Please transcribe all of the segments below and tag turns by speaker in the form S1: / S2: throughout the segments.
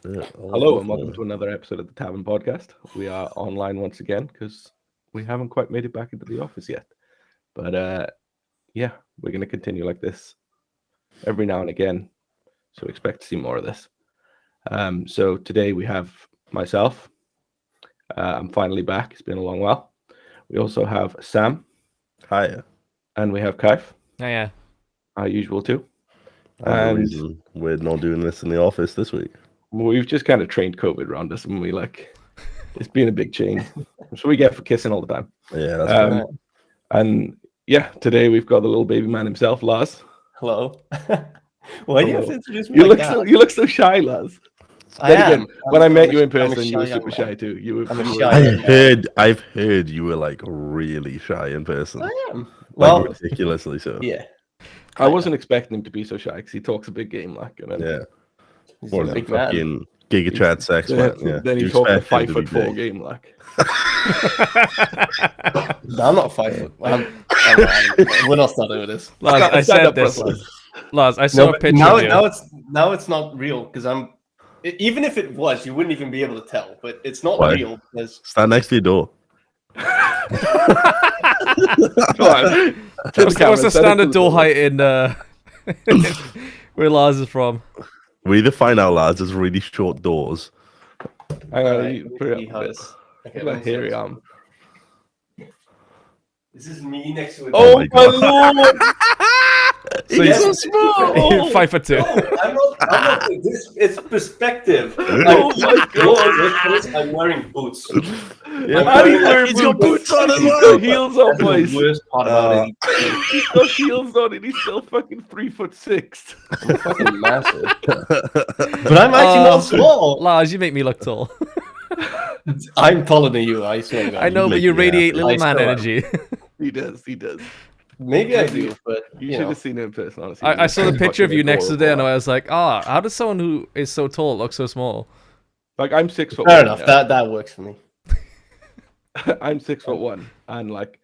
S1: Hello and welcome to another episode of the Tavern podcast. We are online once again because we haven't quite made it back into the office yet. But yeah, we're going to continue like this every now and again. So expect to see more of this. So today we have myself. I'm finally back. It's been a long while. We also have Sam.
S2: Hiya.
S1: And we have Kaif.
S3: Oh, yeah.
S1: Our usual too.
S2: And the reason we're not doing this in the office this week.
S1: We've just kind of trained COVID around us, and it's been a big change. That's what we get for kissing all the time.
S2: Yeah, that's right.
S1: And yeah, today we've got the little baby man himself, Lars.
S4: Hello. Why do you have to introduce me
S1: You
S4: like
S1: look
S4: that?
S1: you look so shy, Lars. Then when I met you in person, you were super shy too.
S2: I've heard you were like really shy in person.
S4: I am.
S2: Well, ridiculously so.
S4: Yeah.
S1: I wasn't expecting him to be so shy because he talks a big game,
S2: Yeah.
S4: He's
S2: More
S4: a
S2: than
S4: big man.
S2: fucking GigaChat sex, man. Yeah.
S1: Then he
S2: You
S1: talks a
S2: expect him to be
S1: 5'4"
S2: big.
S1: game,
S4: No, I'm not 5 foot. We're not starting with this.
S3: Lars, I said this. Lars, I saw a picture
S4: now,
S3: of you.
S4: now it's not real because even if it was, you wouldn't even be able to tell. But it's not
S2: Why?
S4: real because
S2: Stand next to your door.
S3: What's the standard door height in where Lars is from?
S2: We either find out Lars has really short doors.
S1: Hang on,
S4: Alright,
S1: you
S4: let
S1: put
S4: me
S1: it
S4: see
S1: up
S4: how
S1: a bit.
S4: this. Okay,
S1: Look
S4: let
S1: at
S4: me
S1: hairy
S4: see.
S1: arm.
S4: This is me next to it.
S1: Oh
S2: my
S1: my
S2: God.
S1: lord!
S3: So
S4: Yes.
S3: he's
S1: small.
S3: 5'2".
S4: No, I'm not it's perspective.
S1: Oh my
S4: God. I'm wearing boots.
S1: Yeah,
S2: He's got boots on as
S1: He's
S2: well.
S1: got heels on,
S4: That's the
S1: boys.
S4: worst part about it.
S1: He's got heels on and he's still fucking 3'6".
S4: I'm fucking massive. But I'm actually not small.
S3: Lars, you make me look tall.
S4: I'm taller than you, I swear to God.
S3: I know, but
S2: make
S3: you
S2: me
S3: radiate
S2: happy.
S3: little
S4: I
S3: man
S4: still am.
S3: energy.
S1: He does.
S4: Maybe I do, but
S1: You
S4: you
S1: should
S4: know.
S1: have seen him in person, honestly.
S3: I saw the picture of you next to there, and
S1: adorable.
S3: I was like, how does someone who is so tall look so small?
S1: Like, I'm 6'1".
S4: Fair enough, that works for me.
S1: I'm 6'1" and like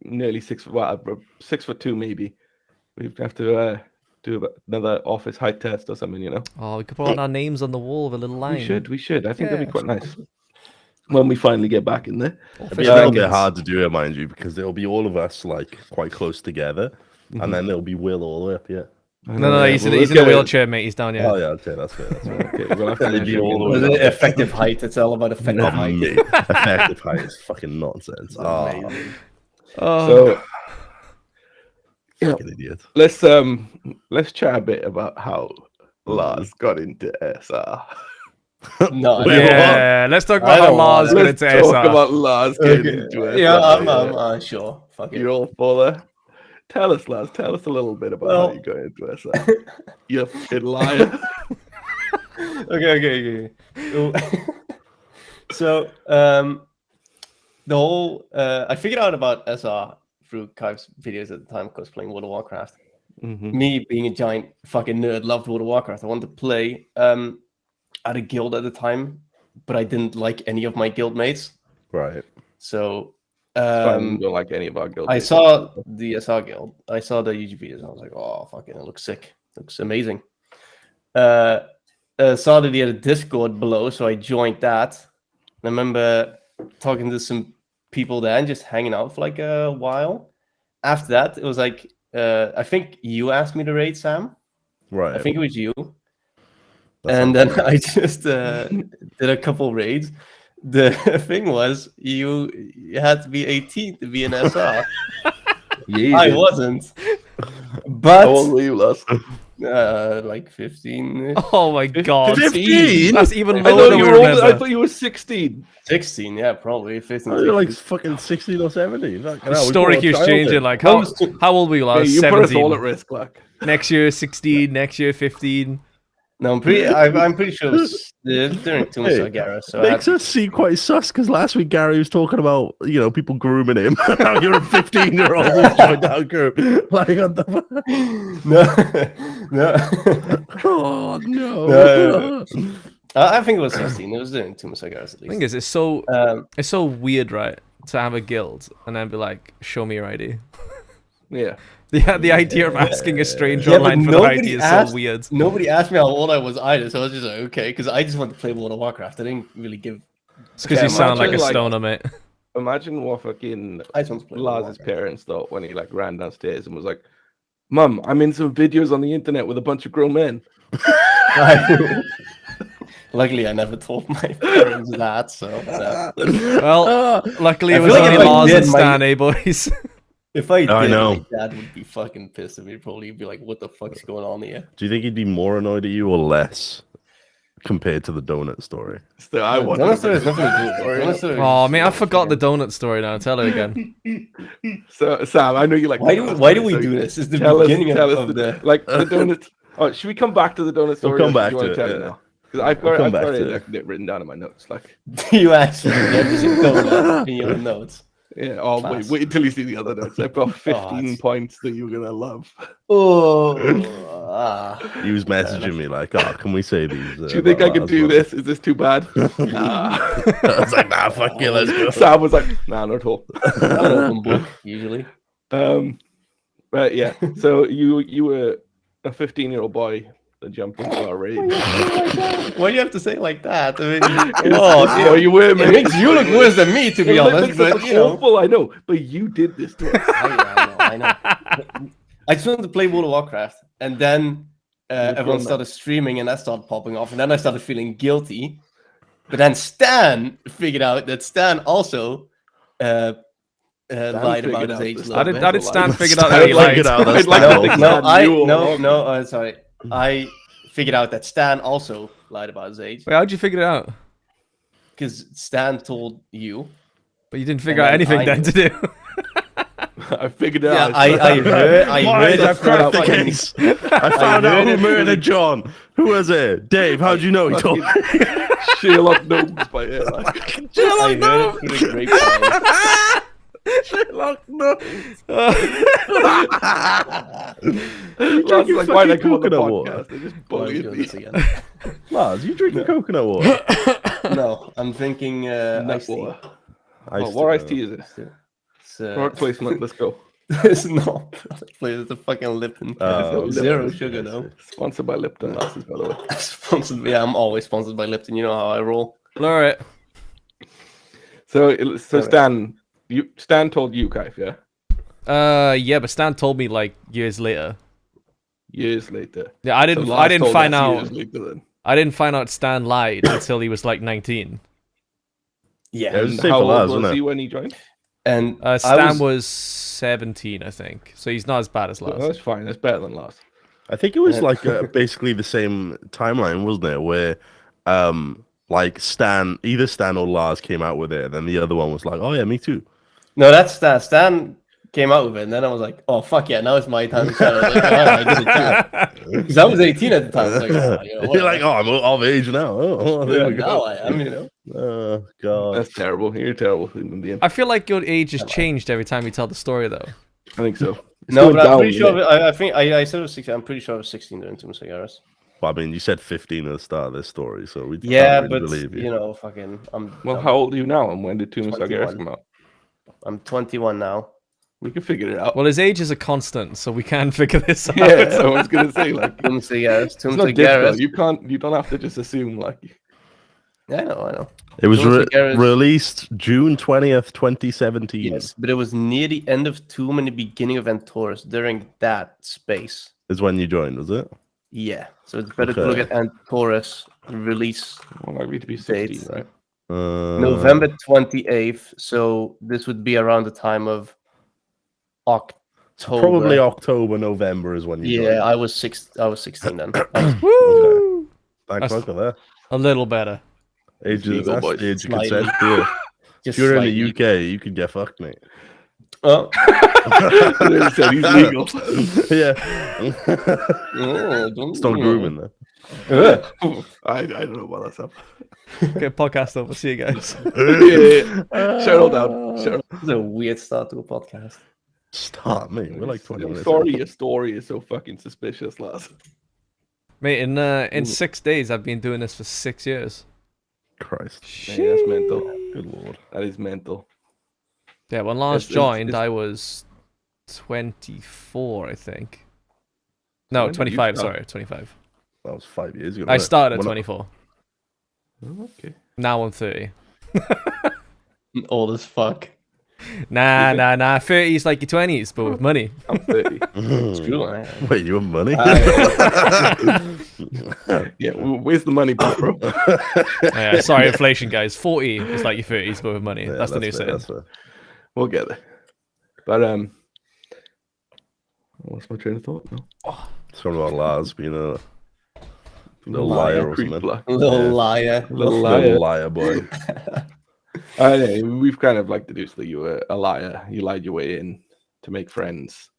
S1: nearly 6'2" maybe. We have to do another office height test or something, you know.
S3: Oh, we could put on our names on the wall with a little line.
S1: We should. I think that'd
S3: Yeah.
S1: be quite nice when we finally get back in there.
S2: It'll be a little bit hard to do it, mind you, because it'll be all of us like quite close together, and then there'll be Will all the way up here.
S3: No, he's in a wheelchair, mate. He's down here.
S2: Oh yeah, okay, that's fair. That's fair.
S1: Okay, we'll have to
S2: It'll be all the way up.
S4: Effective height, it's all about effective
S2: Oh,
S4: height.
S2: mate. Effective height is fucking nonsense.
S4: Amazing.
S1: So
S2: Fucking idiot.
S1: let's chat a bit about how Lars got into SR.
S4: No,
S2: Wait,
S3: Yeah, let's talk
S4: I
S3: about how
S4: don't
S3: Lars got
S1: Let's
S3: into
S1: talk
S3: SR.
S1: about Lars getting
S4: okay.
S1: into SR.
S4: Yeah, I'm sure. Fuck it.
S1: You're all for that. Tell us, Lars. Tell us a little bit about how you got into SR. You fucking liar.
S4: Okay. So, the whole I figured out about SR through Kaif's videos at the time, because playing World of Warcraft. Me being a giant fucking nerd, loved World of Warcraft. I wanted to play at a guild at the time, but I didn't like any of my guild mates.
S2: Right.
S4: So
S1: Don't like any of our guilds.
S4: I saw the SR guild. I saw the YouTube videos. And I was like, oh, fucking, it looks sick. Looks amazing. Saw that he had a Discord below, so I joined that. And I remember talking to some people there and just hanging out for like a while. After that, it was like, I think you asked me to raid, Sam.
S2: Right.
S4: I think it was you.
S2: That
S4: And
S2: sounds
S4: then I just did a couple raids. The thing was, you had to be 18 to be an SR. I wasn't.
S1: How old
S4: But
S1: were you, Lars?
S4: like 15,
S3: Oh my god.
S2: 15?
S3: That's even
S1: I
S3: lower
S1: thought
S3: than
S1: you
S3: we
S1: were older. I
S3: remember.
S1: thought you were 16.
S4: 16, yeah, probably 15.
S2: Oh, you're like
S4: 16.
S2: fucking 16 or 17.
S3: The story keeps changing. Like, how old were you,
S1: Hey,
S3: Lars?
S1: you put us
S3: 17.
S1: all at risk, like.
S3: Next year, 16. Next year, 15.
S4: No, I'm pretty sure it was during Tombstone era. So I
S2: Makes us seem quite sus because last week Gary was talking about people grooming him. Now you're a 15-year-old who's joined our group. Like, what the fuck?
S4: no.
S2: Oh no!
S4: No. I think it was 16. It was during Tombstone era at
S3: The thing
S4: least.
S3: is, it's so weird, right? To have a guild and then be like, show me your ID.
S1: Yeah.
S3: The idea of asking a stranger
S4: Yeah, but
S3: online for the
S4: nobody
S3: ID is
S4: asked-
S3: so weird.
S4: Nobody asked me how old I was either, so I was just like, okay, because I just wanted to play World of Warcraft. I didn't really give.
S3: It's because you sound like a
S1: Imagine, like-
S3: stoner, mate.
S1: Imagine what fucking
S4: I just want to play World of
S1: Lars's
S4: Warcraft.
S1: parents thought when he like ran downstairs and was like, "Mum, I'm in some videos on the internet with a bunch of grown men."
S4: Luckily, I never told my parents that, so.
S3: Well, luckily it
S4: I
S3: was
S4: feel like
S3: only
S4: if I
S3: Lars
S4: did,
S3: and Stan, eh, boys?
S4: If I did,
S2: I know.
S4: my dad would be fucking pissed at me. Probably be like, "What the fuck's going on here?"
S2: Do you think he'd be more annoyed at you or less compared to the donut story?
S1: So I want.
S4: Donut story is nothing to do. Donut story
S3: Oh,
S4: is-
S3: mate, I forgot the donut story now. Tell it again.
S1: So Sam, I know you like.
S4: Why do we
S1: so
S4: do this? It's the
S1: Tell us,
S4: beginning
S1: tell us
S4: of the.
S1: like the donut. Oh, should we come back to the donut story?
S2: come
S1: or
S2: back
S1: do you want
S2: to it,
S1: tell it
S2: yeah.
S1: now? Because I've
S2: We'll
S1: got,
S2: come
S1: I've
S2: back
S1: got
S2: to
S1: it
S2: it.
S1: like, written down in my notes. Like,
S4: You actually get this donut in your notes.
S1: yeah. Oh,
S4: Class.
S1: wait until you see the other notes. I've got 15
S4: that's-
S1: points that you're gonna love.
S4: Oh,
S2: He was messaging me like, "Oh, can we say these?"
S1: Do you think I can do this? Is this too bad? Nah.
S2: I was like, "Nah, fuck you, let's go."
S1: Sam was like, "Nah, not at all."
S4: I'm an open book usually.
S1: But yeah. So you were a 15-year-old boy that jumped into our rage.
S4: Why do you have to say it like that? I mean,
S1: Oh, you were,
S4: it
S1: mate.
S4: makes you look worse than me, to be
S1: It
S4: honest.
S1: makes us
S4: But you know,
S1: awful, I know. But you did this to us.
S4: I know. I just wanted to play World of Warcraft, and then everyone started streaming, and that started popping off, and then I started feeling guilty. But then Stan figured out that Stan also lied about
S1: figured
S4: his
S1: out
S4: age.
S1: this
S4: a
S3: How
S4: little
S3: did,
S4: bit.
S3: how did Stan figure
S2: Stan
S3: out that he
S2: figured
S3: lied?
S2: out that
S1: I'd like
S2: Stan
S1: to think
S2: also-
S1: Stan knew.
S4: sorry. I figured out that Stan also lied about his age
S3: Wait, how'd you figure it out?
S4: because Stan told you.
S3: But you didn't figure
S4: And
S3: out
S4: then
S3: anything
S4: I
S3: then
S4: knew.
S3: to do.
S1: I figured it
S4: Yeah,
S1: out.
S4: I heard.
S2: Boys, I've cracked the
S4: fucking-
S2: case. I found out
S4: heard
S2: who
S4: it
S2: murdered John. Who was it? Dave, how'd you know? He told me.
S1: Sherlock Gnomes by it. Like,
S4: I heard it through the grapevine.
S2: Sherlock, no.
S1: Lars is like, why'd I come on the
S2: coconut water?
S1: podcast? They just
S4: Why are we
S1: bullied
S4: doing
S1: me.
S4: this again?
S2: Lars, you drinking coconut water?
S4: No, I'm drinking
S1: Nut
S4: iced tea.
S1: water.
S2: I
S1: Oh, what iced tea is it?
S4: It's,
S1: Product placement. Let's go.
S4: it's not product placement, it's a fucking Lipton.
S2: Oh,
S4: Zero
S2: okay.
S4: sugar though.
S1: Sponsored by Lipton glasses, by the way.
S4: Sponsored. Yeah, I'm always sponsored by Lipton. You know how I roll.
S3: Alright.
S1: So Stan told you, Kaif, yeah?
S3: Yeah, but Stan told me like years later.
S1: Years later.
S3: Yeah, I
S1: So
S3: didn't.
S1: Lars
S3: I didn't
S1: told
S3: find
S1: us
S3: out.
S1: years later then.
S3: I didn't find out Stan lied until he was like 19.
S2: Yeah, it was
S1: And
S2: the same
S1: how
S2: for
S1: old
S2: Lars,
S1: was
S2: wasn't
S1: he
S2: it?
S1: when he joined?
S4: And
S3: Stan was 17, I think. So he's not as bad as Lars.
S1: That's fine. That's better than Lars.
S2: I think it was like basically the same timeline, wasn't it? Where, like either Stan or Lars came out with it, and then the other one was like, "Oh yeah, me too."
S4: No, that's Stan. Stan came out with it, and then I was like, "Oh fuck yeah, now it's my time to shine." I was like, "All right, I did it too." Because I was 18 at the time. I was like, oh, you know,
S2: You're like, "Oh, I'm of age now." Oh, there we
S4: now
S2: go.
S4: I am, you know.
S2: Oh god.
S1: That's terrible. You're terrible in the end.
S3: I feel like your age has changed every time you tell the story, though.
S1: I think so. It's
S4: No,
S1: going
S4: but I'm
S1: down,
S4: pretty
S1: isn't
S4: sure.
S1: it?
S4: I think I said it was 16. I'm pretty sure I was 16 during two cigars.
S2: Well, I mean, you said 15 at the start of this story, so we
S4: Yeah,
S2: can't really
S4: but
S2: believe
S4: you know, fucking.
S1: Well, how old are you now? And when did Tumus
S4: 21.
S1: come out?
S4: I'm 21 now.
S1: We can figure it out.
S3: Well, his age is a constant, so we can figure this out.
S1: Yeah, so I was gonna say like
S4: Two cigars. Two
S1: it's not
S4: cigars.
S1: difficult. You don't have to just assume like
S4: I know.
S2: It was
S4: Two cigars.
S2: released June 20th, 2017.
S4: Yes, but it was near the end of Tomb and the beginning of Antorus. During that space.
S2: Is when you joined, was it?
S4: Yeah, so it's better to
S2: Okay.
S4: look at Antorus release
S1: well, I need to be 16,
S4: Dates.
S1: right?
S4: November 28th. So this would be around the time of October.
S2: Probably October, November is when you
S4: Yeah,
S2: joined.
S4: I was 16 then.
S3: Woo!
S2: Thanks,
S3: That's-
S2: Uncle, there.
S3: A little better.
S2: Age
S1: Legal,
S2: of,
S1: boys.
S2: that's the age of
S4: Slightly.
S2: consent. Yeah. If
S4: Just
S2: you're in
S4: slightly.
S2: the UK, you could get fucked, mate.
S4: Oh,
S1: They said he's legal.
S2: Yeah.
S4: oh, don't,
S2: Start
S4: you know.
S2: grooming there.
S1: I don't know about that stuff.
S3: Okay, podcast over. See you guys.
S1: Settle down. Settle.
S4: This is a weird start to a podcast.
S2: Stop, mate. We're like 20 minutes.
S1: Sorry, your story is so fucking suspicious, Lars.
S3: Mate, in 6 days, I've been doing this for 6 years.
S2: Christ.
S1: Hey, that's mental.
S2: Good lord.
S1: That is mental.
S3: Yeah, when Lars
S1: It's-
S3: joined,
S1: it's-
S3: I was 24, I think. No,
S1: When did you
S3: 25.
S1: start?
S3: Sorry, 25.
S2: That was 5 years ago.
S3: I
S2: wasn't it?
S3: started at
S2: When
S3: 24.
S1: Oh, okay.
S3: Now I'm 30.
S4: Old as fuck.
S3: Nah. 30 is like your 20s, but with money.
S1: I'm 30.
S4: Screw it.
S2: Wait, you have money?
S1: Yeah, where's the money, bro?
S3: Yeah, sorry, inflation, guys. 40 is like your 30s, but with money.
S2: Yeah,
S3: that's the new
S2: fair,
S3: saying.
S2: that's fair.
S1: We'll get there. But what's my train of thought? No.
S2: It's from about Lars being a little
S4: Liar.
S2: liar or
S1: Creep
S2: something.
S1: block.
S4: Little
S2: Yeah.
S4: liar.
S1: Little
S2: Little
S1: liar.
S2: liar boy.
S1: Yeah, we've kind of like deduced that you were a liar. You lied your way in to make friends,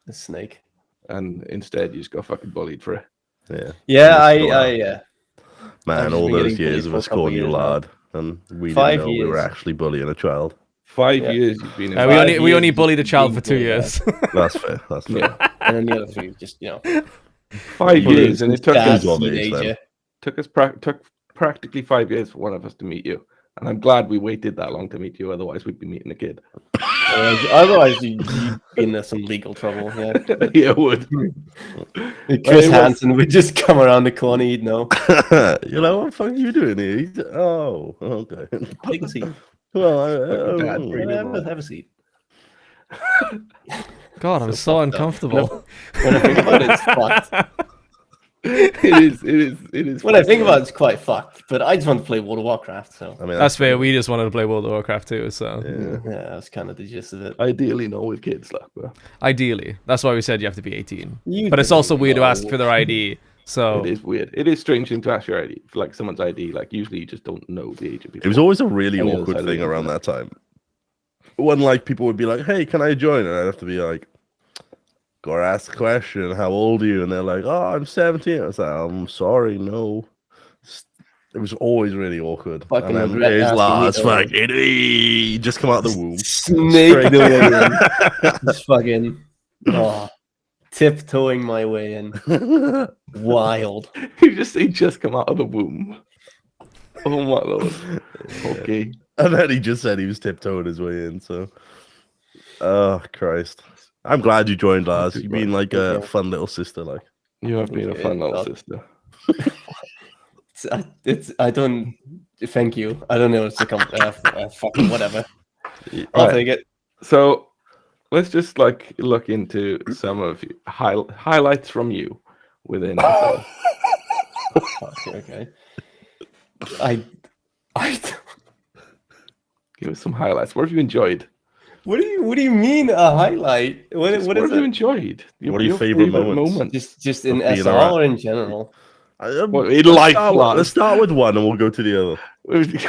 S4: The snake.
S1: and instead you just got fucking bullied for it.
S2: Yeah.
S4: Yeah,
S2: Yeah.
S4: I've
S2: Man,
S4: just
S2: all
S4: been
S2: those
S4: getting
S2: years
S4: bullied
S2: of
S4: for a
S2: us
S4: couple
S2: calling you
S4: years now.
S2: lad, and we
S4: 5
S2: didn't know we were
S4: years.
S2: actually bullying a child.
S1: 5
S4: Yeah.
S1: years you've been in.
S3: we
S4: 5
S3: only
S4: years
S3: bullied a child
S4: being
S3: for 2
S4: bullied,
S3: years.
S2: That's fair. That's fair.
S1: Yeah.
S4: And then the other three, just,
S1: 5
S2: Bullied
S1: years, and it took
S4: dad's
S1: us
S2: on age then.
S4: teenager.
S1: took practically 5 years for one of us to meet you. And I'm glad we waited that long to meet you. Otherwise, we'd be meeting a kid.
S4: Otherwise, you'd be in some legal trouble. Yeah.
S1: Yeah, it would.
S4: Chris
S1: was-
S4: Hansen would just come around the corner, you'd know.
S2: You know, what the fuck are you doing here? Oh, okay.
S4: Take a seat.
S2: Well,
S1: Fucking dad breathing.
S4: Have a seat.
S3: God, I'm so uncomfortable.
S4: When I think about it, it's fucked.
S1: It is.
S4: When I think about it, it's quite fucked. But I just want to play World of Warcraft, so
S2: I mean,
S3: That's fair. We just wanted to play World of Warcraft too, so
S4: yeah, that's kind of the gist of it.
S1: Ideally, no with kids, like, but
S3: ideally. That's why we said you have to be 18.
S4: You
S3: But it's
S4: don't
S3: also weird to
S4: know.
S3: ask for their ID. So
S1: it is weird. It is strange thing to ask your ID, for like someone's ID. Like usually, you just don't know the age of people.
S2: It was always a really
S1: On the other
S2: awkward
S1: side of the
S2: thing around
S1: internet.
S2: that time. When like people would be like, "Hey, can I join?" and I'd have to be like, "Gotta ask the question. How old are you?" And they're like, "Oh, I'm 17." I was like, "I'm sorry, no." It was always really awkward.
S4: Fucking
S2: And then
S4: regret
S2: there's
S4: asking
S2: Lars,
S4: me
S2: fucking just come out the womb.
S4: Snake
S2: Straight
S4: the way in. Just fucking tiptoeing my way in. Wild.
S1: You just say just come out of the womb. Oh my lord. Okay.
S2: And then he just said he was tiptoeing his way in. So, oh Christ! I'm glad you joined, Lars. You've been like a
S4: Okay.
S2: fun little sister, like.
S1: You have been a
S4: Okay,
S1: fun little
S4: well.
S1: sister.
S4: I don't. Thank you. I don't know. It's a fucking whatever. I'll
S1: Alright.
S4: take it.
S1: So let's just like look into some of highlights from you within.
S4: Okay. I
S1: Give us some highlights. What have you enjoyed?
S4: What do you mean a highlight? What
S1: What
S4: is
S1: have you
S4: it?
S1: enjoyed?
S2: What are your favorite moments?
S4: Just in
S2: Of being
S4: SR
S2: around.
S4: or in general?
S1: Well, in life, Lars.
S2: Let's start with one and we'll go to the other.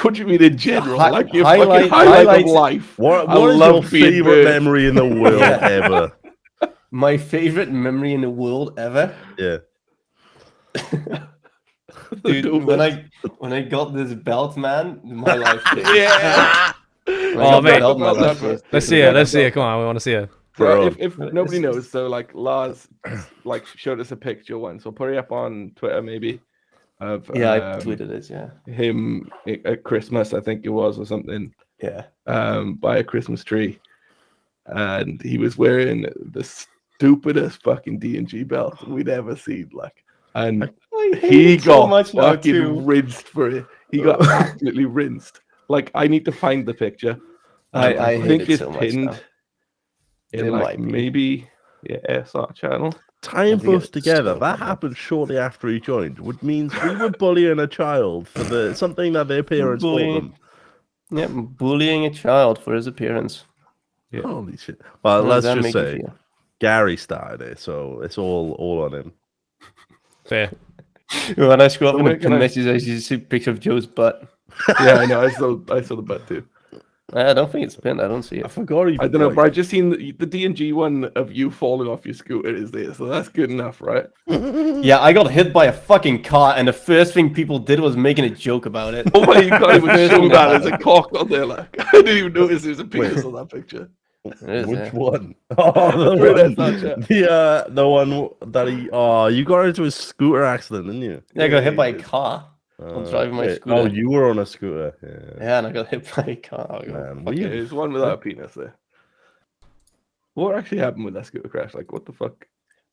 S1: What do you mean in general?
S4: Hi-
S1: Like your
S4: highlight-
S1: fucking highlight of
S4: highlights-
S1: life.
S2: What
S1: I
S2: is
S1: love
S2: your
S1: being
S2: favorite
S1: bird.
S2: memory in the world
S4: Yeah.
S2: ever?
S4: My favorite memory in the world ever,
S2: Yeah.
S4: dude. when I got this belt, man, my life changed.
S1: Yeah.
S4: When I
S3: Oh,
S4: got the
S3: mate.
S4: belt, my life changed.
S3: let's see it. Let's see it. Come on, we want to see it.
S1: So
S2: Bro.
S1: if nobody knows, so like Lars like showed us a picture once. So put it up on Twitter maybe of
S4: Yeah, I tweeted it. Yeah,
S1: him at Christmas, I think it was, or something,
S4: yeah.
S1: by a Christmas tree, and he was wearing the stupidest fucking D&G belt we'd ever seen. Like, and
S4: I hate
S1: he
S4: it so
S1: got
S4: much now
S1: fucking
S4: too.
S1: rinsed for it. He got absolutely rinsed. Like, I need to find the picture.
S4: I hate
S1: think
S4: it
S1: it's
S4: so much
S1: pinned
S4: now.
S1: in
S4: It
S1: like
S4: might be.
S1: maybe SR channel.
S2: Tying
S4: think
S2: both
S4: it's
S2: together,
S4: so
S2: that
S4: bad.
S2: happened shortly after he joined, which means we were bullying a child for something that their parents bought them.
S4: Yeah, bullying a child for his appearance.
S1: Yeah.
S2: Holy shit. Well,
S4: How does
S2: let's
S4: that
S2: just
S4: make you
S2: say
S4: feel?
S2: Gary started it, so it's all on him.
S3: Fair.
S4: When I scroll up
S1: So
S4: in
S1: where
S4: the
S1: can I-
S4: message, I see a picture of Joe's butt.
S1: Yeah, I know. I saw the butt too.
S4: I don't think it's pinned. I don't see
S2: I
S4: it.
S2: forgot he
S1: I don't know,
S2: like-
S1: but I just seen the D&G one of you falling off your scooter is there, so that's good enough, right?
S4: Yeah, I got hit by a fucking car, and the first thing people did was making a joke about it.
S1: Oh my god, it was
S4: First
S1: so
S4: thing
S1: bad
S4: that
S1: as a cock on there. Like, I didn't even notice there was a penis on that picture.
S4: It is,
S2: Which
S4: yeah.
S2: one? Oh,
S1: Right,
S2: the
S1: that's
S2: one.
S1: not
S2: The one that he. Oh, you got into a scooter accident, didn't you?
S4: Yeah, I got hit by a
S1: Yeah.
S4: car. driving my
S2: wait,
S4: scooter.
S2: Oh, you were on a scooter. Yeah.
S4: Yeah, and I got hit by a car. I go,
S2: Man,
S1: Okay,
S2: we
S1: there's one without a penis there. What actually happened with that scooter crash? Like, what the fuck?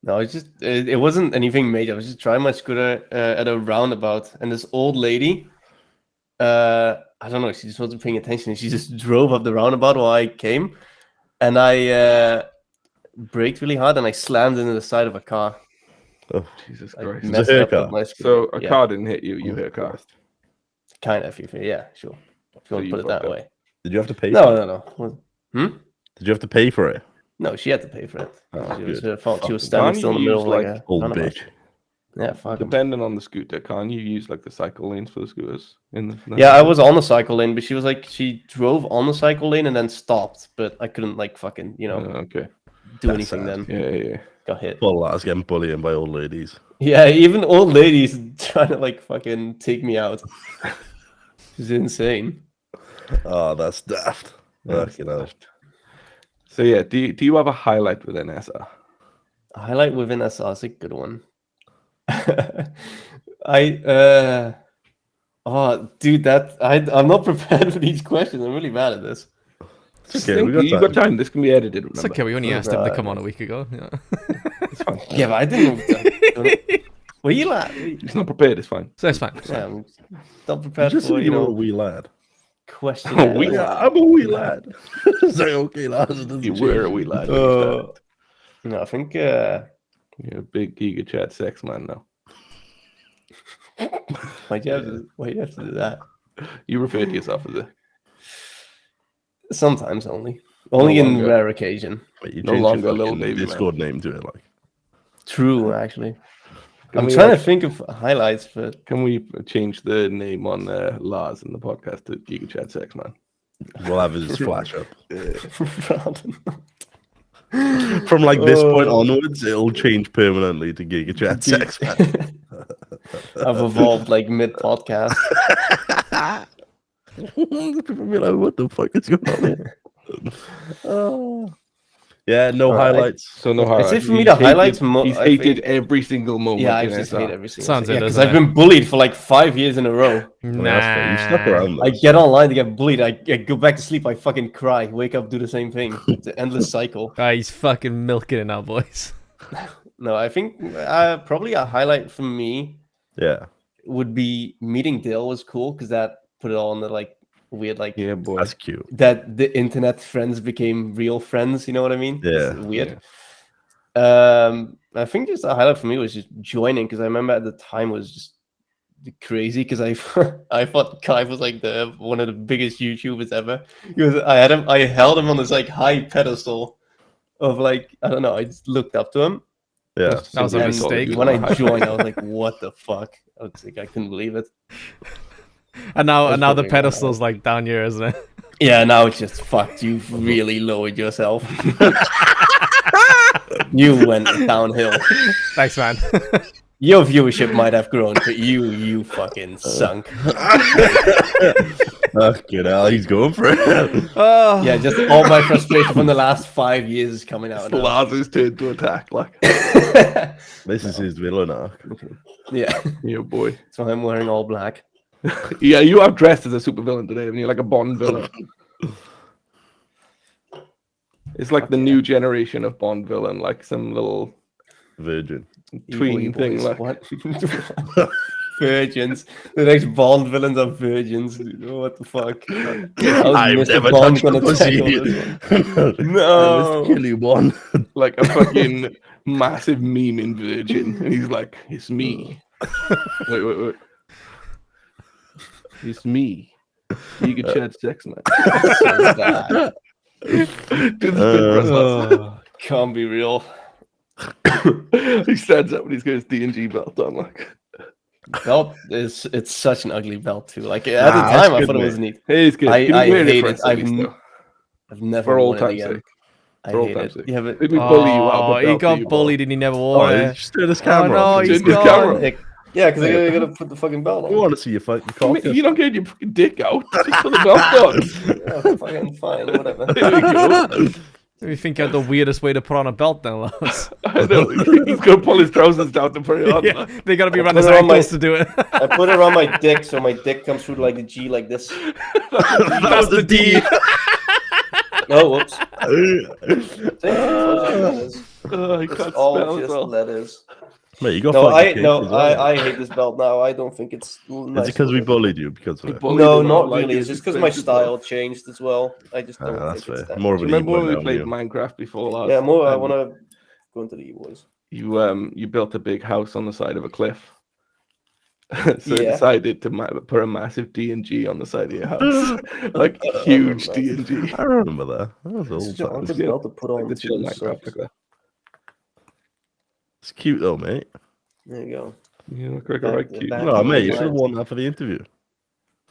S4: No, it's just it wasn't anything major. I was just driving my scooter at a roundabout, and this old lady, I don't know, she just wasn't paying attention. She just drove up the roundabout while I came, and I braked really hard, and I slammed into the side of a car.
S2: Oh,
S1: Jesus
S4: I
S1: Christ.
S4: messed
S2: her
S4: up
S2: car?
S4: with my
S1: So
S4: scooter.
S1: a
S4: Yeah,
S1: car didn't hit you. You hit a car.
S4: kind of. Yeah, sure. If you want
S1: you
S4: to put it
S1: fucked
S4: that
S1: up.
S4: way.
S2: Did you have to pay?
S4: No,
S2: for it?
S4: no, no. Hmm?
S2: Did you have to pay for it?
S4: No, she had to pay for it.
S1: Oh,
S4: It was
S2: good.
S4: her fault. She was
S1: Fucking
S4: standing
S1: can't
S4: still in the
S1: you
S4: middle of
S1: use,
S4: like
S1: like,
S4: a
S2: Old
S4: roundabout.
S2: bitch.
S4: Yeah, fuck 'em.
S1: Depending on the scooter, can't you use like the cycle lanes for the scooters?
S4: Yeah, I was on the cycle lane, but she was like, she drove on the cycle lane and then stopped, but I couldn't like fucking,
S1: okay.
S4: do
S2: That's
S4: anything
S2: sad.
S4: then.
S1: Yeah.
S4: Got hit.
S2: Poor Lars getting bullied by old ladies.
S4: Yeah, even old ladies trying to like fucking take me out. It's insane.
S2: Oh, that's daft.
S1: That's
S2: Fucking hell.
S1: left. So yeah, do you have a highlight within SR?
S4: A highlight within SR is a good one. Oh dude, I'm not prepared for these questions. I'm really bad at this.
S2: It's okay, we got
S1: you
S2: time.
S1: got time. This can be edited.
S3: It's
S1: Remember?
S3: okay. We only asked him to
S4: Right.
S3: come on a week ago. Yeah.
S1: It's fine.
S4: Yeah, but I didn't. Were you like?
S1: He's not prepared. It's fine.
S3: So it's fine.
S4: Yeah, I'm not
S2: You
S4: prepared
S2: just
S4: for
S2: said you were a wee lad.
S4: question.
S1: A wee
S2: Yeah, I'm a wee lad. It's like, okay, Lars. it doesn't
S1: You
S2: change.
S1: were a wee lad.
S4: No, I think
S1: You're a big Giga Chat sex man now.
S4: why'd you have to do that?
S1: You refer to yourself as a
S4: Sometimes only in
S1: longer.
S4: rare occasion.
S2: Wait, you
S1: No
S2: changed
S1: longer
S2: your
S1: little
S2: fucking
S1: baby man.
S2: Discord name to it, like.
S4: True, actually.
S1: Can
S4: I'm
S1: we,
S4: trying
S1: like,
S4: to think of highlights, but
S1: Can we change the name on Lars in the podcast to Giga Chat sex man?
S2: We'll have his flash up.
S4: rather
S2: From like this point
S4: Oh.
S2: onwards, it'll change permanently to Giga Chat Sex Man.
S4: I've evolved like mid podcast.
S2: People be like, what the fuck is going on here? Oh. Yeah, no
S4: Alright.
S2: highlights.
S1: So no
S4: I'd
S1: highlights.
S4: say for me
S1: He's
S4: the
S1: hated-
S4: highlights
S1: He's
S4: I
S1: hated
S4: think-
S1: every single moment.
S4: Yeah, I
S1: in
S4: just
S1: SR.
S4: hate every single
S3: Sounds
S4: thing.
S3: it,
S4: Because
S3: doesn't
S4: I've
S3: it?
S4: been bullied for like 5 years in a row.
S2: Well, that's fair. You stuck around.
S4: I
S2: Those.
S4: get online to get bullied. I go back to sleep. I fucking cry. Wake up, do the same thing. It's an endless cycle.
S3: He's fucking milking it now, boys.
S4: No, I think probably a highlight for me
S2: Yeah,
S4: would be meeting Dale was cool because that put it all in the like weird like
S1: Yeah, boy.
S2: that's cute.
S4: that the internet friends became real friends. You know what I mean?
S2: Yeah.
S4: It's weird. I think just a highlight for me was just joining because I remember at the time was just crazy because I I thought Kai was like one of the biggest YouTubers ever. I held him on this like high pedestal of like I don't know. I just looked up to him.
S2: Yeah,
S3: That was a
S4: And
S3: mistake.
S4: When I joined, I was like, "What the fuck?" I was like, I couldn't believe it.
S3: And now
S4: That's
S3: the
S4: fucking
S3: pedestal's like down here, isn't it?
S4: Yeah, now it's just fucked. You've really lowered yourself. You went downhill.
S3: Thanks, man.
S4: Your viewership might have grown, but you fucking sunk.
S2: fucking hell, he's going for it.
S3: Oh,
S4: Yeah, just all my frustration from the last 5 years is coming out now.
S1: Lars' turn to attack. Like,
S2: This is his villain arc.
S4: Yeah,
S1: yeah, boy.
S4: so I'm wearing all black.
S1: Yeah, you are dressed as a supervillain today, and you're like a Bond villain. It's like the new generation of Bond villain, like some little
S2: Virgin.
S1: tween
S4: Evil
S1: thing.
S4: boys,
S1: Like,
S4: what? Virgins. The next Bond villains are virgins. Oh, what the fuck? How's
S2: I've
S4: Mr.
S2: never
S4: Bond
S2: touched a
S4: gonna
S2: pussy.
S4: tackle this one?
S2: No. Kill you one.
S1: like a fucking massive memeing virgin, and he's like, "It's me." Wait. It's me. You can chat sex, man.
S4: So bad.
S1: Do the spin for us, Lars.
S4: Oh, can't be real.
S1: He stands up and he's got his D&G belt on. Like,
S4: Belt it's such an ugly belt too. Like at the
S2: Nah, that's
S4: time, I
S2: good,
S4: thought it
S2: mate.
S4: was neat.
S1: hey, it's good.
S4: I
S1: Can you wear
S4: hate
S1: for
S4: it.
S1: us at least, though?
S4: I've never
S1: For all
S4: worn it
S1: time's
S4: again.
S1: sake.
S4: I
S1: For all
S4: hate
S1: time's
S4: it.
S1: sake.
S4: Yeah, but
S1: Did we bully you out of
S3: Oh,
S1: a
S3: he
S1: belt that
S3: got
S1: you
S3: bullied and he never wore
S2: Oh,
S3: it.
S2: just turn his camera
S3: no,
S2: off.
S3: he's
S1: Turn his
S3: gone.
S1: camera.
S4: yeah, because I gotta put the fucking belt
S2: I
S4: on.
S2: want to see you fight the
S1: I mean,
S2: cock.
S1: you're not getting your fucking dick out. Just put the belt on.
S4: Yeah, fucking fine, whatever.
S1: There we go.
S3: You think you had the weirdest way to put on a belt then, Lars?
S1: I know. He's going to pull his trousers down to put it on.
S3: Yeah, they gotta be
S4: I
S3: around
S4: put
S3: his
S4: it on
S3: ankles
S4: my-
S3: to do it.
S4: I put it around my dick, so my dick comes through like the G like this.
S3: That's the D.
S4: Oh, whoops. Letters.
S1: Oh, he
S4: It's
S1: can't
S4: all
S1: spell as
S4: just
S1: well.
S4: letters.
S2: Mate, you got
S4: No,
S2: fucking cake as well.
S4: I hate this belt now. I don't think it's nice.
S2: Is it because we
S4: looking.
S2: bullied you because of
S1: He
S2: it?
S1: bullied
S4: No,
S1: him,
S4: not
S1: like,
S4: really.
S1: it
S4: It's
S1: was
S4: just because my
S1: expensive, though.
S4: style changed as well. I just don't
S2: That's
S4: think it's
S2: fair.
S4: that.
S2: More of
S1: Do
S2: an
S1: you remember
S2: e-boy
S1: when we
S2: now,
S1: played
S2: you.
S1: Minecraft before last?
S4: Yeah, more. I want to go into the E-boys.
S1: You built a big house on the side of a cliff. So I
S4: Yeah.
S1: decided to put a massive D&G on the side of your house. Like huge D&G.
S2: I remember that. That was
S4: It's
S2: old
S4: just a
S2: times.
S4: good belt to put on.
S1: Like the
S4: to
S1: chill
S4: the
S1: Minecraft
S4: socks.
S1: like that.
S2: It's cute though, mate.
S4: There you go.
S1: You look like a
S4: Back
S1: right
S4: to-
S1: cute.
S4: back
S2: No,
S4: to
S2: mate, you
S4: old
S2: should have
S4: times.
S2: worn that for the interview.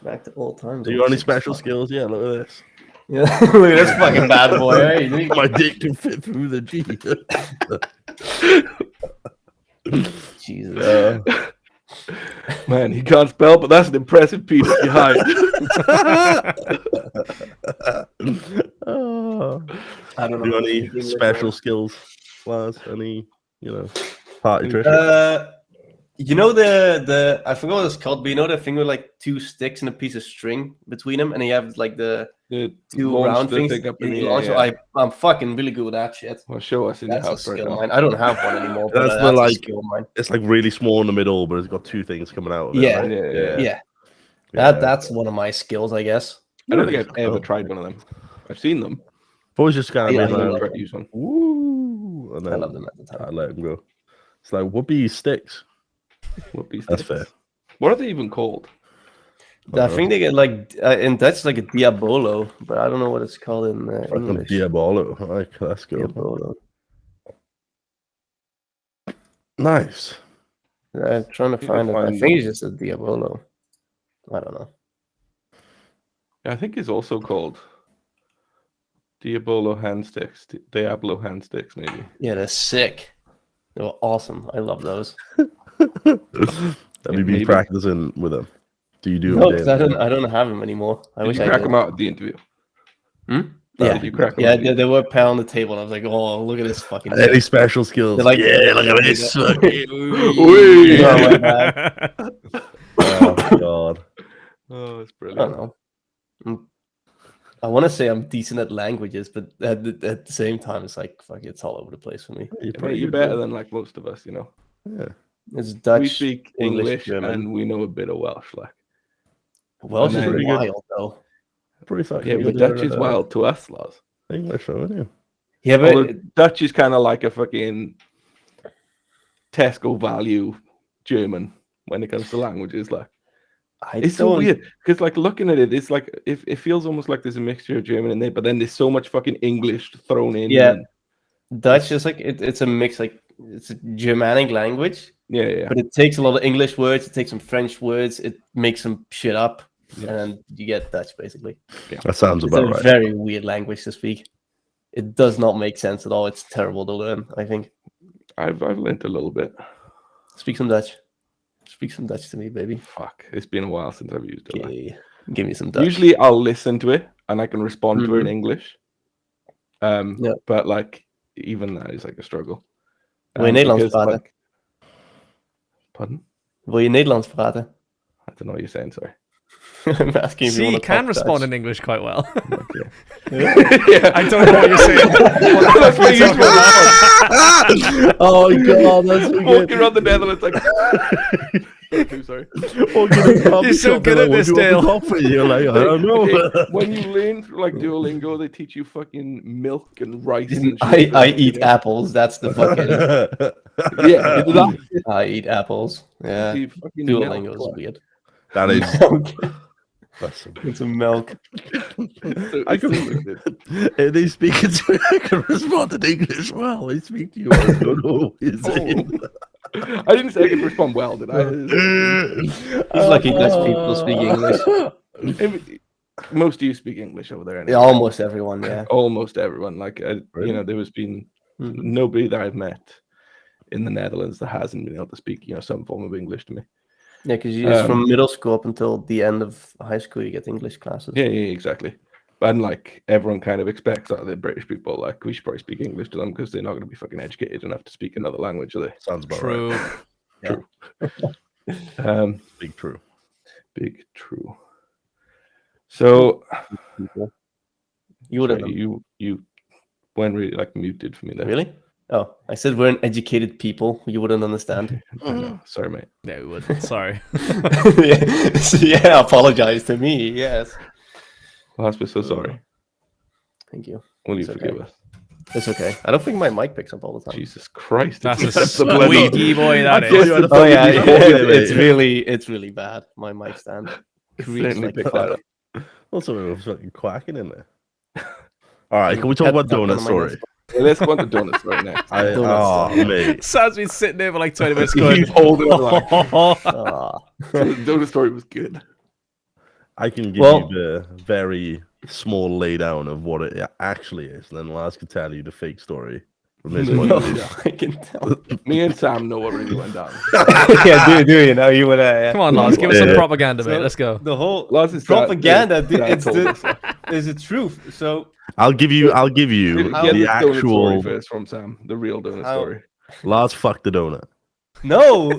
S4: Back to old times.
S2: Do you got any special skills? Yeah, look at this.
S4: Yeah, look at this fucking bad boy. Right?
S2: My dick can fit through the G.
S4: Jesus.
S1: Man, he can't spell, but that's an impressive penis behind.
S2: Oh.
S4: I don't
S2: Do you
S4: know.
S2: got any special skills, Lars? Any, party trick?
S4: You know the I forgot what it's called, but you know the thing with like two sticks and a piece of string between them, and you have like the two
S1: launch
S4: round
S1: the
S4: things.
S1: thing up in the
S4: You
S1: air,
S4: launch it.
S1: yeah.
S4: I'm fucking really good with that shit.
S1: Well, show us in your
S4: That's a
S1: house right
S4: skill of
S1: now.
S4: mine. I don't have one anymore, but
S2: That's the,
S4: that's a
S2: like,
S4: skill of mine.
S2: It's like really small in the middle, but it's got two things coming out of it.
S4: Yeah.
S2: Right?
S1: Yeah.
S2: Yeah.
S4: That's one of my skills, I guess.
S1: I don't think I've
S2: Oh.
S1: ever tried one of them. I've seen them.
S2: I've always just kind
S4: Yeah,
S2: of
S4: I
S2: been
S1: I've
S2: like,
S1: never tried to use one.
S2: woo, and
S4: I
S2: then
S4: love them at the
S2: I
S4: time.
S2: let them go. It's like whoopee sticks.
S1: Whoopee
S2: That's
S1: sticks.
S2: fair.
S1: What are they even called?
S4: I think they get like in Dutch like a diabolo, but I don't know what it's called in
S2: Fucking
S4: English.
S2: Diabolo. Like, let's go.
S4: Diabolo.
S2: Nice.
S4: I'm trying to
S1: Need to
S4: find it. I
S1: find-
S4: think it's just a diabolo. I don't know.
S1: Yeah, I think it's also called Diabolo hand sticks. Diablo hand sticks, maybe.
S4: Yeah, they're sick. They were awesome. I love those.
S2: Have you been
S1: Maybe.
S2: practicing with them? Do you do
S4: No,
S2: them
S4: because
S2: daily?
S4: I don't have them anymore. I
S1: Did
S4: wish
S1: you
S4: I
S1: crack
S4: did.
S1: them out at the interview?
S4: Hmm?
S1: Oh,
S4: Yeah,
S1: did you crack them
S4: yeah,
S1: out at the
S4: they were a pound on the table, and I was like, "Oh, look at this fucking."
S2: Any special skills?
S4: They're like-
S2: yeah, look at
S4: they're
S2: this.
S4: like-
S1: Wee.
S4: Oh, my bad.
S2: Oh god.
S1: Oh, it's
S4: I
S1: brilliant.
S4: don't know. I want to say I'm decent at languages, but at the same time, it's like fuck, it's all over the place for me.
S2: You're
S1: Mate,
S2: pretty
S1: you're
S2: good,
S1: better
S2: though.
S1: than like most of us, you know.
S2: Yeah.
S4: It's Dutch.
S1: We speak English
S4: German.
S1: and we know a bit of Welsh, like.
S4: Welsh
S1: and
S4: is
S1: then-
S4: wild though.
S2: Pretty fucking
S1: Yeah, but
S2: good
S1: Dutch
S2: at,
S1: is wild to us, Lars.
S2: English, though, isn't it?
S4: Yeah, but
S1: Although Dutch is kind of like a fucking Tesco value German when it comes to languages. Like, it's so weird because, like, looking at it, it's like it feels almost like there's a mixture of German in there, but then there's so much fucking English thrown in.
S4: Yeah.
S1: and-
S4: Dutch is like it's a mix, like it's a Germanic language,
S1: yeah.
S4: but it takes a lot of English words, it takes some French words, it makes some shit up,
S1: Yes.
S4: and then you get Dutch basically.
S2: That sounds
S4: It's
S2: about
S4: a
S2: right.
S4: very weird language to speak. It does not make sense at all. It's terrible to learn, I think.
S1: I've learned a little bit.
S4: Speak some Dutch. Speak some Dutch to me, baby.
S1: Fuck, it's been a while since I've used it. Like.
S4: Okay. Give me some Dutch.
S1: Usually, I'll listen to it and I can respond to it in
S4: Mhm.
S1: English.
S4: Yeah.
S1: But like, even that is like a struggle.
S4: Wil je Nederlands
S1: because,
S4: praten?
S1: like- pardon?
S4: Wil je Nederlands praten?
S1: I don't know what you're saying. Sorry.
S4: I'm asking if
S3: See,
S4: you
S3: you
S4: want to
S3: can
S4: talk
S3: respond
S4: Dutch.
S3: in English quite well.
S1: Okay.
S3: I don't know what you're saying.
S1: That's what you talking
S2: Oh god, that's so
S1: Walking
S2: good.
S1: around the Netherlands like. I'm sorry.
S3: You're so good at this, Dale.
S2: You're like, I don't know.
S1: Okay, when you learn through like Duolingo, they teach you fucking milk and rice. And
S4: I
S1: shit,
S4: eat
S1: you know?
S4: apples. That's the fucking.
S1: Yeah, that,
S4: I eat apples. Yeah.
S1: the fucking
S4: Duolingo
S1: milk,
S4: is
S1: like.
S4: weird.
S2: That is.
S4: Milk.
S2: That's so
S4: It's a milk.
S2: I can. If they speak it to me, I can respond in English well. They speak to you. I don't know what you're saying.
S1: I didn't say I could respond well, did I?
S4: He's lucky Dutch people speak English.
S1: Most of you speak English over there. Anyway.
S4: Yeah, almost everyone. Yeah.
S1: Almost everyone. Like,
S2: Really?
S1: you know, there has been
S4: Mhm.
S1: nobody that I've met in the Netherlands that hasn't been able to speak, you know, some form of English to me.
S4: Yeah, because from middle school up until the end of high school, you get English classes.
S1: Yeah, exactly. And like everyone kind of expects out of the British people, like we should probably speak English to them because they're not going to be fucking educated enough to speak another language, are they?
S2: Sounds about
S3: True.
S2: right.
S1: True.
S2: Big true.
S1: Big true. So,
S4: You would have.
S1: Sorry, you went really like muted for me there.
S4: Really? Oh, I said we're an educated people. You wouldn't understand.
S1: I know. Sorry, mate.
S3: Yeah, we wouldn't. Sorry.
S4: Yeah, apologize to me. Yes.
S1: Lars, we're so sorry.
S4: Thank you.
S1: Will you
S4: It's
S1: forgive
S4: okay.
S1: us?
S4: It's okay. I don't think my mic picks up all the time.
S1: Jesus Christ!
S3: That's a
S1: the bloody-
S3: squeaky boy. That
S2: I thought
S3: is.
S2: you had a
S4: Oh yeah,
S2: fucking microphone,
S4: it's
S2: mate.
S4: really bad. My mic stand. Creaks
S1: certainly
S4: like
S1: picked
S4: fuck.
S1: that up.
S2: Also, it was fucking quacking in there. All right, can we talk about
S4: Pet duck
S2: donut
S4: on my
S2: story?
S4: nose.
S1: Well, let's go on to donuts right next.
S2: Mate.
S3: Sam's been sitting there for like 20 minutes going.
S1: He's holding it like,
S4: Ah.
S1: the donut story was good.
S2: I can give
S4: Well-
S2: you the very small laydown of what it actually is, and then Lars can tell you the fake story from his point
S4: No,
S2: of view.
S4: I can tell.
S1: Me and Sam know what really went down.
S4: Yeah, do you know you would? Yeah.
S3: Come on, Lars, give us some
S2: Yeah.
S3: propaganda, mate.
S4: So-
S3: Let's go.
S4: The whole
S1: Lars is
S4: propaganda.
S1: dad
S4: It's
S1: told us
S4: the is the truth. So
S2: I'll give you
S1: Get
S2: the
S1: the donut story
S2: actual
S1: first from Sam. The real donut
S4: How-
S1: story.
S2: Lars fucked the donut.
S4: no,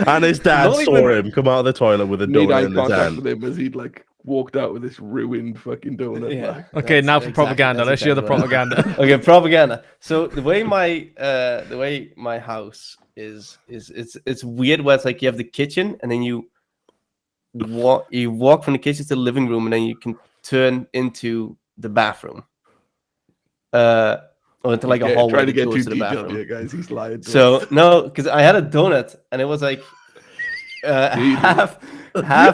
S2: And his dad
S4: Not
S2: saw
S4: even-
S2: him come out of the toilet with a
S1: Made eye
S2: donut in his
S1: contact
S2: hand.
S1: with him as he'd like walked out with this ruined fucking donut.
S4: Yeah.
S1: Like,
S3: Okay,
S4: That's
S3: now for
S4: exactly-
S3: propaganda.
S4: that's
S3: Let's hear the
S4: exactly what happened.
S3: propaganda.
S4: Okay, propaganda. So the way my house is it's weird where it's like you have the kitchen and then you walk from the kitchen to the living room and then you can turn into the bathroom. Or into like a
S1: yeah,
S4: hallway
S1: trying to
S4: that
S1: get
S4: goes
S1: too
S4: to the
S1: detailed
S4: bathroom.
S1: here, guys. He's lying.
S4: So no, because I had a donut and it was like half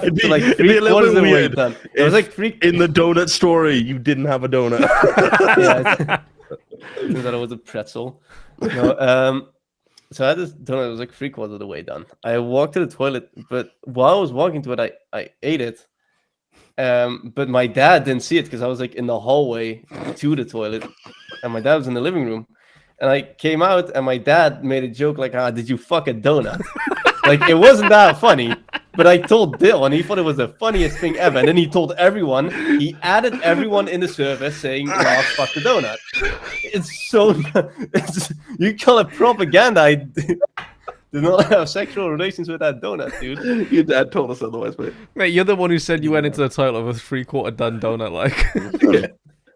S2: It'd be-
S4: to like
S2: it'd be a
S4: 3
S2: little
S4: quarters
S2: bit
S4: of the way
S2: weird
S4: done. It was
S2: if
S4: like three.
S2: In the donut story, you didn't have a donut.
S4: Yeah, turns out it was a pretzel. No, so I had this donut. It was like 3/4 of the way done. I walked to the toilet, but while I was walking to it, I ate it. But my dad didn't see it because I was like in the hallway to the toilet, and my dad was in the living room. And I came out, and my dad made a joke like, "Ah, did you fuck a donut?" Like it wasn't that funny. But I told Bill, and he thought it was the funniest thing ever. And then he told everyone. He added everyone in the service saying, "Lars fucked the donut." It's so. You call it propaganda. I did not have sexual relations with that donut, dude.
S1: Your dad told us otherwise, mate.
S3: Mate, you're the one who said you went into the toilet with a 3/4 done donut, like.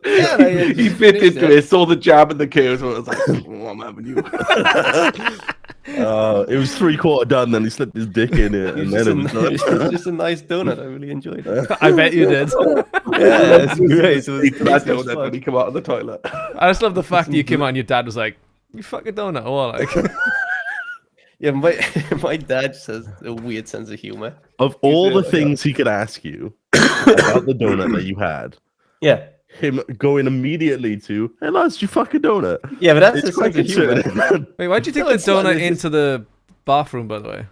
S4: Yeah, and I
S1: He bit into it, saw the jab in the chaos, and was like, oh, "I'm having you."
S2: It was 3/4 done, then he slipped his dick in it, and then it was done.
S4: It's just a nice donut. I really enjoyed it.
S3: I bet you did.
S4: Yeah, it's great. It was
S1: Eat that
S4: tasty as
S1: donut when
S4: fuck.
S1: he came out of the toilet.
S3: I just love the fact that you came out and your dad was like, "You fuck a donut," or what? Like.
S4: Yeah, my dad just has a weird sense of humor.
S2: Of all the
S1: like that.
S2: things he could ask you about the donut that you had,
S4: Yeah,
S2: him going immediately to, "Hey, Lars, did you fuck a donut?"
S4: yeah, but that's
S2: It's
S4: his
S2: quite
S4: sense of humor.
S2: concerning.
S3: Wait, why'd you take
S4: No,
S3: the
S4: it's not,
S3: donut
S4: it's just-
S3: into the bathroom, by the way?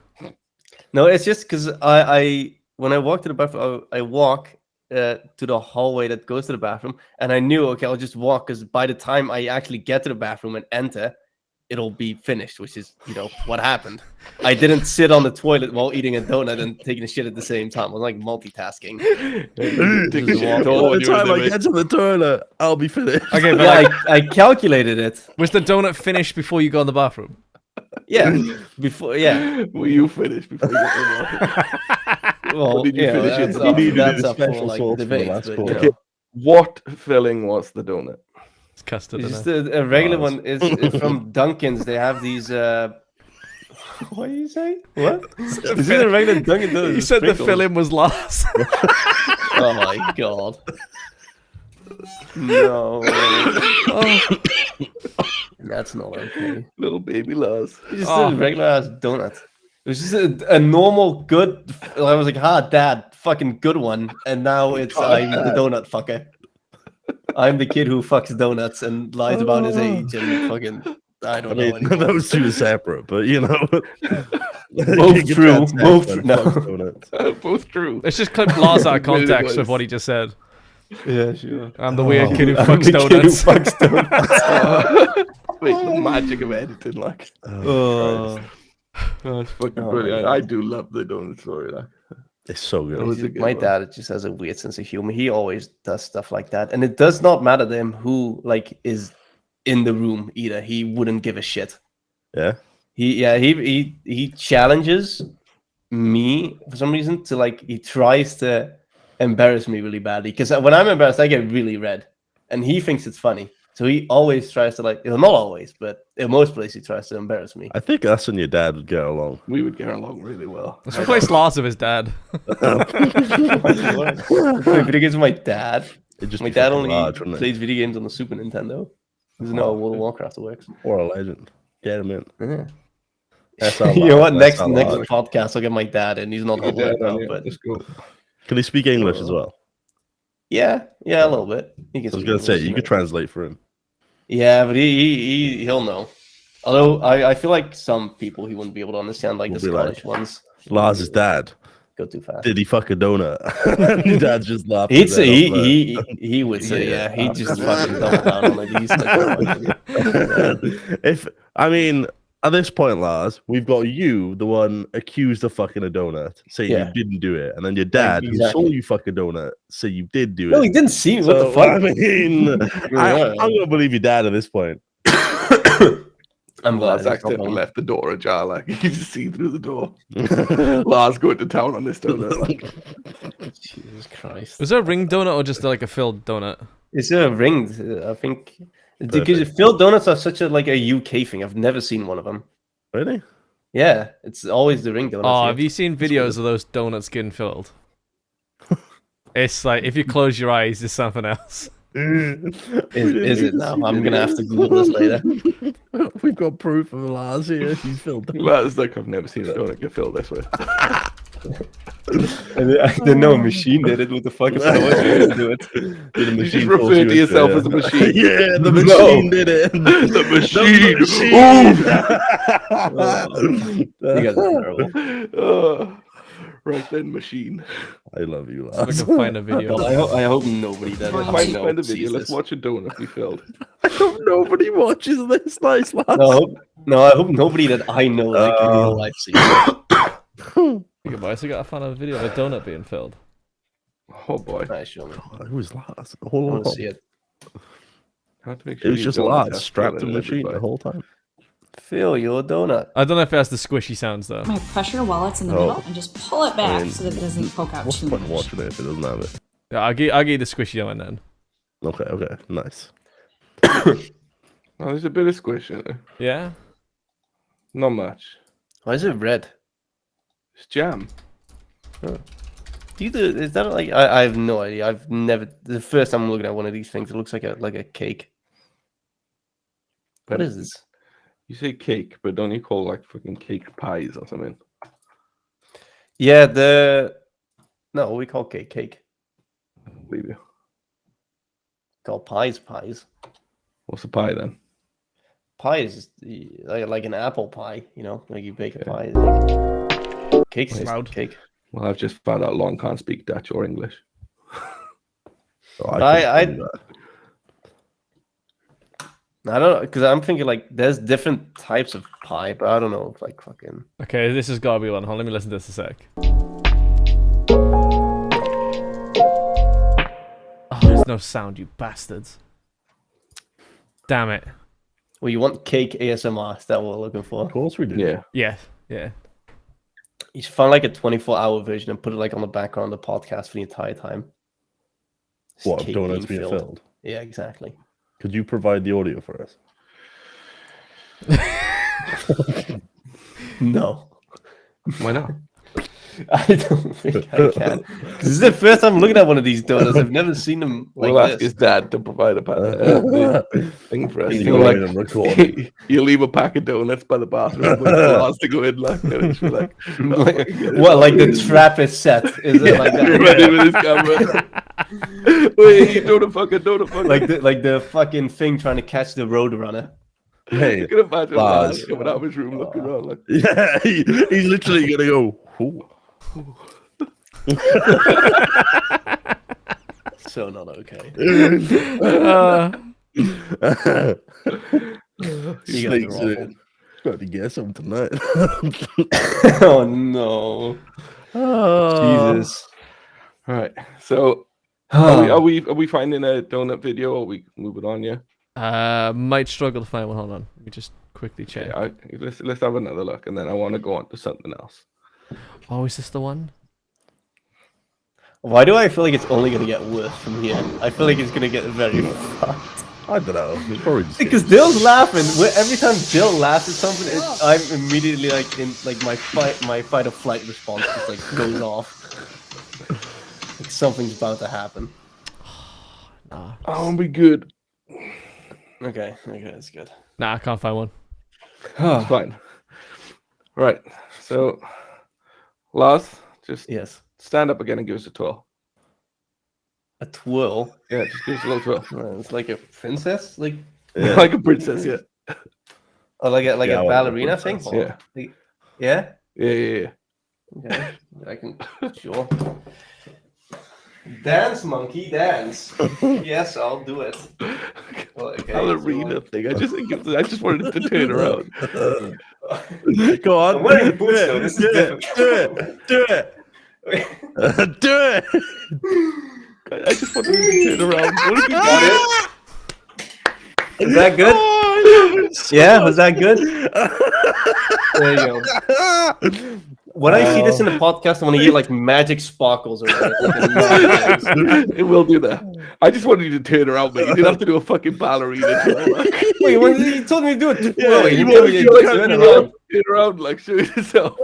S4: No, it's just because I when I walk to the bathroom, I walk to the hallway that goes to the bathroom, and I knew, okay, I'll just walk because by the time I actually get to the bathroom and enter, it'll be finished, which is, what happened. I didn't sit on the toilet while eating a donut and taking a shit at the same time. I was like multitasking.
S1: Take the shit
S2: By
S1: all when
S2: the
S1: you were
S2: time I
S1: there,
S2: get to the toilet, I'll be finished.
S3: Okay, but
S4: Yeah,
S3: like,
S4: I calculated it.
S3: was the donut finished before you got in the bathroom?
S4: Yeah, before, yeah.
S1: mate. Were you finished before you got in the
S4: Well,
S1: did you
S4: yeah,
S1: finish it?
S4: that's
S1: You
S4: up,
S2: needed
S4: that's
S2: a
S4: up for
S2: special
S4: like
S2: sauce for the
S4: debate.
S2: last
S4: But,
S2: quarter.
S1: Okay. What filling was the donut?
S3: It's custard.
S4: it's
S3: Isn't
S4: just
S3: it?
S4: a regular
S2: Lars.
S4: one. Is from Dunkin's. They have these. What do you say? What? Is it a regular Dunkin' Donuts?
S3: You
S4: with
S3: said the
S4: sprinkles?
S3: fill-in was Lars.
S4: Oh my god. No. That's not okay.
S1: Little baby Lars.
S4: It's just
S3: Oh.
S4: a regular ass donut. It was just a normal good. I was like, dad, fucking good one. And now it's I'm the donut fucker. I'm the kid who fucks donuts and lies about his age and fucking. I
S2: I
S4: don't know
S2: mean,
S4: anymore.
S2: those two are separate, but
S4: Both true, both true. No.
S2: donuts.
S1: Both true.
S3: Let's just clip Lars out of
S1: Really
S3: context
S1: was.
S3: of what he just said.
S4: Yeah, sure.
S3: I'm the weird kid who
S4: I'm
S3: fucks
S4: the kid who
S3: donuts.
S4: fucks donuts.
S1: Wait, the magic of editing, like.
S4: Oh.
S1: Oh, it's fucking
S4: Oh,
S1: brilliant.
S4: yeah.
S1: I do love the donut story. Like.
S2: It's so good.
S1: was a good
S4: My
S1: one.
S4: dad just has a weird sense of humor. He always does stuff like that, and it does not matter to him who is in the room either. He wouldn't give a shit.
S2: Yeah.
S4: He challenges me for some reason to he tries to embarrass me really badly. Because when I'm embarrassed, I get really red, and he thinks it's funny. So he always tries to like, not always, but in most places he tries to embarrass me.
S2: I think us and your dad would get along.
S1: We would get along really well.
S3: Let's replace Lars with his dad.
S4: Play video games with my dad.
S2: It'd just
S4: My
S2: be
S4: dad
S2: fucking
S4: only
S2: large, wouldn't it?
S4: plays video games on the Super Nintendo. Doesn't know how World of Warcraft works.
S2: Or a legend. Get him in.
S4: Yeah.
S2: That's our
S4: You know what?
S2: That's
S4: Next
S2: our large.
S4: podcast, I'll get my dad, and he's not
S1: Yeah,
S4: old right now,
S1: yeah,
S4: but
S1: let's go.
S2: Can he speak English as well?
S4: yeah, a little bit. He can
S2: I was
S4: speak
S2: gonna say
S4: English,
S2: you
S4: know.
S2: could translate for him.
S4: Yeah, but he'll know. Although I feel like some people he wouldn't be able to understand, like
S2: Will
S4: the
S2: be like,
S4: Scottish ones.
S2: Lars' dad.
S4: Go too fast.
S2: Did he fuck a donut? And your dad's just laughing.
S4: He'd say he would say
S1: Yeah.
S4: he just fucking double down on it. He's
S2: If I mean at this point, Lars, we've got you, the one accused of fucking a donut, saying
S4: Yeah.
S2: you didn't do it, and then your dad, who
S4: Exactly.
S2: saw you fuck a donut, say you did do
S4: no,
S2: it.
S4: he didn't see me. What the
S2: So,
S4: fuck?
S2: I mean, I'm gonna believe your dad at this point.
S4: I'm glad.
S1: Lars accidentally left the door ajar, like you can just see through the door. Lars going to town on this donut. Like,
S4: Jesus Christ.
S3: Was there a ring donut or just like a filled donut?
S4: It's a ring. I think because filled donuts are such a UK thing. I've never seen one of them.
S2: Really?
S4: Yeah, it's always the ring donuts.
S3: Oh,
S4: here.
S3: have you seen videos of those donuts getting filled? It's like if you close your eyes, it's something else.
S4: Is it now? I'm gonna have to Google this later.
S2: We've got proof of Lars here. He's filled.
S1: Lars like I've never seen a donut get filled this way.
S4: I didn't know a machine did it. What the fuck? If someone did do it,
S2: The
S1: You
S2: machine
S1: just
S2: told
S1: refer
S2: you
S1: to
S2: it's
S1: yourself
S2: there.
S1: as a machine.
S2: Yeah, the
S1: No.
S2: machine did it.
S1: The machine.
S4: you guys are terrible.
S1: Right then, machine.
S2: I love you,
S3: If I
S2: Lars.
S3: can find a video.
S4: Well, I hope nobody that
S5: Find-
S4: I
S1: Find,
S4: know
S1: find a
S4: sees
S1: video. Let's
S4: this.
S1: watch a donut be filled.
S2: I hope nobody watches this. Nice, Lars.
S4: No, I hope nobody that I know like in real life sees it.
S3: Okay, boys, I gotta find a video of a donut being filled.
S1: Oh boy.
S4: Nice, show me.
S2: Who's Lars?
S4: I
S2: Hold
S4: want
S2: on.
S4: to see it.
S1: Have to make
S2: It
S1: sure
S2: was
S1: you
S2: just
S1: don't
S2: Lars
S1: have
S2: strapped to
S1: filling
S2: the machine the
S1: everybody.
S2: whole time.
S4: Fill your donut.
S3: I don't know if it has the squishy sounds though.
S5: My pressure while it's in the
S2: Oh.
S5: middle and just pull it back
S2: I mean,
S5: so that it doesn't poke out
S2: What's
S5: too
S2: the point of
S5: much.
S2: watching it if it doesn't have it?
S3: Yeah, I'll give you the squishy one then.
S2: Okay, nice.
S1: Oh, there's a bit of squish in it.
S3: Yeah.
S1: Not much.
S4: Why is it red?
S1: It's jam.
S4: Is that like I have no idea. I've never the first time I'm looking at one of these things, it looks like a cake. What is this?
S1: You say cake, but don't you call like fucking cake pies or something?
S4: Yeah, no, we call cake.
S1: I believe you.
S4: Call pies.
S1: What's a pie then?
S4: Pie is like an apple pie, like you bake a
S1: Okay.
S4: pie. Cake is
S3: Loud.
S4: cake.
S1: Well, I've just found out Long can't speak Dutch or English.
S2: So
S4: I
S2: couldn't do that.
S4: I don't know, because I'm thinking like there's different types of pie, but I don't know, like fucking.
S3: Okay, this has gotta be one. Hold on, let me listen to this a sec. Oh, there's no sound, you bastards. Damn it.
S4: Well, you want cake ASMR? Is that what we're looking for?
S2: Of course we do.
S1: Yeah.
S3: Yeah.
S4: You should find like a 24-hour version and put it like on the background of the podcast for the entire time. Just
S2: What,
S4: cake
S2: donuts being filled?
S4: Yeah, exactly.
S2: Could you provide the audio for us?
S4: No,
S1: Why not?
S4: I don't think I can. This is the first time I'm looking at one of these donuts. I've never seen them like
S1: We'll ask
S4: this.
S1: his dad to provide a thing for us.
S2: You
S1: You
S2: go
S1: know,
S2: in and record.
S1: like, you leave a pack of donuts by the bathroom with Lars to go in, like, and it's like,
S4: What, like the trap is set? Is it like that?
S1: ready with his camera. Wait, don't fucking.
S4: like the fucking thing trying to catch the roadrunner?
S2: Hey,
S1: You can imagine
S2: Lars.
S1: Lars coming out of his room looking around like,
S2: yeah, he's literally gonna go. "Ooh."
S4: So not okay.
S2: He
S4: You guys
S2: sneaks
S4: are
S2: in. Got to get some tonight.
S4: Oh no, Jesus!
S1: all right. So are we finding a donut video or are we moving on? Yeah.
S3: Might struggle to find one. Hold on. Let me just quickly check.
S1: Yeah. Let's have another look, and then I want to go on to something else.
S3: Oh, is this the one?
S4: Why do I feel like it's only gonna get worse from here? I feel like it's gonna get very fucked.
S2: I don't know. It's probably just
S4: Because Dill's laughing. Every time Dill laughs at something, I'm immediately like in like my fight or flight response just like goes off. Like something's about to happen.
S3: Nah,
S1: I'll be good.
S4: Okay, that's good.
S3: I can't find one.
S1: It's fine. Right. So, Lars, just
S4: Yes.
S1: stand up again and give us a twirl.
S4: A twirl.
S1: Yeah, just give us a little twirl.
S4: It's like a princess, like
S2: Yeah.
S1: Like a princess, yeah.
S4: or like
S2: Yeah,
S4: a
S2: like a
S4: ballerina thing.
S2: princess,
S1: Yeah.
S4: Like, yeah.
S1: Yeah.
S4: Okay. I can sure. Dance, monkey, dance. Yes, I'll do it. Well, okay,
S1: Ballerina
S4: so
S1: thing. I just wanted it to turn around.
S2: Go on.
S4: I'm wearing boots, though. This is difficult.
S2: Do it. Do it.
S1: I just wanted it to turn around. What if you
S4: Got
S1: got
S4: it? Is that good? Yeah, was that good? There you go. When I see this in the podcast, I want to hear like magic sparkles around it.
S1: it? It will do that. I just wanted you to turn around, mate. You didn't have to do a fucking ballerina twirl. Like,
S4: Wait, you told me to do it.
S2: Yeah,
S4: You
S2: you
S4: told me to
S1: you're like,
S4: turn
S1: turn
S4: around.
S1: around, like show yourself.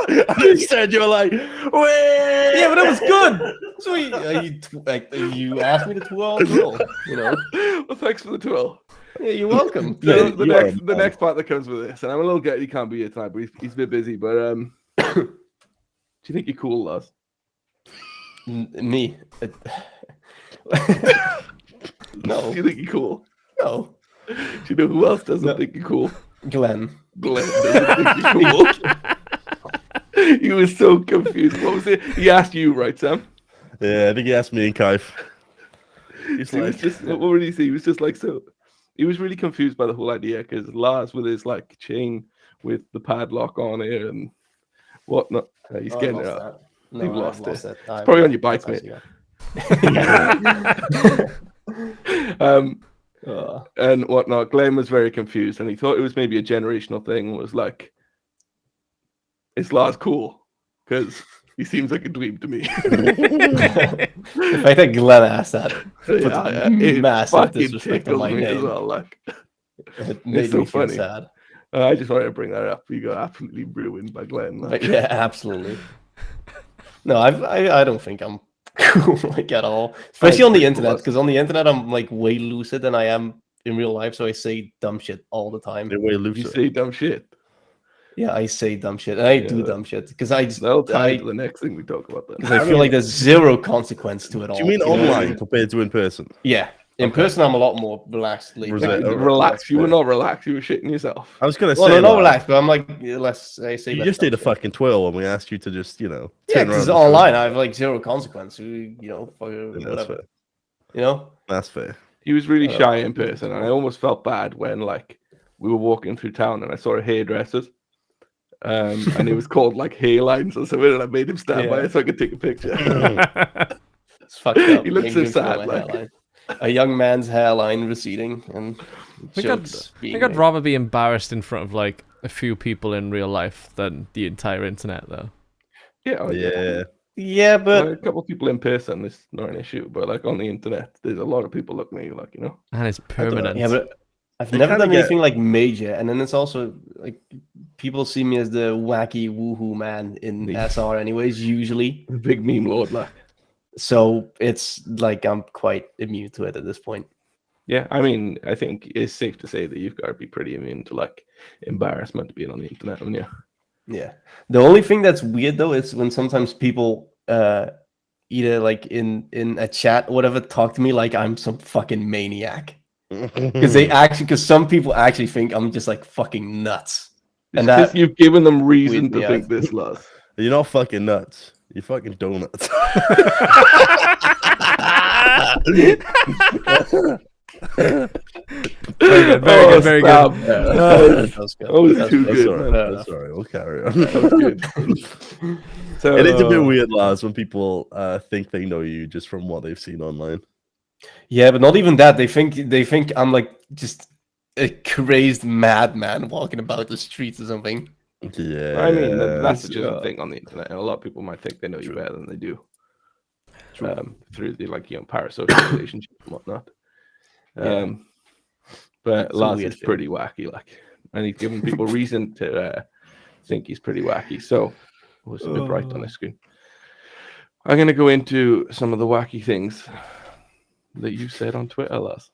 S2: And instead you're like, wait.
S4: Yeah, but that was good. So you asked me to twirl, you know.
S1: Well, thanks for the twirl.
S4: Yeah, you're welcome.
S1: So
S2: Yeah,
S1: the
S2: you are,
S1: the next part that comes with this, and I'm a little gutted he can't be here tonight, but he's a bit busy. But do you think you're cool, Lars?
S4: Me. No,
S1: Do you think you're cool?
S4: no.
S1: Do you know who else doesn't think you're cool?
S4: Glenn.
S1: Glenn doesn't think you're cool. He was so confused. What was it? He asked you, right, Sam?
S2: Yeah, I think he asked me and Kaif. He's
S1: He was
S2: like,
S1: just, what would he say? He was just like, so. He was really confused by the whole idea because Lars, with his like chain with the padlock on it and whatnot, he's getting it out.
S4: No,
S1: You've
S4: I've
S1: lost it.
S4: it.
S1: It's probably on your bike, mate. And whatnot. Glenn was very confused, and he thought it was maybe a generational thing. Was like, is Lars cool? Because he seems like a dweeb to me.
S4: The fact that Glenn asked that
S1: it
S4: massive
S1: fucking
S4: disrespect on
S1: tickled
S4: my
S1: me as
S4: name.
S1: well. Like,
S4: It made
S1: so
S4: me feel
S1: funny.
S4: sad.
S1: I just wanted to bring that up. You got absolutely ruined by Glenn. Like,
S4: Yeah, absolutely. No, I don't think I'm cool like at all, especially on the
S1: pretty
S4: internet.
S1: close.
S4: Because on the internet, I'm like way looser than I am in real life. So I say dumb shit all the time.
S2: they're way
S1: you
S2: looser.
S1: say dumb shit.
S4: Yeah, I say dumb shit, and I do
S1: Yeah.
S4: dumb shit because I just
S1: That'll tie
S4: I,
S1: into the next thing we talk about then.
S4: 'cause I feel like there's zero consequence to it all.
S2: Do you mean
S4: know what I
S2: online
S4: mean?
S2: compared to in person?
S4: Yeah, in person I'm a lot more relaxed. laid
S2: Was
S4: back.
S2: it-
S1: Relax. You were not relaxed. You were shitting yourself.
S2: I was gonna
S4: Well,
S2: say,
S4: no, not
S2: like,
S4: relaxed, but I'm like less. I say
S2: you
S4: less
S2: just did a
S4: dumb shit.
S2: fucking twirl when we asked you to just, you know,
S4: Yeah,
S2: turn
S4: because
S2: around
S4: online I have like zero consequence. You know, for
S2: Yeah, that's
S4: whatever.
S2: fair.
S4: You know.
S2: That's fair.
S1: He was really shy in person, and I almost felt bad when like we were walking through town and I saw a hairdresser's. And it was called like hairlines or something, and I made him stand by
S4: Yeah.
S1: it so I could take a picture.
S4: It's fucked up.
S1: He looks so
S4: Making fun of
S1: sad,
S4: my
S1: like.
S4: hairline. A young man's hairline receding and
S3: think
S4: jokes
S3: I
S4: being
S3: think I'd
S4: made.
S3: rather be embarrassed in front of like a few people in real life than the entire internet, though.
S1: Yeah, like,
S2: Yeah.
S4: Yeah, but
S1: like, a couple of people in person is not an issue, but like on the internet, there's a lot of people looking at you like, you know.
S3: And it's
S2: don't know.
S3: permanent.
S4: yeah, but I've
S2: They
S4: never
S2: kinda
S4: done
S2: get-
S4: anything like major, and then it's also like people see me as the wacky woohoo man in
S1: Yeah.
S4: SR, anyways. Usually,
S1: The big meme lord, like.
S4: so it's like I'm quite immune to it at this point.
S1: Yeah, I mean, I think it's safe to say that you've got to be pretty immune to like embarrassment being on the internet, haven't you?
S4: Yeah. The only thing that's weird though is when sometimes people either like in a chat or whatever talk to me like I'm some fucking maniac. Because because some people actually think I'm just like fucking nuts. And
S1: It's 'cause
S4: that
S1: you've given them reason
S4: weird
S1: to
S4: me
S1: think
S4: out.
S1: this, Lars.
S2: You're not fucking nuts. You're fucking donuts.
S3: Very good, very good, very good.
S1: Sam.
S4: that was good.
S1: That was
S4: That's
S1: too
S4: good.
S1: good,
S2: That's all
S1: man.
S2: right.
S4: Fair
S2: That's all right. We'll carry on.
S1: That was good. So,
S2: It is a bit weird, Lars, when people think they know you just from what they've seen online.
S4: Yeah, but not even that. They think I'm like just a crazed madman walking about the streets or something.
S2: Yeah.
S1: I mean, that's a
S4: Yeah.
S1: general thing on the internet, and a lot of people might think they know you better than they do. through the parasocial relationship and whatnot. But
S4: It's a
S1: Lars
S4: weird
S1: is
S4: thing.
S1: pretty wacky, and he's giving people reason to think he's pretty wacky. So it was a bit bright on the screen. I'm going to go into some of the wacky things that you said on Twitter, Lars.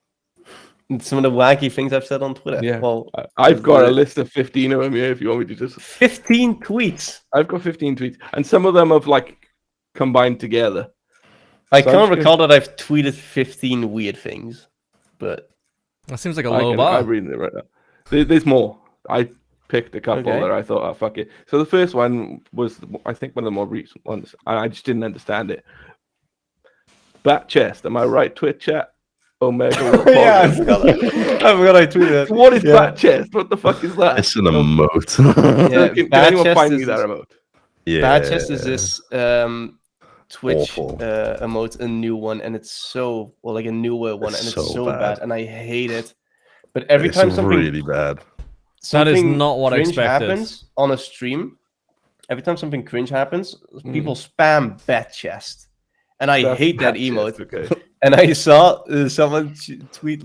S4: Some of the wacky things I've said on Twitter.
S1: Yeah.
S4: Well,
S1: I've got a list of 15 of them here if you want me to just...
S4: 15 tweets.
S1: I've got 15 tweets, and some of them have combined together.
S4: I
S1: So I'm
S4: can't
S1: just
S4: recall that I've tweeted 15 weird things, but
S3: That seems like a low
S1: I'm
S3: bar.
S1: reading it right now. There's more. I picked a couple
S4: Okay.
S1: that I thought, oh, fuck it. So the first one was, I think, one of the more recent ones, and I just didn't understand it. Bat chest, am I right? Twitch chat? Omega.
S4: yeah, I forgot I tweeted it.
S1: What is bat chest? What the fuck is that?
S2: It's an emote.
S4: Yeah,
S1: Can
S4: bat
S1: anyone
S4: chest
S1: find me
S4: is
S1: that
S4: this-
S1: remote?
S2: Yeah.
S4: Bad chest is this Twitch
S2: Awful.
S4: emote, a new one, and it's so a newer one,
S2: It's
S4: and it's
S2: so
S4: so bad,
S2: bad.
S4: and I hate it. But every
S2: It's
S4: time something
S2: really bad.
S3: That is
S4: something
S3: not what I
S4: cringe
S3: expected.
S4: happens on a stream, every time something cringe happens,
S1: Mm.
S4: people spam bat chest, and I
S1: That's
S4: hate that
S1: bat
S4: emote.
S1: chest, okay.
S4: And I saw someone tweet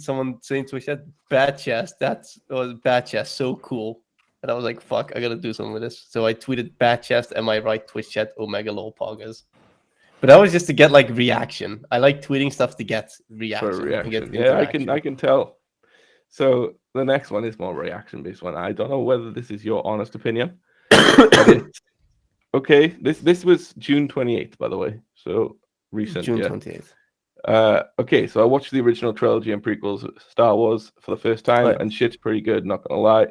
S4: someone saying to chat, "Bad chest, bad chest, so cool." And I was like, "Fuck, I gotta do something with this." So I tweeted, "Bad chest, am I right?" Twitch chat, Omega lol poggers. But that was just to get reaction. I like tweeting stuff to get reaction.
S1: For a
S4: and get
S1: reaction. Yeah,
S4: interaction.
S1: I can tell. So the next one is more reaction based one. I don't know whether this is your honest opinion. But it's, okay, this was June 28th, by the way. So recent.
S4: June
S1: yeah.
S4: 28th.
S1: Okay, so I watched the original trilogy and prequels of Star Wars for the first time,
S4: Right.
S1: and shit's pretty good, not gonna lie.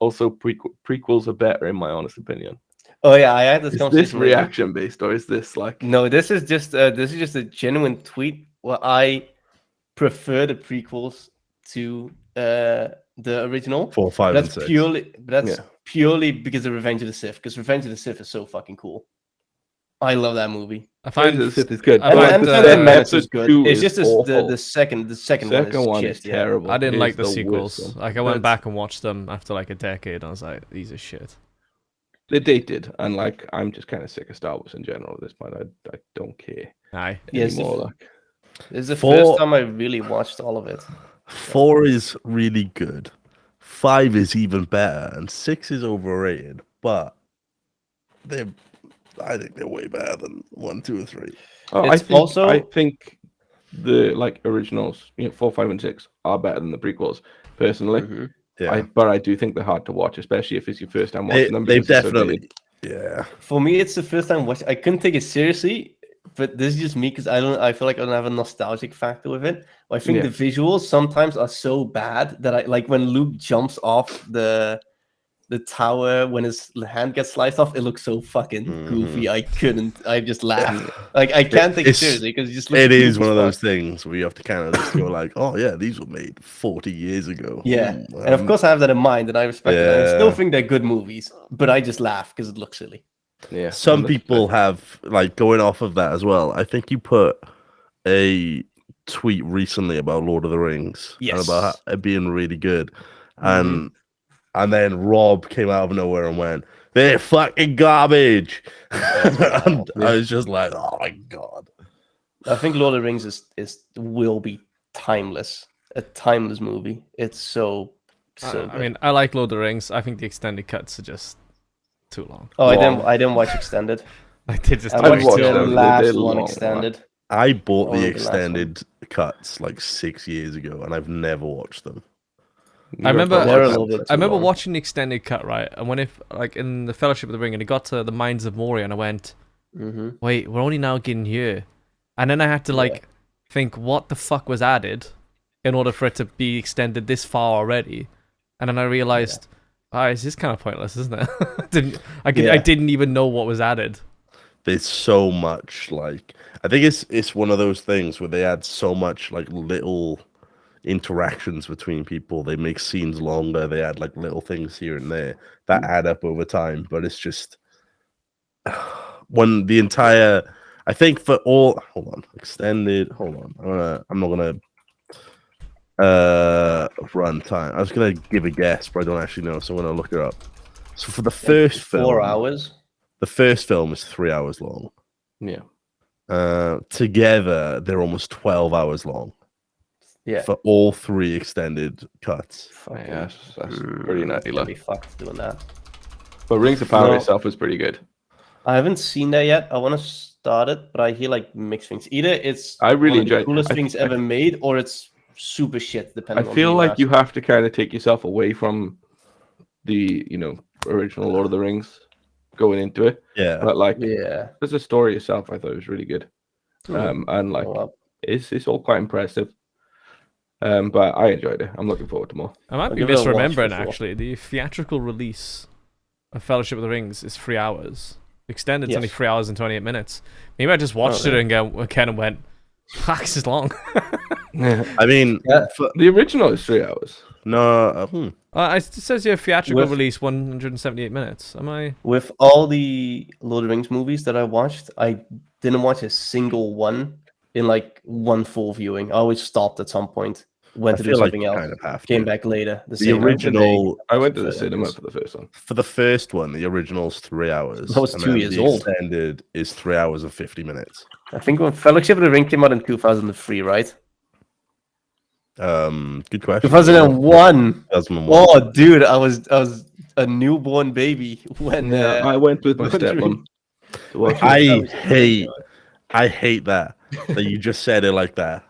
S1: Also, prequels are better in my honest opinion.
S4: Oh yeah, I had this
S1: Is
S4: conversation.
S1: this
S4: with-
S1: reaction based, or is this
S4: No, this is just a genuine tweet. Well, I prefer the prequels to the original.
S2: 4, 5, and
S4: That's
S2: 6.
S4: That's purely because of Revenge of the Sith. Because Revenge of the Sith is so fucking cool. I love that movie.
S3: I
S1: Revenge
S3: find
S1: of the Sith is good?
S3: I
S4: And,
S3: find
S4: and
S3: the-
S4: Phantom Menace is
S1: episode
S4: good.
S1: 2
S4: It's
S1: is
S4: just
S1: awful.
S4: the second
S1: Second one
S4: shit,
S1: is terrible.
S3: I didn't
S1: It
S3: like
S1: is
S3: the
S1: worst
S3: sequels.
S1: one.
S3: Like I went
S1: But
S3: back and watched them after like a decade, and I was like, these are shit.
S1: They're dated, and I'm just kind of sick of Star Wars in general at this point. I don't care
S3: Aye.
S4: Yeah, it's the
S1: anymore.
S4: This is the
S2: 4
S4: first time I really watched all of it.
S2: 4 is really good. 5 is even better, and 6 is overrated. But I think they're way better than 1, 2, and 3.
S1: Oh,
S4: It's also-
S1: I think the originals, 4, 5, and 6 are better than the prequels. Personally,
S4: Mhm.
S2: Yeah,
S1: but I do think they're hard to watch, especially if it's your first time watching them.
S2: they
S1: because they're so
S2: definitely.
S1: dated.
S2: Yeah,
S4: For me, it's the first time watching. I couldn't take it seriously, but this is just me because I feel like I don't have a nostalgic factor with it. I think
S1: Yeah.
S4: the visuals sometimes are so bad that I like when Luke jumps off the tower when his hand gets sliced off. It looks so fucking goofy. I couldn't. I just laughed. Like I can't take it
S2: It's-
S4: seriously because it just looks.
S2: it is
S4: goofy
S2: one of
S4: as
S2: those
S4: fuck.
S2: things where you have to kind of just go like, "Oh yeah, these were made 40 years ago."
S4: Yeah, and of course I have that in mind, and I respect it. I still
S2: Yeah.
S4: think they're good movies, but I just laugh because it looks silly.
S1: Yeah,
S2: Some
S1: and that's-
S2: people have going off of that as well. I think you put a tweet recently about Lord of the Rings and
S4: Yes.
S2: about it being really good, and then Rob came out of nowhere and went, "They're fucking garbage," and I was just like, "Oh my god!"
S4: I think Lord of the Rings will be timeless. A timeless movie. It's so
S3: I
S4: good.
S3: mean, I like Lord of the Rings. I think the extended cuts are just too long.
S4: oh,
S1: long.
S4: I didn't watch extended.
S3: Like they just
S4: I
S1: I've
S4: watched
S1: watched
S4: the
S1: them.
S4: last
S1: They're
S4: one
S1: long,
S4: extended.
S2: I bought
S4: Only
S2: the
S4: the last one.
S2: extended cuts like 6 years ago, and I've never watched them.
S3: I remember-
S4: They're a
S1: Watch
S4: little
S1: them.
S4: bit.
S3: I remember
S4: too long.
S3: watching the extended cut, right? And when in the Fellowship of the Ring, and it got to the Mines of Moria, and I went,
S4: Mhm.
S3: wait, we're only now getting here. And then I had to think what the fuck was added in order for it to be extended this far already. And then I realized, it's just kind of pointless, isn't it? I didn't even know what was added.
S2: There's so much I think it's one of those things where they add so much little interactions between people. They make scenes longer. They add little things here and there that add up over time. But it's just when the entire. I think for all. Hold on, extended. Hold on. I'm not gonna run time. I was gonna give a guess, but I don't actually know, so I'm gonna look it up. So for the first film,
S4: 4 hours.
S2: The first film is 3 hours long.
S1: Yeah.
S2: Together, they're almost 12 hours long
S4: Yeah.
S2: for all 3 extended cuts.
S1: Yeah, that's pretty nutty.
S4: I'd
S1: Like.
S4: be fucked doing that.
S1: But Rings of Power
S4: No.
S1: itself is pretty good.
S4: I haven't seen that yet. I want to start it, but I hear like mixed things. Either it's
S1: I really
S4: one of the
S1: enjoyed it.
S4: coolest
S1: I-
S4: things
S1: I-
S4: ever made, or it's super shit.
S1: I
S4: Depending. on
S1: feel
S4: who
S1: like
S4: ask.
S1: you have to kind of take yourself away from the, original Lord of the Rings going into it.
S2: Yeah.
S1: But like,
S4: Yeah.
S1: as a story itself, I thought it was really good. And like,
S4: Oh, well.
S1: it's all quite impressive. But I enjoyed it. I'm looking forward to more.
S3: I might
S4: I'll
S3: be
S4: give it a watch for
S3: misremembering
S4: sure.
S3: actually. The theatrical release of Fellowship of the Rings is 3 hours. Extended's only
S4: Yes.
S3: 3 hours and 28 minutes. Maybe I just watched it again and went, fuck, this is long.
S2: I mean,
S4: Yeah.
S1: The original is 3 hours.
S2: no.
S3: It says here theatrical
S4: With-
S3: release 178 minutes. Am I?
S4: With all the Lord of the Rings movies that I watched, I didn't watch a single one in like one full viewing. I always stopped at some point, went
S2: I
S4: to do
S2: feel like
S4: something
S2: you
S4: else,
S2: kind of have to.
S4: came back later. The
S2: The
S4: same
S2: original,
S1: I went to the
S4: So,
S1: cinema
S4: yes.
S1: for the first one.
S2: for the first one, the original's 3 hours.
S4: That was
S2: and
S4: 2
S2: then
S4: years
S2: the
S4: old.
S2: Extended is 3 hours and 50 minutes.
S4: I think when Fellowship of the Ring came out in 2003, right?
S2: Good question.
S4: 2001.
S2: 2001.
S4: Oh, dude, I was a newborn baby when.
S1: I went with my
S4: Lord of the
S1: stepmom
S4: Rings.
S1: to watch it.
S2: I hate that you just said it like that.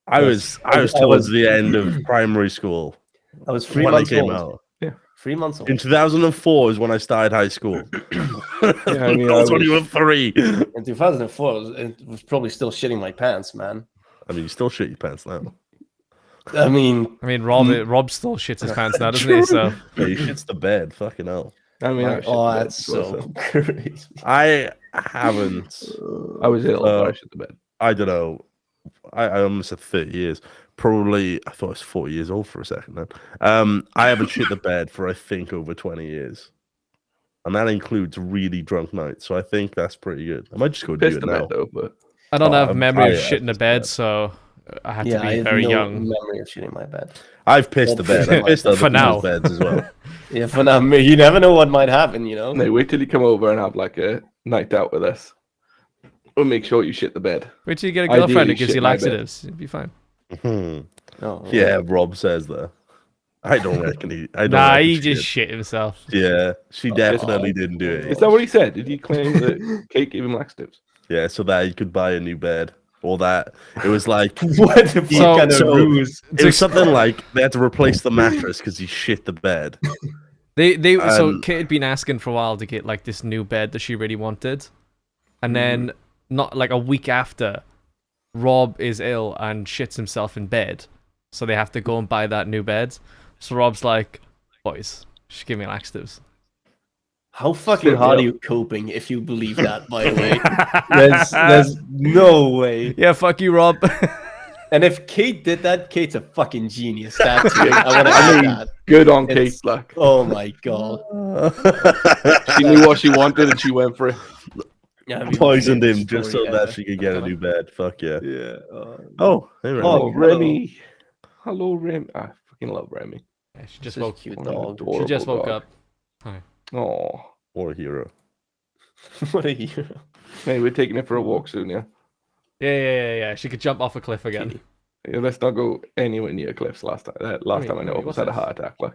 S2: I
S4: Yes.
S2: was
S4: I
S2: towards
S4: was-
S2: the end of primary school
S4: I was 3
S2: when
S4: months
S2: it came
S4: old.
S2: out.
S4: 3 months old.
S2: In 2004 is when I started high school.
S1: Yeah, I mean,
S2: I was
S1: I
S2: only
S1: was-
S2: with 3.
S4: In 2004, it was probably still shitting my pants, man.
S2: I mean, you still shit your pants now.
S4: I mean,
S3: I mean, Rob still shits his pants now, doesn't he? So
S2: Yeah, you shits the bed. Fucking hell.
S1: I mean, I
S4: like,
S1: shit
S4: oh,
S1: the bed
S4: that's
S1: as well,
S4: so crazy.
S2: I haven't.
S1: I was ill, but I shit the bed.
S2: I don't know. I almost said 30 years. Probably, I thought I was 40 years old for a second then. I haven't shit the bed for, I think, over 20 years. And that includes really drunk nights. So I think that's pretty good. I might just go do
S1: Pissed
S2: it
S1: the
S2: now.
S1: bed though, but
S3: I don't
S2: Oh,
S3: have
S2: I'm
S3: memory of
S2: tired,
S3: shitting the
S2: it's
S3: bed,
S2: bad.
S3: so I had
S4: Yeah,
S3: to
S4: I
S3: be
S4: have
S3: very
S4: no
S3: young.
S4: memory of shitting my bed.
S2: I've pissed the bed. I've pissed other
S3: For now.
S2: people's beds as well.
S4: Yeah, for now, you never know what might happen, you know?
S1: no, wait till you come over and have like a night out with us. We'll make sure you shit the bed.
S3: Wait till you get a
S1: Ideally,
S3: girlfriend who gives
S1: shit
S3: you
S1: my bed.
S3: laxatives. You'll be fine.
S4: Oh,
S2: Yeah, Rob says that. I don't reckon he. I don't
S3: Nah,
S2: reckon
S3: he
S2: she
S3: just
S2: did.
S3: shit himself.
S2: Yeah, she definitely didn't do
S1: Is
S2: it.
S1: that what he said? Did he claim that Kate gave him laxatives?
S2: Yeah, so that he could buy a new bed. Or that it was like
S4: What the fuck
S3: So-
S4: kind of
S2: so-
S4: ruse?
S2: it was something like they had to replace the mattress because he shit the bed.
S3: So Kate had been asking for a while to get like this new bed that she really wanted, and then not like a week after, Rob is ill and shits himself in bed, so they have to go and buy that new bed. So Rob's like, "Boys, just give me laxatives."
S4: How fucking
S1: Sit
S4: hard
S1: me
S4: are you coping if you believe that, by the way? There's no way.
S3: Yeah, fuck you, Rob.
S4: And if Kate did that, Kate's a fucking genius. That's it. I want to add that.
S1: Good on Kate,
S4: It's-
S1: like
S4: Oh my god.
S1: she knew what she wanted and she went for it.
S4: Yeah, I mean,
S2: Poisoned
S4: favorite
S2: him just so
S4: story
S2: that
S4: ever.
S2: she could get a new bed. Fuck yeah.
S4: Yeah.
S2: Oh, hey, Remy.
S1: Oh,
S4: hello.
S1: Remy. Hello, Remy. I fucking love Remy.
S3: Yeah, she just
S4: Such a
S3: woke.
S4: cute
S1: Oh,
S4: dog.
S1: adorable
S3: She just woke
S1: dog.
S3: up.
S1: Oh,
S2: Or a hero.
S4: What a hero.
S1: hey, we're taking it for a walk soon, yeah?
S3: Yeah. She could jump off a cliff again.
S1: Yeah, let's not go anywhere near cliffs. Last time I know, I almost had a heart attack. Like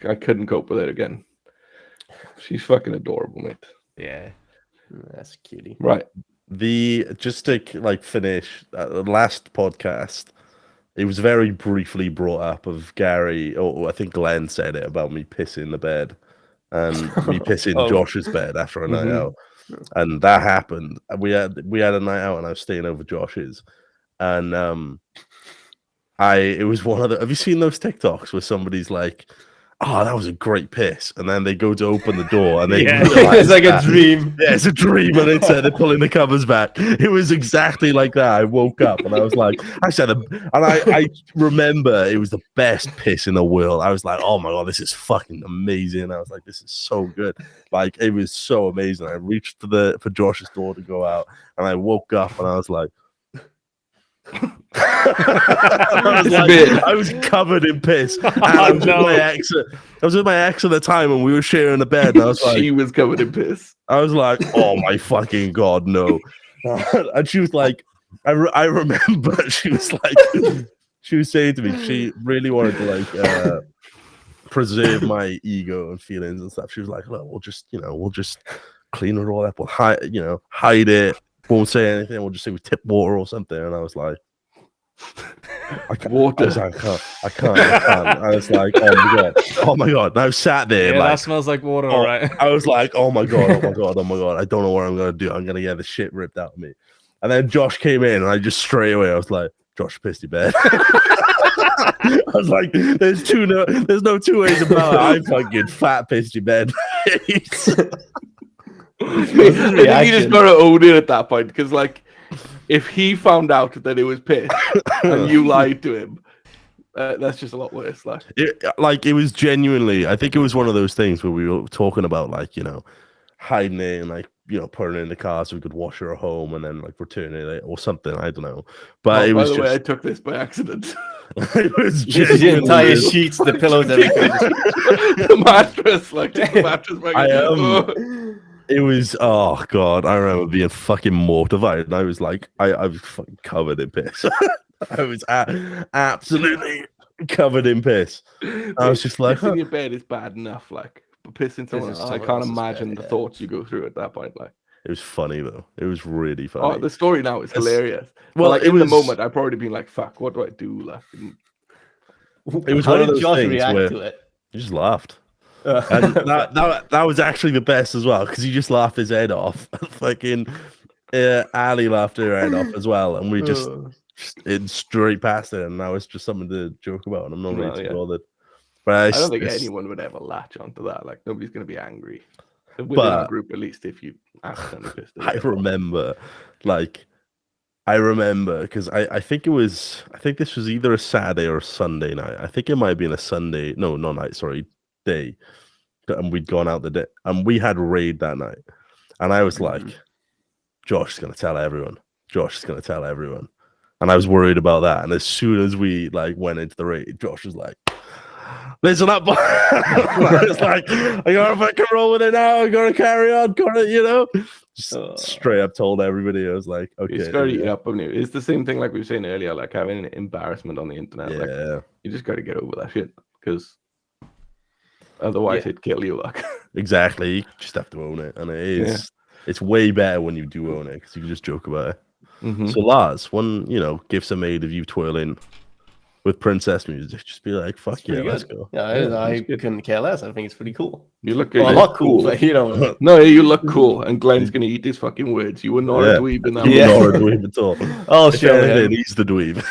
S1: I couldn't cope with it again. She's fucking adorable, mate.
S3: Yeah.
S4: That's cutie.
S1: Right.
S2: Just to like finish the last podcast, it was very briefly brought up of Gary, or I think Glenn said it about me pissing the bed and me pissing
S4: Oh.
S2: Josh's bed after a night
S1: Mhm.
S2: out, and that happened. We had a night out, and I was staying over Josh's, and it was one of the. Have you seen those TikToks where somebody's like, "Oh, that was a great piss," and then they go to open the door and they
S3: Yeah.
S2: realize
S4: It's like a
S2: that-
S4: dream.
S2: Yeah, it's a dream, and it's they're pulling the covers back. It was exactly like that. I woke up and I was like, I remember it was the best piss in the world. I was like, oh my god, this is fucking amazing. I was like, this is so good. Like it was so amazing. I reached for Josh's door to go out, and I woke up and I was like, I was covered in piss. And I was
S3: no.
S2: with my ex. I was with my ex at the time, and we were sharing a bed. And I was like,
S1: She was covered in piss.
S2: I was like, oh my fucking god, no. And she was like, I remember she was like, she was saying to me, she really wanted to like preserve my ego and feelings and stuff. She was like, look, we'll just clean it all up. We'll hide it. Won't say anything. We'll just say we tip water or something. And I was like, I can't.
S1: Water.
S2: I was like, I can't. I was like, oh my god. And I was sat there
S3: Yeah,
S2: like,
S3: that smells like water,
S2: oh,
S3: right?
S2: I was like, oh my god. I don't know what I'm gonna do. I'm gonna get the shit ripped out of me. And then Josh came in, and I just straight away I was like, Josh pissed your bed. I was like, there's no two ways about it. I fucking fat pissed your bed.
S1: I think you just gotta own it at that point, because like, if he found out that it was piss and you lied to him, that's just a lot worse. Like,
S2: it was genuinely. I think it was one of those things where we were talking about, like, hiding it and like putting it in the car so we could wash her at home and then like return it or something. I don't know. But
S1: by the way, I took this by accident.
S2: It was
S4: The entire sheets, the pillows, everything.
S1: The mattress, like took the mattress back.
S2: It was, oh god, I remember being fucking mortified, and I was like, I was fucking covered in piss. I was absolutely covered in piss. I was just like,
S1: pissing your bed is bad enough, like, but pissing someone else, I can't imagine the thoughts you go through at that point. Like,
S2: it was funny though. It was really funny.
S1: oh, the story now is hilarious.
S2: Well,
S1: like, in the moment, I've probably been like, "Fuck, what do I do?" Like,
S2: it was
S4: How
S2: one of
S4: did
S2: those
S4: Josh
S2: things
S4: react
S2: where
S4: to it?
S2: he just laughed. And that was actually the best as well, because he just laughed his head off. Fucking Ali laughed her head off as well, and we just straight past it, and now it's just something to joke about, and I'm not really too bothered. But
S1: I don't think anyone would ever latch onto that. Like, nobody's going to be angry within our group, at least, if you accidentally pissed it.
S2: I remember because I think this was either a Saturday or a Sunday night. I think it might have been a Sunday, no, not night, sorry, day. And we'd gone out the day, and we had raid that night. And I was like, Josh is gonna tell everyone. And I was worried about that. And as soon as we like went into the raid, Josh was like, listen up. I was like, I gotta fucking roll with it now. I gotta carry on. Just straight up told everybody. I was like, okay.
S1: You just gotta eat up on it. It's the same thing like we were saying earlier, like having an embarrassment on the internet.
S2: Yeah.
S1: Like, you just gotta get over that shit, because otherwise it'd kill you. Like,
S2: exactly. You just have to own it. And it is it's way better when you do own it, because you can just joke about it.
S1: Mm-hmm.
S2: So Lars, when gifts are made of you twirling with princess music, just be like, fuck yeah, let's go.
S4: Yeah, I couldn't care less. I think it's pretty cool.
S1: You look good.
S4: Well, not cool, but
S1: No, you look cool, and Glenn's gonna eat his fucking words. You were not a dweeb in that one.
S2: Not a dweeb at all.
S4: Oh,
S2: If
S4: sure.
S2: anything, he's the dweeb.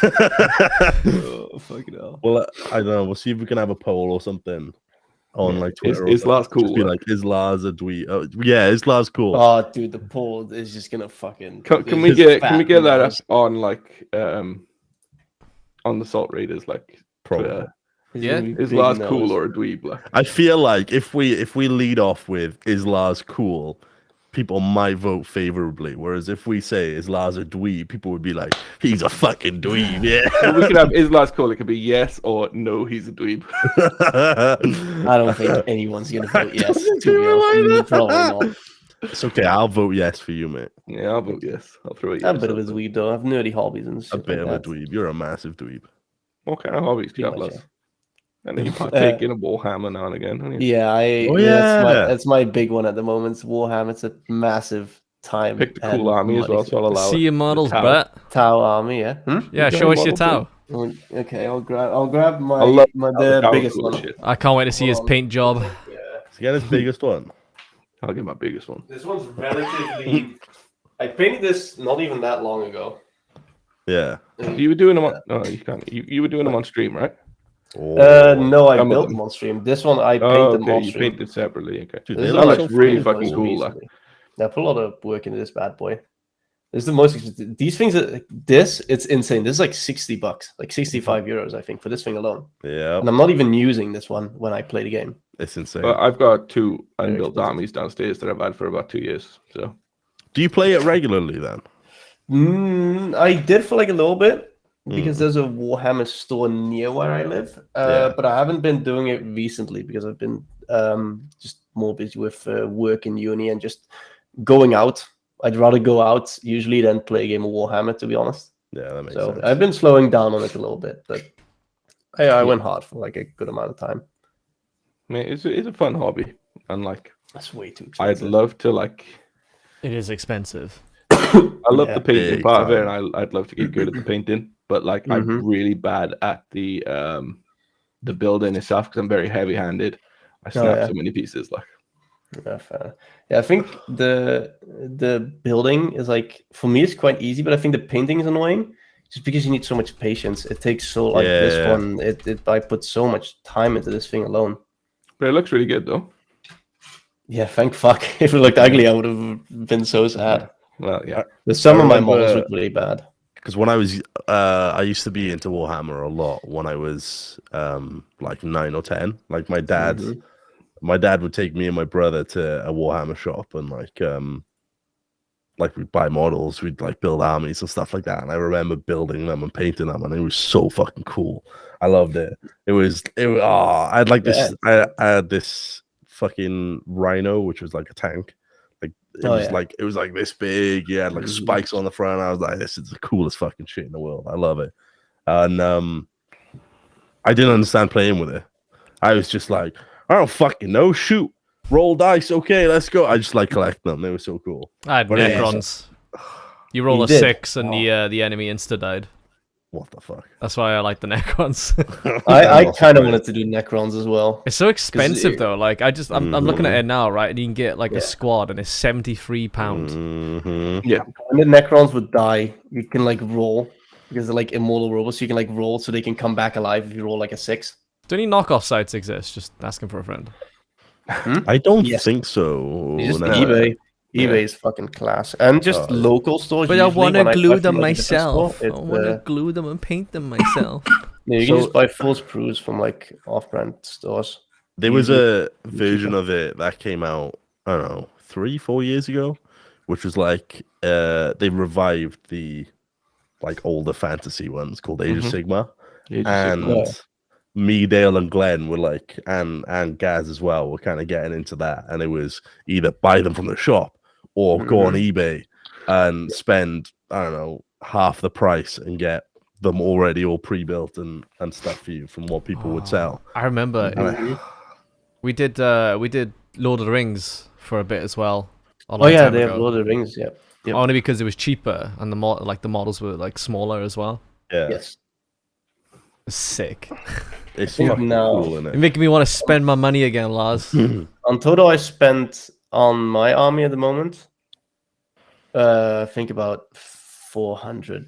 S4: Oh, fucking hell.
S2: Well, I don't know. We'll see if we can have a poll or something on like Twitter.
S1: Is Lars cool?
S2: Just be like, is Lars a dweeb? Oh, yeah, is Lars cool?
S4: Oh, dude, the poll is just gonna fucking.
S1: Can we get that up on like on the Salt Raiders, like
S2: Probably.
S3: Yeah.
S1: Is Lars cool or a dweeb? Like,
S2: I feel like if we lead off with is Lars cool, people might vote favorably. Whereas if we say is Lars a dweeb, people would be like, he's a fucking dweeb. Yeah.
S1: we could have is Lars cool. It could be yes or no. He's a dweeb.
S4: I don't think anyone's gonna vote yes. To be honest, probably not.
S2: It's okay. I'll vote yes for you, mate.
S1: Yeah, I'll vote yes. I'll throw it.
S4: I'm a bit of a dweeb though. I have nerdy hobbies and shit.
S2: A bit
S4: like
S2: of a
S4: that.
S2: dweeb. You're a massive dweeb.
S1: What kind of hobbies do you have,
S4: Pretty much,
S1: Lars? And then you partake in a Warhammer now and again. Don't you?
S4: Yeah,
S2: Oh, yeah.
S4: that's my big one at the moment. It's Warhammer. It's a massive time.
S1: Picked a cool army as well, so I'll allow
S3: See
S1: it.
S3: your models,
S1: Tau.
S3: Brett.
S4: Tau army, yeah.
S3: Yeah,
S1: You
S3: show
S1: got
S3: us
S1: a
S3: your
S1: model
S3: Tau.
S4: Okay, I'll grab my
S1: I love
S4: the
S1: Tau
S4: biggest
S1: cool
S4: one.
S1: shit.
S3: I can't wait to see his
S4: Hold on.
S3: paint job.
S4: Yeah.
S2: So get his biggest one.
S1: I'll get my biggest one.
S4: This one's relatively. I painted this not even that long ago.
S2: Yeah.
S1: You were doing them on. No, you can't. You were doing them on stream, right?
S4: No, I
S1: Some of
S4: built
S1: them.
S4: them on stream. This one I
S1: Oh,
S4: painted
S1: okay.
S4: on
S1: You
S4: stream.
S1: painted separately. Okay.
S2: Dude,
S4: This
S2: they
S4: is
S1: That
S2: look
S1: looks
S4: also
S1: really
S4: free
S1: fucking
S4: most
S1: cool. Like,
S4: recently. I put a lot of work into this bad boy. This is the most expensive. These things, it's insane. This is like $60, like 65 euros, I think, for this thing alone.
S2: Yeah.
S4: And I'm not even using this one when I play the game.
S2: It's insane.
S1: but I've got two unbuilt
S4: expensive.
S1: armies downstairs that I've had for about 2 years. So
S2: Do you play it regularly then?
S4: I did for like a little bit because
S2: Mm.
S4: there's a Warhammer store near where I live,
S2: Yeah.
S4: but I haven't been doing it recently because I've been just more busy with work in uni and just going out. I'd rather go out usually than play a game of Warhammer, to be honest.
S2: Yeah, that makes
S4: So
S2: sense.
S4: I've been slowing down on it a little bit, but I went hard for like a good amount of time.
S1: I mean, it's a fun hobby, and like
S4: That's way too
S1: I'd
S4: expensive.
S1: love to like.
S3: It is expensive.
S1: I love
S4: Yeah.
S1: the painting
S2: Big
S1: part of it,
S2: time.
S1: and I'd love to get good at the painting. But like,
S4: Mhm.
S1: I'm really bad at the building itself because I'm very heavy-handed. I snap
S4: yeah.
S1: so many pieces. Like,
S4: Yeah, fair. Yeah, I think the building is like, for me it's quite easy, but I think the painting is annoying just because you need so much patience. It takes so like this
S2: Yeah.
S4: one. I put so much time into this thing alone.
S1: but it looks really good though.
S4: Yeah, thank fuck. If it looked ugly, I would have been so sad.
S1: Well, yeah.
S4: But some of my
S2: remember-
S4: models look really bad.
S2: Because when I used to be into Warhammer a lot when I was like 9 or 10. Like my dad would take me and my brother to a Warhammer shop and like we'd buy models, we'd like build armies and stuff like that. And I remember building them and painting them, and it was so fucking cool. I loved it. I had like this. I had this fucking rhino, which was like a tank. Like it was like this big. Yeah, like spikes on the front. I was like, this is the coolest fucking shit in the world. I love it. And I didn't understand playing with it. I was just like, I don't fucking know. Shoot, roll dice. Okay, let's go. I just like collecting them. They were so cool.
S3: I had
S2: But yeah.
S3: Necrons. You roll
S4: You
S3: a
S4: did?
S3: 6 and the enemy insta died.
S2: What the fuck?
S3: That's why I like the Necrons.
S4: I
S2: I'm not
S4: kind of
S2: surprised.
S4: wanted to do Necrons as well.
S3: It's so expensive
S4: it-
S3: though. Like I'm looking at it now, right? And you can get like
S4: Yeah.
S3: a squad, and it's £73.
S2: Mhm.
S4: When the Necrons would die, you can like roll because they're like immortal robots. So you can like roll so they can come back alive if you roll like a 6.
S3: Do any knockoff sites exist? Just asking for a friend.
S2: I don't
S4: Yes.
S2: think so.
S4: Just
S2: no.
S4: eBay. eBay is fucking class, and just local stores.
S3: But I
S4: usually
S3: want to
S4: when
S3: glue
S4: buy
S3: them
S4: from, like, a different
S3: myself.
S4: store,
S3: I want to glue them and paint them myself.
S4: yeah, you can
S2: So-
S4: just buy full sprues from like off-brand stores.
S2: There was a version of it that came out, I don't know, 3-4 years ago, which was like they revived the like older fantasy ones called Age of Sigma. And me, Dale, and Glenn were like, and Gaz as well, were kind of getting into that. And it was either buy them from the shop or go on eBay and spend, I don't know, half the price and get them already all pre-built and stuff for you from what people would sell.
S3: I remember we did Lord of the Rings for a bit as well. a long
S4: Oh yeah,
S3: time
S4: they
S3: ago.
S4: have Lord of the Rings. Yeah. Yep.
S3: Only because it was cheaper and the models were like smaller as well.
S2: Yeah,
S4: Yes.
S3: Sick.
S2: it's
S4: think
S2: fucking
S4: now-
S2: cool, isn't
S3: You're
S2: it?
S3: making me want to spend my money again, Lars.
S4: On total, I spent on my army at the moment. I think about $400.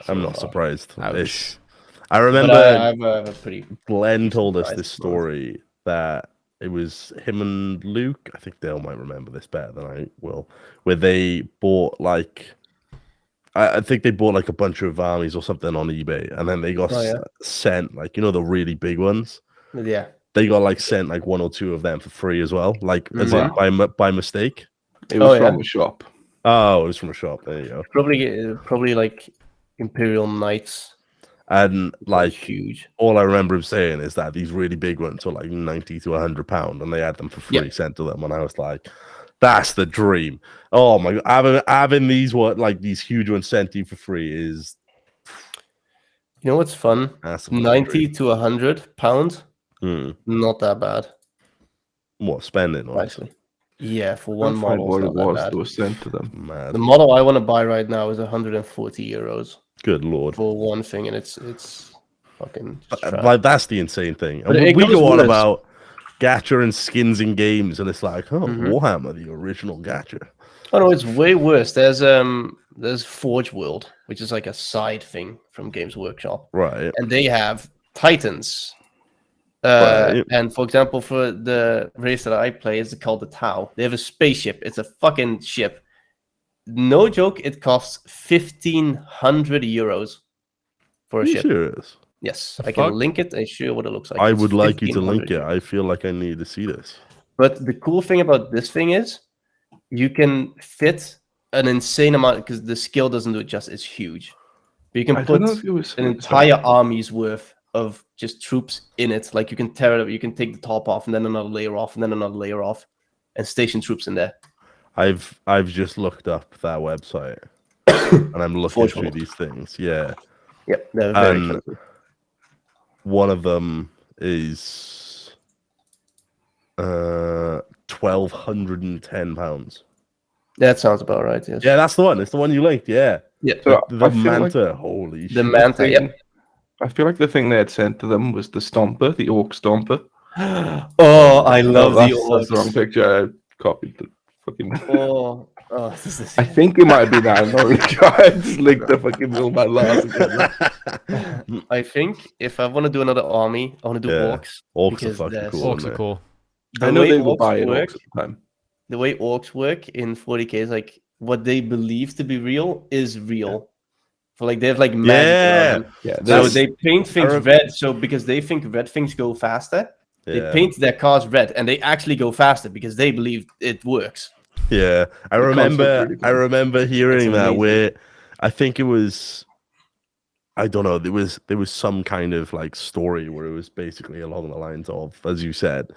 S2: I'm not surprised.
S3: Ouch.
S2: It's- I
S4: But
S2: remember
S4: I have a pretty.
S2: Glenn told us
S4: price
S2: this
S4: for both.
S2: story that it was him and Luke. I think Dale might remember this better than I will. Where they bought like, I think they bought like a bunch of armies or something on eBay, and then they got
S4: Oh, yeah.
S2: sent like the really big ones.
S4: Yeah.
S2: They got like sent like 1 or 2 of them for free as well, like as in by mistake.
S1: It was
S4: Oh,
S1: from
S4: yeah.
S1: a shop.
S2: Oh, it was from a shop. There you go.
S4: Probably like Imperial Knights.
S2: And like
S4: Huge.
S2: all I remember him saying is that these really big ones were like 90 to 100 £100, and they had them for free
S4: Yeah.
S2: sent to them, and I was like, that's the dream. Oh my god, having these these huge ones sent to you for free is
S4: You know what's fun?
S2: that's a fucking
S4: 90
S2: dream.
S4: to £100. Not that bad,
S2: What spending on
S4: actually. Yeah, for
S1: I'll
S4: one
S1: find
S4: model.
S1: what
S4: It's
S1: it
S4: not that
S1: was
S4: bad.
S1: that was sent to them.
S2: Mad.
S4: The model I want to buy right now is 140 euros
S2: Good lord.
S4: for one thing, and it's fucking just trash.
S2: Like that's the insane thing.
S4: But
S2: And
S4: it
S2: we
S4: goes
S2: go on
S4: worse.
S2: about gacha and skins in games, and it's like, oh,
S4: Mhm.
S2: Warhammer, the original gacha.
S4: Oh no, it's way worse. There's Forge World, which is like a side thing from Games Workshop,
S2: Right.
S4: and they have Titans.
S2: Right.
S4: And for example, for the race that I play, is called the Tau. They have a spaceship. It's a fucking ship. No joke. It costs 1,500 euros for a
S2: Are you
S4: ship.
S2: serious?
S4: Yes,
S3: The
S4: I can
S3: fuck?
S4: link it and show you what it looks like.
S2: I
S4: It's
S2: would like you to
S4: 1,500
S2: link it. I feel like I need to see this.
S4: But the cool thing about this thing is you can fit an insane amount because the skill doesn't do it justice. It's huge. But you can
S1: I
S4: put
S1: don't know if it was
S4: an entire army's worth of just troops in it. Like you can tear it up, you can take the top off, and then another layer off, and then another layer off, and station troops in there.
S2: I've just looked up that website, and I'm looking
S4: Forge
S2: through
S4: World.
S2: these things. Yeah,
S4: Yep, they're very
S2: And-
S4: expensive.
S2: one of them is £1,210.
S4: That sounds about right. Yes.
S2: Yeah, that's the one. It's the one you linked. Yeah,
S4: Yeah.
S1: So
S2: the
S1: I feel like
S2: Manta. Holy
S4: The
S2: shit!
S4: Manta. Yep.
S1: I feel like the thing they had sent to them was the Stomper, the Orc Stomper.
S4: Oh, I love the
S1: that's the wrong
S4: orcs.
S1: picture. I copied the fucking.
S4: Oh, this is.
S1: I think it might have been that. I'm not really sure. I just linked the fucking Will by Lars again.
S4: I think if I want to do another army, I want to do
S2: Yeah.
S4: orcs.
S2: Orcs are
S4: Because
S2: fucking
S4: there's-
S2: cool.
S3: Orcs
S2: aren't
S3: are
S2: they?
S3: cool.
S1: I know
S4: way
S1: they were
S4: orcs
S1: buying
S4: work-
S1: orcs at the time.
S4: The way orcs work in 40k is like what they believe to be real is real. For like they have like magic
S2: Yeah.
S4: around them.
S1: Yeah,
S4: So
S2: That's-
S4: they paint things
S2: rem-
S4: red. So because they think red things go faster, they
S2: Yeah.
S4: paint their cars red, and they actually go faster because they believe it works.
S2: Yeah, I
S1: The
S2: remember.
S1: concept's really
S2: I
S1: cool.
S2: remember hearing that
S4: amazing.
S2: where I think it was. I don't know. There was some kind of like story where it was basically along the lines of, as you said,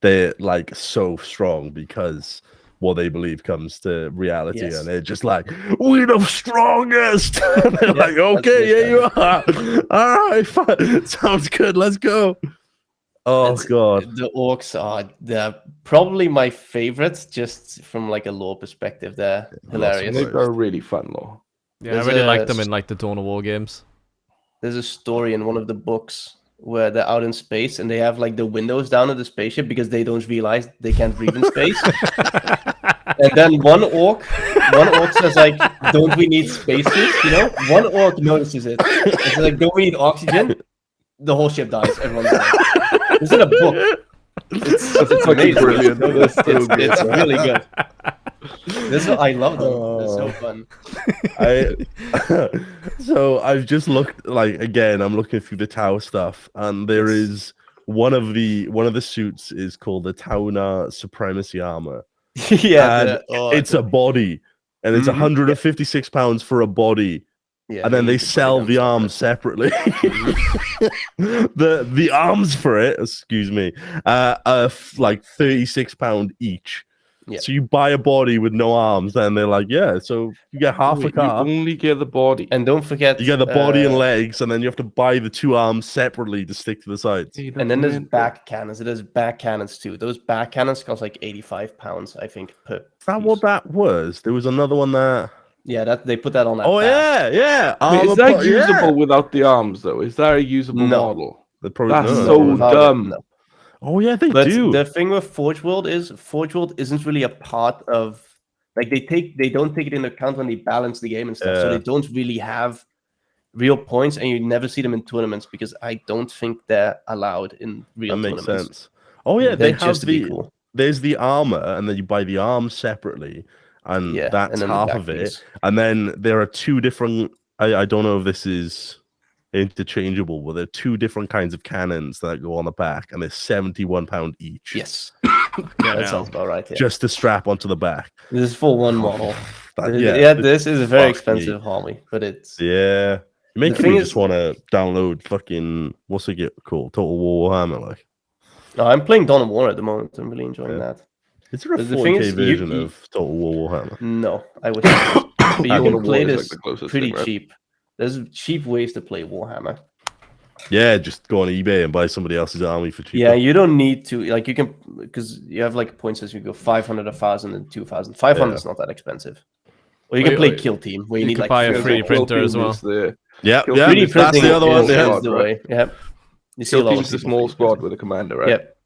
S2: they're like so strong because what they believe comes to reality,
S4: Yes.
S2: and they're just like, we're the strongest. And they're like,
S4: that's
S2: okay,
S4: it,
S2: yeah, you are. All right, fine. Sounds good. Let's go. Oh
S4: It's-
S2: god.
S4: The orcs are they're probably my favorite, just from like a lore perspective. They're hilarious.
S1: They've got a really fun law.
S3: Yeah,
S4: There's
S3: I really
S4: a
S3: like them
S4: s-
S3: in like the Dawn of War games.
S4: There's a story in one of the books where they're out in space and they have like the windows down of the spaceship because they don't realize they can't breathe in space. And then one orc says like, "Don't we need spacesuits?" You know, one orc notices it. It's like, "Don't we need oxygen?" The whole ship dies. Everyone's dead. It's in a book. It's
S1: fucking
S4: amazing.
S1: brilliant. That's so
S4: It's,
S1: good.
S4: it's really good. This is, I love them. They're so
S2: Oh.
S4: fun.
S2: So I've just looked like again. I'm looking through the tower stuff, and there is one of the suits is called the Tauna Supremacy Armor.
S4: Yeah,
S2: And
S4: the-
S2: it's a body, and it's
S1: Mhm.
S2: £156 for a body,
S4: yeah,
S2: and then
S4: you
S2: they
S4: need to buy
S2: sell
S4: them
S2: the arms
S4: separate.
S2: separately. the arms for it, excuse me, like £36 each.
S4: Yeah.
S2: So you buy a body with no arms, then they're like, yeah, so you get half a
S1: Wait,
S2: car.
S1: You only get the body.
S4: And don't forget,
S2: You get the body and
S4: uh,
S2: legs, and then you have to buy the two arms separately to stick to the sides.
S1: Hey,
S4: And then there's
S1: that's
S4: back cannons. There's back cannons too. Those back cannons cost like £85, I think, per.
S2: Is that what
S4: piece.
S2: that was? There was another one that.
S4: Yeah, that they put that on that.
S2: Oh
S4: back.
S2: yeah.
S1: Wait, is
S2: Armor
S1: that
S2: pro- yeah.
S1: usable without the arms though? Is that a usable
S4: No.
S1: model?
S2: They probably-
S1: That's
S2: no.
S1: so
S4: without it,
S1: dumb.
S4: no.
S2: Oh yeah, they
S4: But
S2: do.
S4: the thing with Forge World is Forge World isn't really a part of like they don't take it into account when they balance the game and stuff. So
S2: Yeah.
S4: they don't really have real points, and you never see them in tournaments because I don't think they're allowed in real
S2: That makes
S4: tournaments.
S2: sense. Oh yeah, they
S4: They're
S2: have
S4: just to be
S2: the.
S4: cool.
S2: There's the armor, and then you buy the arms separately, and
S4: Yeah,
S2: that's
S4: and then the
S2: half
S4: back
S2: of it.
S4: piece.
S2: And then there are two different. I don't know if this is interchangeable, but there are two different kinds of cannons that go on the back, and they're £71 each.
S4: Yes,
S3: Yeah,
S4: that sounds about right. Yeah.
S2: Just to strap onto the back.
S4: This is for one model.
S2: That-
S4: This is a very
S2: fuck me.
S4: expensive hobby, but it's
S2: Yeah. You're making
S4: thing
S2: me
S4: is-
S2: just want to download fucking what's it get called? Total War Warhammer. Like,
S4: no, I'm playing Dawn of War at the moment. I'm really enjoying
S2: Yeah.
S4: that.
S2: is there a
S4: But the thing
S2: 4K
S4: is,
S2: version
S4: you-
S2: of Total War Warhammer?
S4: No, I wish. I could. But you
S1: Dawn
S4: can
S1: of
S4: play
S1: War is,
S4: this
S1: like, the closest
S4: pretty
S1: thing, right?
S4: cheap. There's cheap ways to play Warhammer.
S2: Yeah, just go on eBay and buy somebody else's army for cheap.
S4: Yeah, you don't need to like you can because you have like points as you go 500, 1,000, and 2,000. 500 is not that expensive. Or you can
S3: Wait,
S4: play
S3: wait.
S4: Kill Team where you
S3: You
S4: need
S3: could
S4: like
S3: buy a
S1: Because
S3: 3D
S1: the Kill
S3: printer as
S1: Team
S3: well.
S1: is the
S2: yeah,
S1: Kill
S2: yeah.
S4: 3D
S2: That's
S4: printing
S2: the other one.
S4: is
S2: Yeah.
S4: the way. Yep. You see a
S1: Kill
S4: lot of
S1: Team's the
S4: people
S1: small
S4: 3D
S1: squad
S4: print.
S1: with a commander, right?
S4: Yep.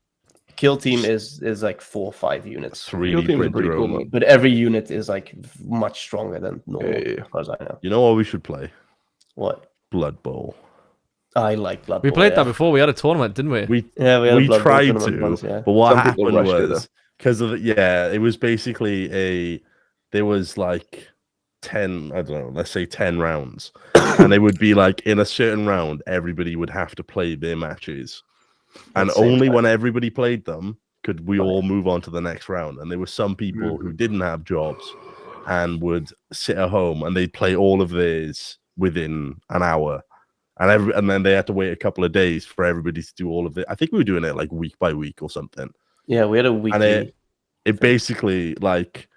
S4: Kill Team is like 4 or 5 units.
S2: 3D
S1: Kill Team's
S2: print
S1: pretty
S2: your
S1: cool,
S2: own.
S1: man.
S4: But every unit is like much stronger than normal,
S1: Yeah.
S4: as far as I know.
S2: You know what we should play?
S4: What?
S2: Blood Bowl.
S4: I like Blood
S3: We
S4: Bowl,
S3: played
S4: yeah.
S3: that before. We had a tournament, didn't we?
S2: We
S4: Yeah, we had a
S2: we
S4: Blood Bowl
S2: tried
S4: tournament
S2: to,
S4: once, yeah.
S2: but what
S1: Some people
S2: happened
S1: rushed it,
S2: was because of it was basically there was like 10, I don't know, let's say 10 rounds, and they would be like in a certain round, everybody would have to play their matches, and
S4: At the same
S2: only
S4: time.
S2: when everybody played them could we all move on to the next round. And there were some people who didn't have jobs and would sit at home and they'd play all of theirs within an hour. And then they had to wait a couple of days for everybody to do all of it. I think we were doing it like week by week or something.
S4: Yeah, we had a
S2: And
S4: weekly.
S2: it basically like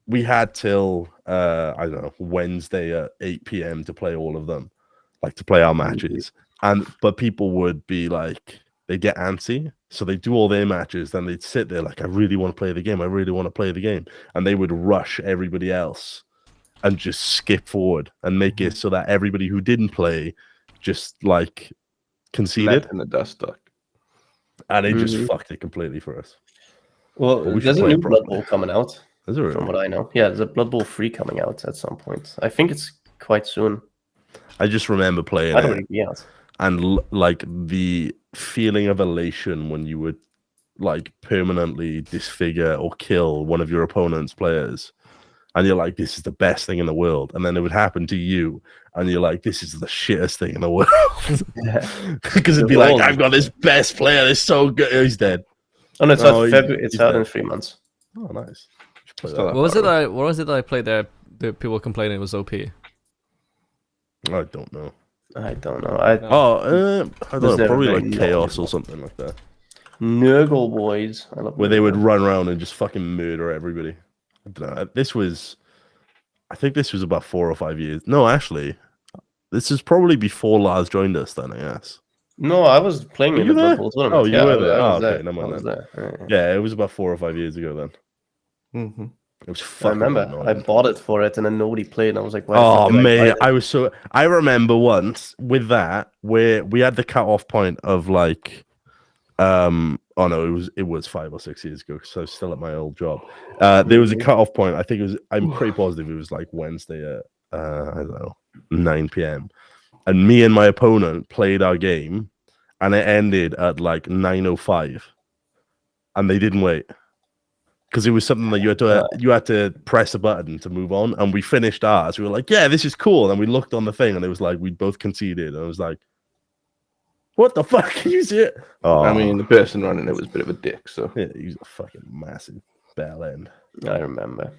S2: we had till I don't know, Wednesday at 8 p.m. to play all of them, like to play our matches. But people would be like, they get antsy, so they do all their matches, then they'd sit there like, I really want to play the game, I really want to play the game, and they would rush everybody else and just skip forward and make it so that everybody who didn't play just like conceded,
S1: Left in the dust stuck.
S2: and it just fucked it completely for us.
S4: Well,
S2: we should
S4: there's a
S2: play
S4: new
S2: it
S4: Blood
S2: properly.
S4: Bowl coming out,
S2: Is it really?
S4: from what I know. Yeah, there's a Blood Bowl 3 coming out at some point. I think it's quite soon.
S2: I just remember playing
S4: Might
S2: it
S4: already be out.
S2: and like the feeling of elation when you would like permanently disfigure or kill one of your opponent's players, and you're like, this is the best thing in the world, and then it would happen to you and you're like, this is the shittest thing in the world. Because it'd be like, I've got this best player, they're so good, he's dead.
S4: Oh, no, it's
S2: Oh,
S4: out February. It's
S2: he's
S4: out in
S2: dead.
S4: 3 months.
S2: Oh, nice. Should play
S1: Still
S2: that.
S3: What was it that I played there? The people complaining it was OP.
S2: I don't know.
S4: I don't know.
S2: I don't
S4: Was
S2: know,
S4: there
S2: probably
S4: a
S2: like
S4: very
S2: Chaos
S4: knowledgeable-
S2: or something like that,
S4: Nurgle Boys. I love
S2: where they would
S4: Nurgle.
S2: run around and just fucking murder everybody. I don't know. I think this was about 4 or 5 years. No, actually, this is probably before Lars joined us. Then I guess.
S4: No, I was playing
S2: Were
S4: in
S2: you
S4: the
S2: there?
S4: Blood Bowl tournament.
S2: Oh, you
S4: Yeah,
S2: were
S4: I
S2: there.
S4: was
S2: Oh, okay,
S4: there.
S2: never mind
S4: I was
S2: then.
S4: there.
S2: Yeah, it was about 4 or 5 years ago then.
S1: Mm-hmm.
S2: It was
S4: I
S2: fucking
S4: remember.
S2: annoying.
S4: I bought it for it, and then nobody played. And I was like, "Why the
S2: Oh
S4: fuck did I buy
S2: man,
S4: it?"
S2: I was so. I remember once with that where we had the cut-off point of like, oh no, it was 5 or 6 years ago. So I was still at my old job. There was a cut-off point. I think it was. I'm pretty positive it was like Wednesday at I don't know 9 p.m. And me and my opponent played our game, and it ended at like 9:05, and they didn't wait. Because it was something that you had to press a button to move on, and we finished ours. We were like, "Yeah, this is cool." And we looked on the thing, and it was like we both conceded. And I was like, "What the fuck? Can you see it?" Oh,
S1: I mean, the person running it was a bit of a dick, so
S2: yeah, he was a fucking massive bell end.
S4: I remember.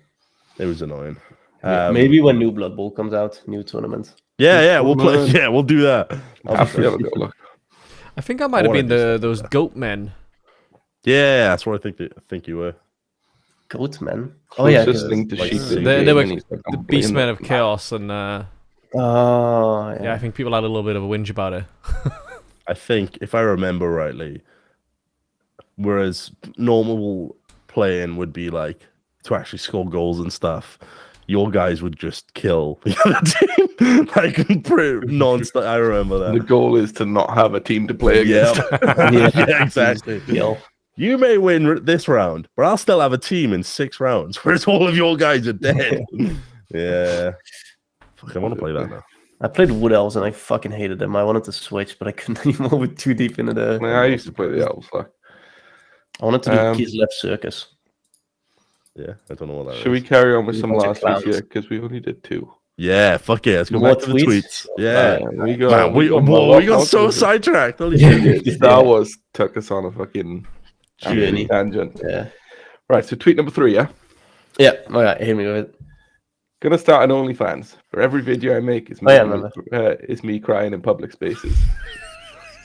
S2: It was annoying.
S4: Maybe when new Blood Bowl comes out, new tournament.
S2: Yeah, we'll play. Yeah, we'll do that.
S1: have to have a good look.
S3: I think I might have
S2: wanna
S3: been
S2: do
S3: those goat men.
S2: Yeah, that's what I think you were.
S4: Goat men. Oh yeah,
S1: Closest
S4: 'cause
S1: thing to
S4: like-
S1: sheep that he
S3: They
S1: gave,
S3: were
S1: and he's like,
S3: the
S1: I'm playing
S3: Beastmen
S1: that.
S3: of Chaos, and
S4: Oh
S3: yeah, I think people had a little bit of a whinge about it.
S2: I think, if I remember rightly, whereas normal playing would be like to actually score goals and stuff, your guys would just kill the other team like non-stop. I remember
S1: The
S2: that.
S1: goal is to not have a team to play
S2: Yeah,
S1: against.
S2: yeah, exactly.
S4: Kill.
S2: You may win this round, but I'll still have a team in 6 rounds, whereas all of your guys are dead. Yeah. Fuck, I want to play that now.
S4: I played Wood Elves and I fucking hated them. I wanted to switch, but I couldn't anymore. We're too deep into the.
S1: Man, I used to play the elves. Like,
S4: I wanted to do
S1: Um,
S4: Kislev Circus.
S2: Yeah, I don't know what that
S1: should we
S2: is.
S1: carry on with
S4: A
S1: some
S4: bunch of
S1: last week
S4: clowns.
S1: here? Because we only did 2.
S2: Yeah, fuck yeah. Let's go
S4: More
S2: back to the
S4: tweets?
S2: tweets. Yeah.
S1: We go.
S2: Man, we got so sidetracked. Holy shit.
S1: Star Wars took us on a fucking
S4: Journey.
S1: tangent.
S4: Yeah.
S1: Right, so tweet number 3, yeah?
S4: Yeah. All right. Hit me with it.
S1: Gonna start an OnlyFans. For every video I make, is
S4: Oh, yeah, I remember.
S1: is me crying in public spaces.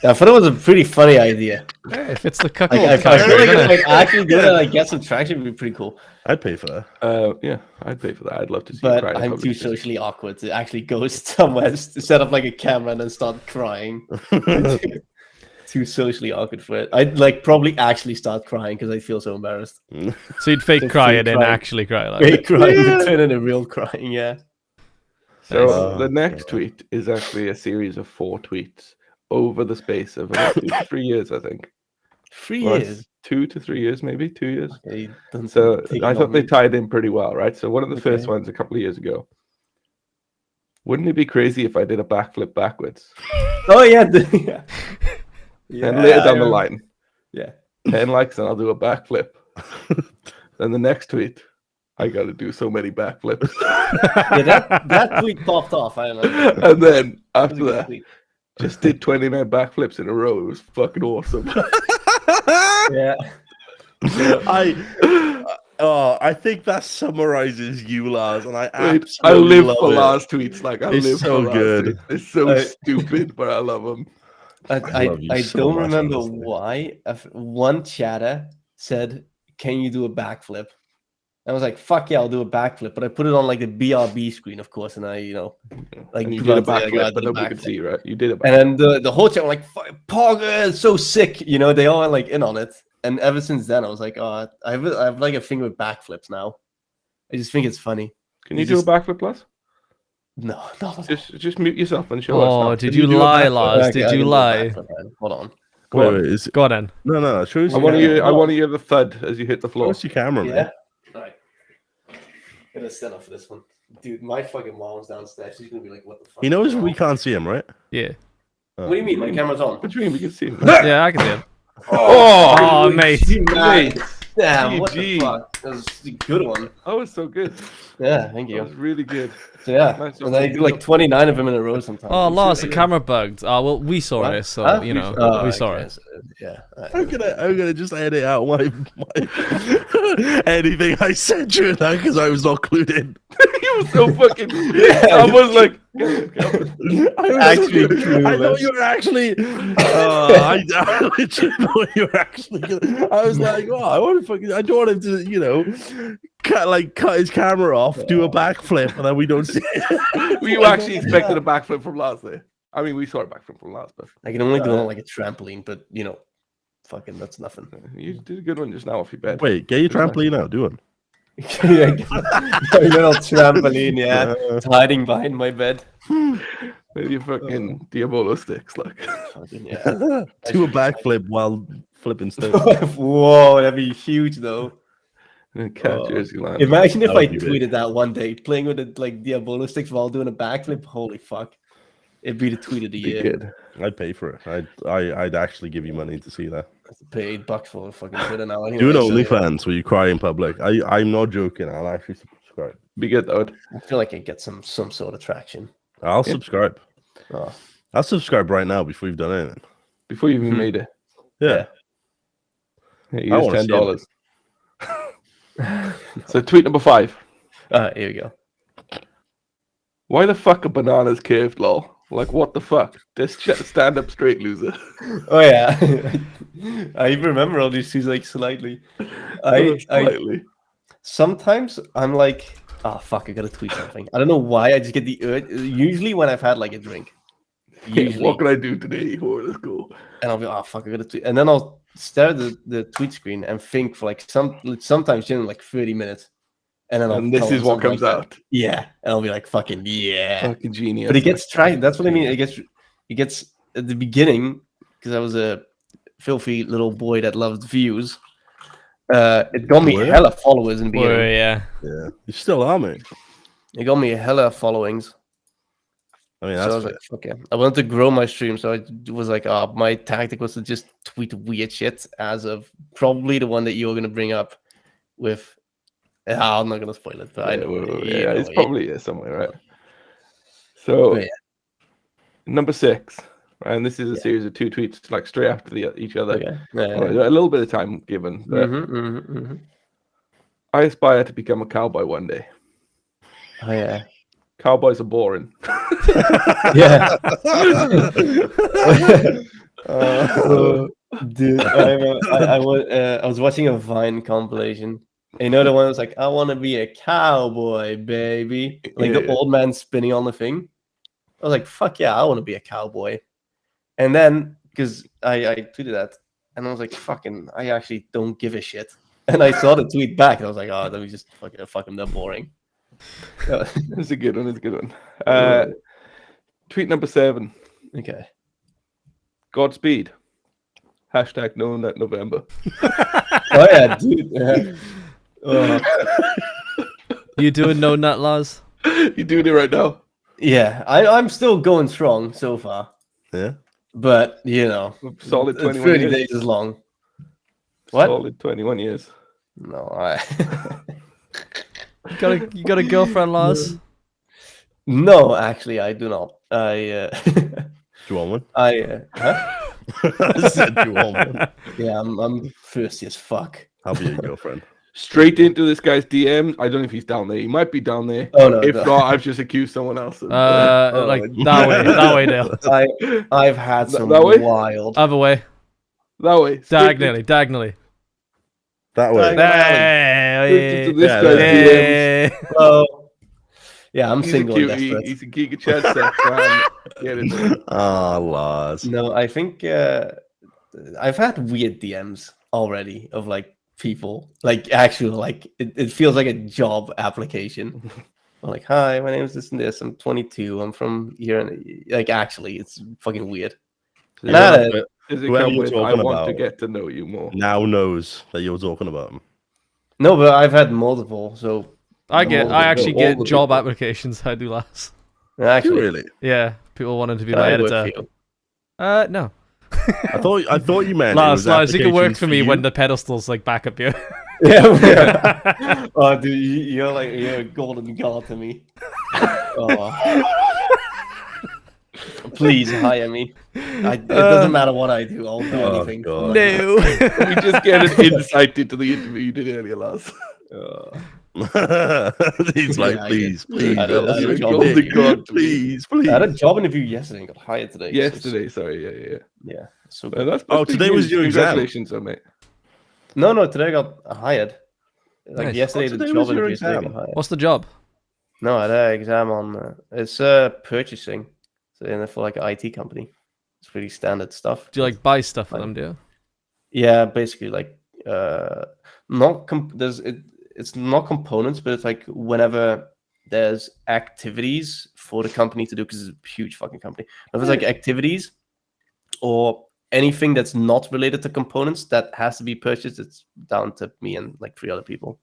S4: Yeah, I thought it was a pretty funny idea.
S3: Hey, if it's the cuckold
S4: Like, I feel
S3: character,
S4: like
S3: isn't
S4: if
S3: it?
S4: I actually did it, like get some traction, would be pretty cool.
S2: I'd pay for that.
S1: Yeah, I'd pay for that. I'd love to see you
S4: But
S1: cry in
S4: I'm
S1: public
S4: too
S1: spaces.
S4: socially awkward to actually go somewhere, to set up like a camera and then start crying. Too socially awkward for it. I'd like probably actually start crying because I feel so embarrassed.
S3: So you'd fake
S4: The
S3: cry
S4: fake
S3: and then
S4: cry.
S3: actually cry. Like,
S4: Fake crying to turn into real crying, yeah.
S1: So
S2: Nice.
S1: the next tweet is actually a series of 4 tweets over the space of about 2 to 3 years, I think.
S4: 3
S1: Well,
S4: years.
S1: 2 to 3 years, maybe 2 years.
S4: Okay, done
S1: So
S4: some taking
S1: I thought
S4: on
S1: they
S4: me.
S1: tied in pretty well, right? So one of the first
S4: Okay.
S1: ones a couple of years ago. Wouldn't it be crazy if I did a backflip backwards?
S4: Oh yeah, yeah.
S1: And later down the
S4: I-
S1: line,
S4: Yeah.
S1: 10 likes and I'll do a backflip. Then the next tweet, I got to do so many backflips.
S4: Yeah, that tweet popped off. I remember.
S1: And then
S4: That was a
S1: after
S4: good
S1: that,
S4: tweet.
S1: just did 29 backflips in a row. It was fucking awesome.
S4: Yeah.
S2: I I think that summarizes you, Lars, and I
S1: Wait,
S2: absolutely
S1: I live
S2: love
S1: for
S2: it.
S1: Lars tweets. Like I
S2: It's
S1: live
S2: so
S1: for Lars
S2: good.
S1: tweets. It's so
S4: I-
S1: stupid, but I love them.
S2: I love you
S4: I
S2: so
S4: don't
S2: much,
S4: remember
S2: honestly.
S4: why. One chatter said, "Can you do a backflip?" I was like, "Fuck yeah, I'll do a backflip." But I put it on like the BRB screen, of course, and I, like
S1: And you did a
S4: bluntly, I
S1: backflip,
S4: did
S1: but
S4: a
S1: nobody could
S4: backflip.
S1: see, right? You did a backflip.
S4: And then the whole chat were like, "Pog, it's so sick," They all went like in on it. And ever since then, I was like, "Oh, I have like a thing with backflips now. I just think it's funny."
S1: Can you
S4: It's
S1: do
S4: just-
S1: a backflip, Plus?
S4: No.
S1: Just mute yourself and show us.
S3: Oh,
S1: now.
S3: did
S1: Can
S3: you
S1: do a
S3: lie,
S1: backflip?
S3: Lars?
S4: Okay,
S3: Did
S4: I
S3: you
S4: can do a
S3: lie?
S4: backflip, man. Hold on.
S1: Go on.
S2: Wait, is it...
S3: Go on then.
S2: No. Show us
S1: I want to
S2: your
S1: hear. I
S2: camera.
S1: want to hear the thud as you hit the
S2: Show
S1: floor.
S2: us your camera,
S4: Yeah.
S2: man.
S4: All right. Gonna stand up for this one, dude. My fucking mom's downstairs. She's gonna be like, "What the fuck?"
S2: He knows we can't see him, right?
S3: Yeah.
S4: What do you mean? My camera's on.
S1: What do you mean we can see him?
S3: Yeah, I can see him.
S1: Oh,
S3: Oh, mate.
S1: mate.
S4: Damn, what
S1: GG.
S4: the fuck? That was a good one.
S1: That was so good.
S4: Yeah, thank
S1: That was
S4: you.
S1: really good.
S4: So yeah,
S1: Nice
S4: and I
S1: one.
S4: do like 29 of them in a row sometimes.
S3: Oh, Lars, the
S4: Yeah.
S3: camera bugged. Oh, well, we saw
S4: What?
S3: it, so,
S4: Huh?
S3: you know,
S4: Oh,
S3: we saw
S4: okay,
S3: it.
S4: so, yeah.
S2: I'm gonna just edit out my anything I said during that because I was not clued in.
S1: He was so fucking. I was like,
S2: I was
S4: Actually
S2: I thought
S4: clueless.
S2: you were actually. I legit thought you were actually. I was like, oh, I want to fucking. I don't want him to, cut his camera off, do a backflip, and then we don't see it.
S1: you actually expected a backflip from last there. I mean, we saw a backflip from last, but
S4: I can only do it on like a trampoline, but fucking that's nothing.
S1: you did a good one just now off your bed.
S2: Wait, get your trampoline out. Do it.
S4: Yeah, a little trampoline, yeah. It's hiding behind my bed.
S1: Maybe your fucking Diabolo sticks, like.
S4: Fucking, yeah.
S2: Do a backflip while flipping stuff.
S4: Whoa, that'd be huge though.
S1: And cat jersey line.
S4: Imagine if
S2: That
S4: I
S2: would be big.
S4: tweeted that one day, playing with it like Diabolo sticks while doing a backflip. Holy fuck. It'd be the tweet of the
S1: Be
S4: year.
S1: good.
S2: I'd pay for it. I'd actually give you money to see that.
S4: I have to pay $8 for a fucking Twitter now. Anyway,
S2: Do an
S4: so,
S2: OnlyFans where you cry in public. I'm not joking. I'll actually subscribe.
S1: Be good, though.
S4: I feel like I get some sort of traction.
S2: I'll
S1: Yeah.
S2: subscribe.
S4: Oh,
S2: I'll subscribe right now before you've done anything.
S1: Before you even made it.
S2: Yeah.
S1: Hey,
S2: I
S1: here's
S2: wanna see
S1: $10. So tweet number 5.
S4: here we go.
S1: Why the fuck are bananas curved, lol? Like, what the fuck? This stand up straight, loser.
S4: Oh yeah, I even remember all these things like slightly. I
S1: Slightly.
S4: sometimes I'm like, oh fuck, I gotta tweet something. I don't know why. I just get the urge. Usually when I've had like a drink, usually,
S1: What can I do today? Oh, let's go.
S4: and I'll be, oh fuck, I gotta tweet, and then I'll stare at the tweet screen and think for like sometimes generally like 30 minutes, and then
S1: And this is what comes out.
S4: Yeah, and I'll be like, fucking yeah.
S1: Fucking genius.
S4: But it gets tried. That's what I mean. It gets at the beginning because I was a filthy little boy that loved views. It got me
S2: Boy?
S4: hella followers in the beginning.
S3: Oh, yeah.
S2: Yeah. You still are, mate.
S4: It got me hella followings.
S2: I mean,
S4: So I
S2: that's
S4: was like, fuck yeah. I wanted to grow my stream, so I was like, my tactic was to just tweet weird shit as of probably the one that you're gonna bring up with. I'm not gonna spoil it, but I know.
S1: Yeah, it's probably somewhere, right? So,
S4: Yeah.
S1: number 6, right? And this is a series of 2 tweets, like straight after each other.
S4: Okay.
S1: A little bit of time given. But I aspire to become a cowboy one day.
S4: Oh yeah.
S1: Cowboys are boring.
S4: Yeah. Dude, I was watching a Vine compilation. And you know the one that was like, I want to be a cowboy, baby. Like the
S1: Yeah.
S4: old man spinning on the thing. I was like, fuck yeah, I want to be a cowboy. And then, because I tweeted that, and I was like, fucking, I actually don't give a shit. And I saw the tweet back, and I was like, oh, let me just fuck him, they're boring.
S1: It's a good one. It's a good one. Tweet number 7.
S4: Okay.
S1: Godspeed. Hashtag no nut November.
S4: Oh yeah, dude. Yeah.
S3: You doing no nut, Lars?
S1: You doing it right now?
S4: Yeah, I'm still going strong so far,
S2: yeah.
S4: but
S1: Solid 21
S4: 30
S1: years.
S4: days is long. What?
S1: Solid 21 years.
S4: No,
S3: You got a girlfriend, Lars?
S4: no, actually, I do not.
S2: Do you want one?
S4: Huh?
S2: I said, do you want one?
S4: Yeah, I'm thirsty as fuck.
S2: I'll be your girlfriend.
S1: straight into this guy's DM. I don't know if he's down there. He might be down there.
S4: Oh no,
S1: If
S4: no.
S1: not, I've just accused someone else.
S3: Like that way, Dale.
S4: I've had some
S1: That way?
S4: wild.
S3: Other way,
S1: that way. Straight
S3: diagonally.
S2: That way.
S1: Straight into this
S2: Yeah,
S1: guy's
S2: yeah.
S1: DMs.
S4: Oh, yeah, I'm
S1: He's a
S4: single and
S1: cutie.
S4: desperate.
S1: He's a Giga Chat sex man. Get it.
S2: Ah, Lars.
S4: No, I think I've had weird DMs already of like people, like actual, like it feels like a job application. I'm like, hi, my name is this and this. I'm 22. I'm from here, and like actually, it's fucking weird. And I had a-
S1: Does it
S2: Whoever
S1: come
S2: you're
S1: with, I
S2: talking
S1: want to
S2: about.
S1: get to know you more.
S2: Now knows that you're talking about him.
S4: no, but I've had multiple. So
S3: I
S1: all
S3: actually
S1: the
S3: get
S1: big
S3: job
S1: ones.
S3: applications. I do last.
S4: actually,
S2: Really?
S3: Yeah, people wanted to be my
S4: I work
S3: editor.
S4: for you.
S3: No.
S2: I thought you meant
S3: Lars, you can work
S2: applications
S3: for me
S2: you.
S3: when the pedestals like back up you.
S4: Yeah. Oh, dude, you're a golden god to me. Oh. Please hire me. It doesn't matter what I do. I'll do
S2: Oh,
S4: anything.
S2: God.
S3: No.
S1: We just get an insight into the interview you did earlier, Lars.
S2: He's like,
S4: Yeah, I
S2: please,
S4: get-
S2: please,
S4: I don't- I
S2: Lars,
S4: don't-
S1: Golden God to me.
S2: please, please.
S4: I had a job interview yesterday and got hired today. so it's-
S1: Yesterday, sorry, yeah.
S4: Yeah. So
S1: Well, that's
S2: Oh,
S1: big
S2: today was
S1: news.
S2: your exam.
S1: Congratulations, though, mate.
S4: no, today I got hired. Like
S3: Nice.
S4: yesterday,
S2: Oh,
S4: the
S2: today
S4: job
S2: was your
S4: interview. Today I got
S2: exam.
S4: hired.
S3: What's the job?
S4: No, I had an exam on it's purchasing. So in for like an IT company. It's pretty standard stuff.
S3: Do you like buy stuff for them? Do you?
S4: Yeah, basically like not it's not components, but it's like whenever there's activities for the company to do, because it's a huge fucking company. If it's like activities or anything that's not related to components that has to be purchased, it's down to me and like 3 other people.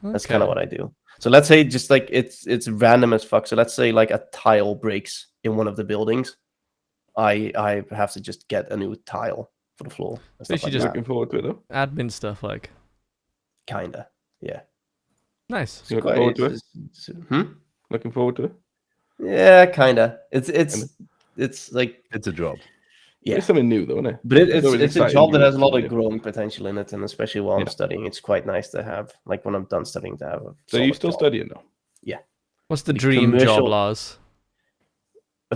S4: That's kind of what I do. So let's say just like it's random as fuck. So let's say like a tile breaks in one of the buildings. I have to just get a new tile for the floor. And
S3: So you
S4: stuff like
S3: just-
S4: that.
S1: Looking forward to it, though.
S3: admin stuff. Like,
S4: Kinda, yeah.
S3: nice.
S1: You looking forward to it?
S4: Hmm?
S1: Looking forward to it.
S4: Yeah, kinda. It's like
S2: It's a job.
S4: yeah,
S1: It's something new, though, isn't it?
S4: but
S1: it's always
S4: it's a
S1: exciting
S4: job that
S1: to
S4: has a lot
S1: do.
S4: of growing potential in it, and especially while I'm
S1: Yeah.
S4: studying, it's quite nice to have. Like when I'm done studying, to have.
S1: So you
S4: solid
S1: still
S4: job.
S1: studying, though?
S3: What's the
S4: The
S3: dream job,
S4: commercial-
S3: Lars?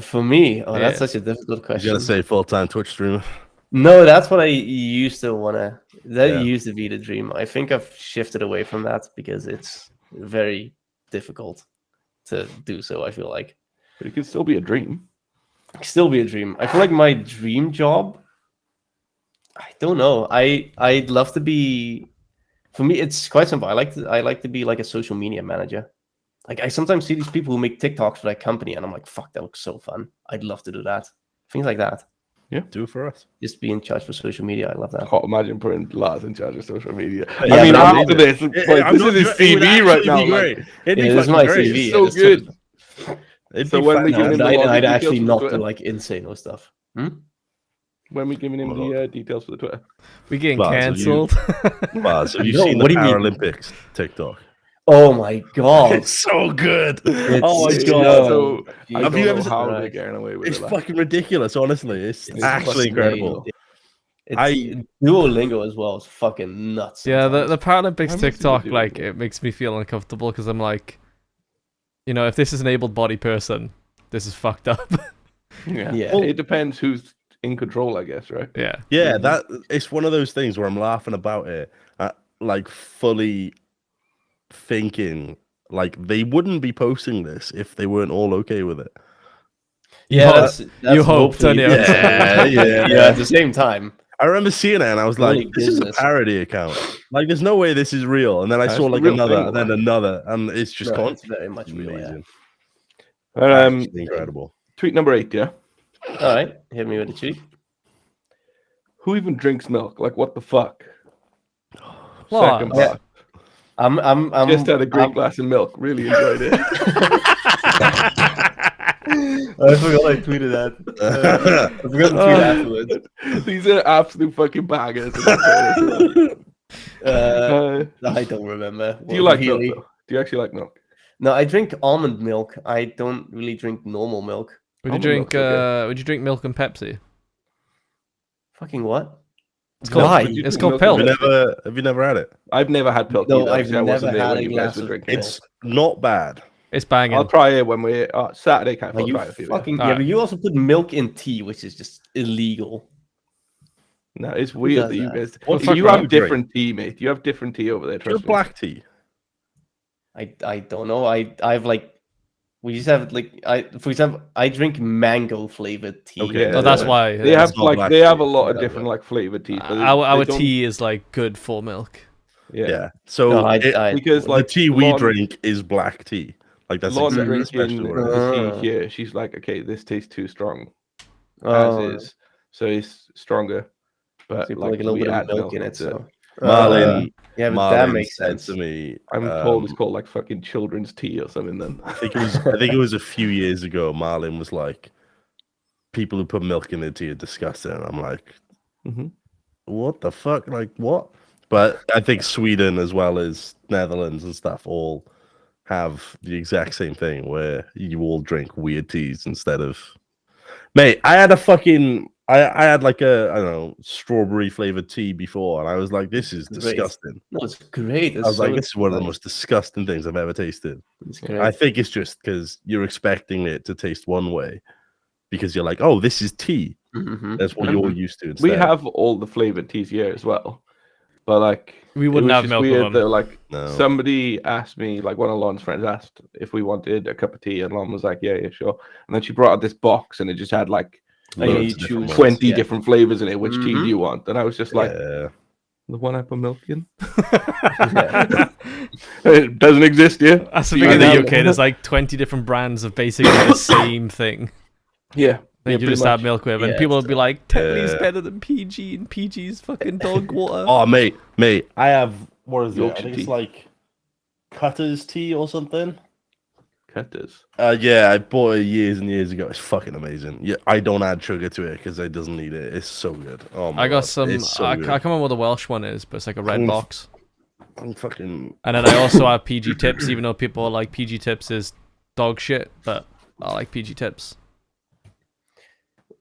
S4: For me, that's
S3: Yeah.
S4: such a difficult
S2: He's
S4: question.
S2: gonna say full-time Twitch streamer.
S4: No, that's what I used to wanna. That
S2: Yeah.
S4: used to be the dream. I think I've shifted away from that because it's very difficult to do so. I feel like
S1: But it could still be a dream.
S4: it could still be a dream. I feel like my dream job. I don't know. I'd love to be. For me, it's quite simple. I like to be like a social media manager. Like I sometimes see these people who make TikToks for their company, and I'm like, fuck, that looks so fun. I'd love to do that. Things like that.
S2: Do it for us.
S4: Just be in charge for social media. I love that.
S1: Can't imagine putting Lars in charge of social media.
S4: Yeah,
S1: I mean,
S4: but I'm
S1: after
S4: not-
S1: this, like,
S2: I'm
S1: this
S2: not
S1: is his
S2: joking, it would
S1: CV right
S2: actually
S1: now.
S2: be
S1: Like,
S2: great. It'd be
S4: Yeah, this is
S2: fucking
S4: my
S2: great.
S4: CV.
S1: so
S4: It's
S1: good.
S2: It'd
S1: So
S2: be
S1: when we
S2: fun,
S1: give him
S2: man.
S1: the login
S4: I'd
S1: details
S4: actually
S1: for the
S4: not do
S1: Twitter.
S4: like insane or stuff.
S1: When we giving him the details for the Twitter?
S3: We getting
S2: Lars, have you-
S3: cancelled.
S2: Baz, have you
S4: No,
S2: seen the
S4: what do you mean?
S2: Paralympics TikTok?
S4: Oh my god!
S2: It's so good.
S4: It's
S2: oh my
S4: so-
S2: god.
S1: So I
S2: Have
S1: don't
S2: you
S1: know
S2: ever
S1: how
S4: seen-
S1: they're getting away with
S2: It's
S1: it. Like.
S2: fucking ridiculous, honestly. It's actually incredible.
S4: It's Duolingo as well. It's fucking nuts.
S3: Yeah, the
S4: sometimes.
S3: Paralympics
S1: I must
S3: TikTok,
S1: do
S3: like,
S1: it.
S3: it makes me feel uncomfortable because I'm like, if this is an able-bodied person, this is fucked up.
S1: Yeah.
S4: Yeah.
S1: It depends who's in control, I guess, right?
S3: Yeah.
S2: Yeah, that it's one of those things where I'm laughing about it, like fully thinking like they wouldn't be posting this if they weren't all okay with it.
S4: Yeah,
S3: hope-
S4: that's
S3: you hope,
S4: hopefully-
S3: don't you?
S4: Yeah. At the same time,
S2: I remember seeing it and I was like,
S4: Holy
S2: this is a
S4: goodness.
S2: parody account. Like, there's no way this is real. And then I
S1: That's
S2: saw
S1: the
S2: like
S1: real
S2: another,
S1: thing,
S2: and then
S1: like.
S2: another, and it's just
S4: no,
S2: constant.
S4: it's very much real. Yeah.
S2: Amazing.
S1: Um,
S2: Actually incredible.
S1: tweet number 8, yeah.
S4: All right, hit me with the cheek.
S1: Who even drinks milk? Like, what the fuck?
S3: Lars.
S1: Second
S4: Yeah.
S1: part.
S4: I'm
S1: Just had a great
S4: I'm-
S1: glass of milk. Really enjoyed it.
S4: I forgot I tweeted that. I forgot to tweet afterwards.
S1: These are absolute fucking bangers.
S4: I don't remember.
S1: Do you like
S4: Really?
S1: milk, though? Do you actually like milk?
S4: No, I drink almond milk. I don't really drink normal milk.
S3: Would you
S1: Almond
S3: drink?
S1: milk's okay.
S3: Would you drink milk and Pepsi?
S4: Fucking what?
S3: It's called,
S4: Why?
S1: Would you
S3: it's
S1: drink
S3: called
S1: milk in
S3: Pelt.
S1: milk?
S2: Have you never had it?
S1: I've never had milk
S4: No,
S1: either.
S4: I've
S1: Obviously, I wasn't
S4: never
S1: there
S4: had
S1: when
S4: a
S1: you guys
S4: glass
S1: were
S4: of
S1: drinking
S4: milk.
S1: it.
S2: It's not bad.
S3: It's banging.
S1: I'll try it when we Saturday. Can't
S4: Like, you
S1: try it for you.
S4: fucking
S3: Alright.
S4: but you also put milk in tea, which is just illegal.
S1: No, it's weird
S4: does
S1: that you
S4: that?
S1: guys.
S2: What
S3: the fuck
S1: You
S3: do
S1: have
S2: you drink?
S1: different tea, mate. You have different tea over there.
S2: Do you
S1: Trust
S2: have
S1: me.
S2: black tea?
S4: I don't know. I've like we just have like for example, I drink mango flavored tea.
S2: Okay,
S3: Oh, that's why.
S1: They
S3: yeah.
S1: have
S2: It's not
S1: like
S2: black
S1: they have a
S2: tea.
S1: lot of
S4: Yeah,
S1: different like flavored teas. But
S3: Our
S1: they don't-
S3: tea is like good for milk.
S1: Yeah.
S2: Yeah. So
S4: No, I
S1: Because
S2: the
S1: like
S2: tea we
S1: Lon-
S2: drink is black tea. Like that's
S1: Lon
S2: exactly
S1: drinking
S2: especially what it is.
S1: the
S4: Ah.
S1: tea here. She's like, okay, this tastes too strong
S4: oh,
S1: as is, so it's stronger. But
S4: so you put
S1: like,
S4: like a little
S1: we
S4: bit of
S1: add
S4: milk in it.
S1: into
S4: So
S2: Marlin,
S4: yeah, but
S2: Marlin
S4: that makes
S2: said
S4: sense.
S2: to me.
S1: I'm told it's called like fucking children's tea or something. Then
S2: I think it was a few years ago. Marlin was like, people who put milk in their tea are disgusting. And I'm like,
S1: Mhm.
S2: what the fuck? Like what? But I think Sweden as well as Netherlands and stuff all have the exact same thing where you all drink weird teas instead of. Mate, I had a fucking. I had like a I don't know strawberry flavored tea before, and I was like, this is
S4: Great.
S2: disgusting.
S4: No, it's great.
S2: I was like, this is one of the most disgusting things I've ever tasted.
S4: It's great.
S2: I think it's just because you're expecting it to taste one way because you're like, oh, this is tea.
S4: Mhm.
S2: That's what
S1: And
S2: you're used to. Instead.
S1: we have all the flavored teas here as well. But like,
S3: We
S1: it
S3: wouldn't
S1: was
S3: have
S1: just
S3: milk with
S1: weird
S3: them.
S1: that like
S2: No.
S1: somebody asked me, like one of Lon's friends asked if we wanted a cup of tea, and Lon was like, yeah, sure. And then she brought out this box, and it just had like
S4: And you
S2: Loads of different
S4: choose
S2: ones.
S1: 20
S4: yeah.
S1: different flavors in it. Which tea do
S4: Mhm.
S1: you want? And I was just like,
S2: Yeah.
S1: the one I put milk in.
S4: Yeah.
S1: It doesn't exist here.
S3: That's the
S1: Do
S3: thing
S1: you
S3: in the
S1: know?
S3: UK. There's like 20 different brands of basically the same thing
S1: Yeah.
S3: that you
S1: pretty
S3: just add
S1: much.
S3: milk with, and
S4: Yeah,
S3: people will be like, Tetley's
S2: Yeah.
S3: better than PG, and PG's fucking dog water.
S2: Oh, mate, I have what is it? I
S1: Yorkshire
S2: think
S1: tea.
S2: it's like Cutter's tea or something.
S1: Cutters.
S2: Yeah, I bought it years and years ago. It's fucking amazing. Yeah, I don't add sugar to it because it doesn't need it. It's so good. Oh my
S3: I got
S2: God,
S3: some.
S2: it's so
S3: I
S2: good.
S3: can't remember what the Welsh one is, but it's like a red
S2: Mm.
S3: box.
S2: I'm fucking.
S3: And then I also have PG tips, even though people are like PG tips is dog shit, but I like PG tips.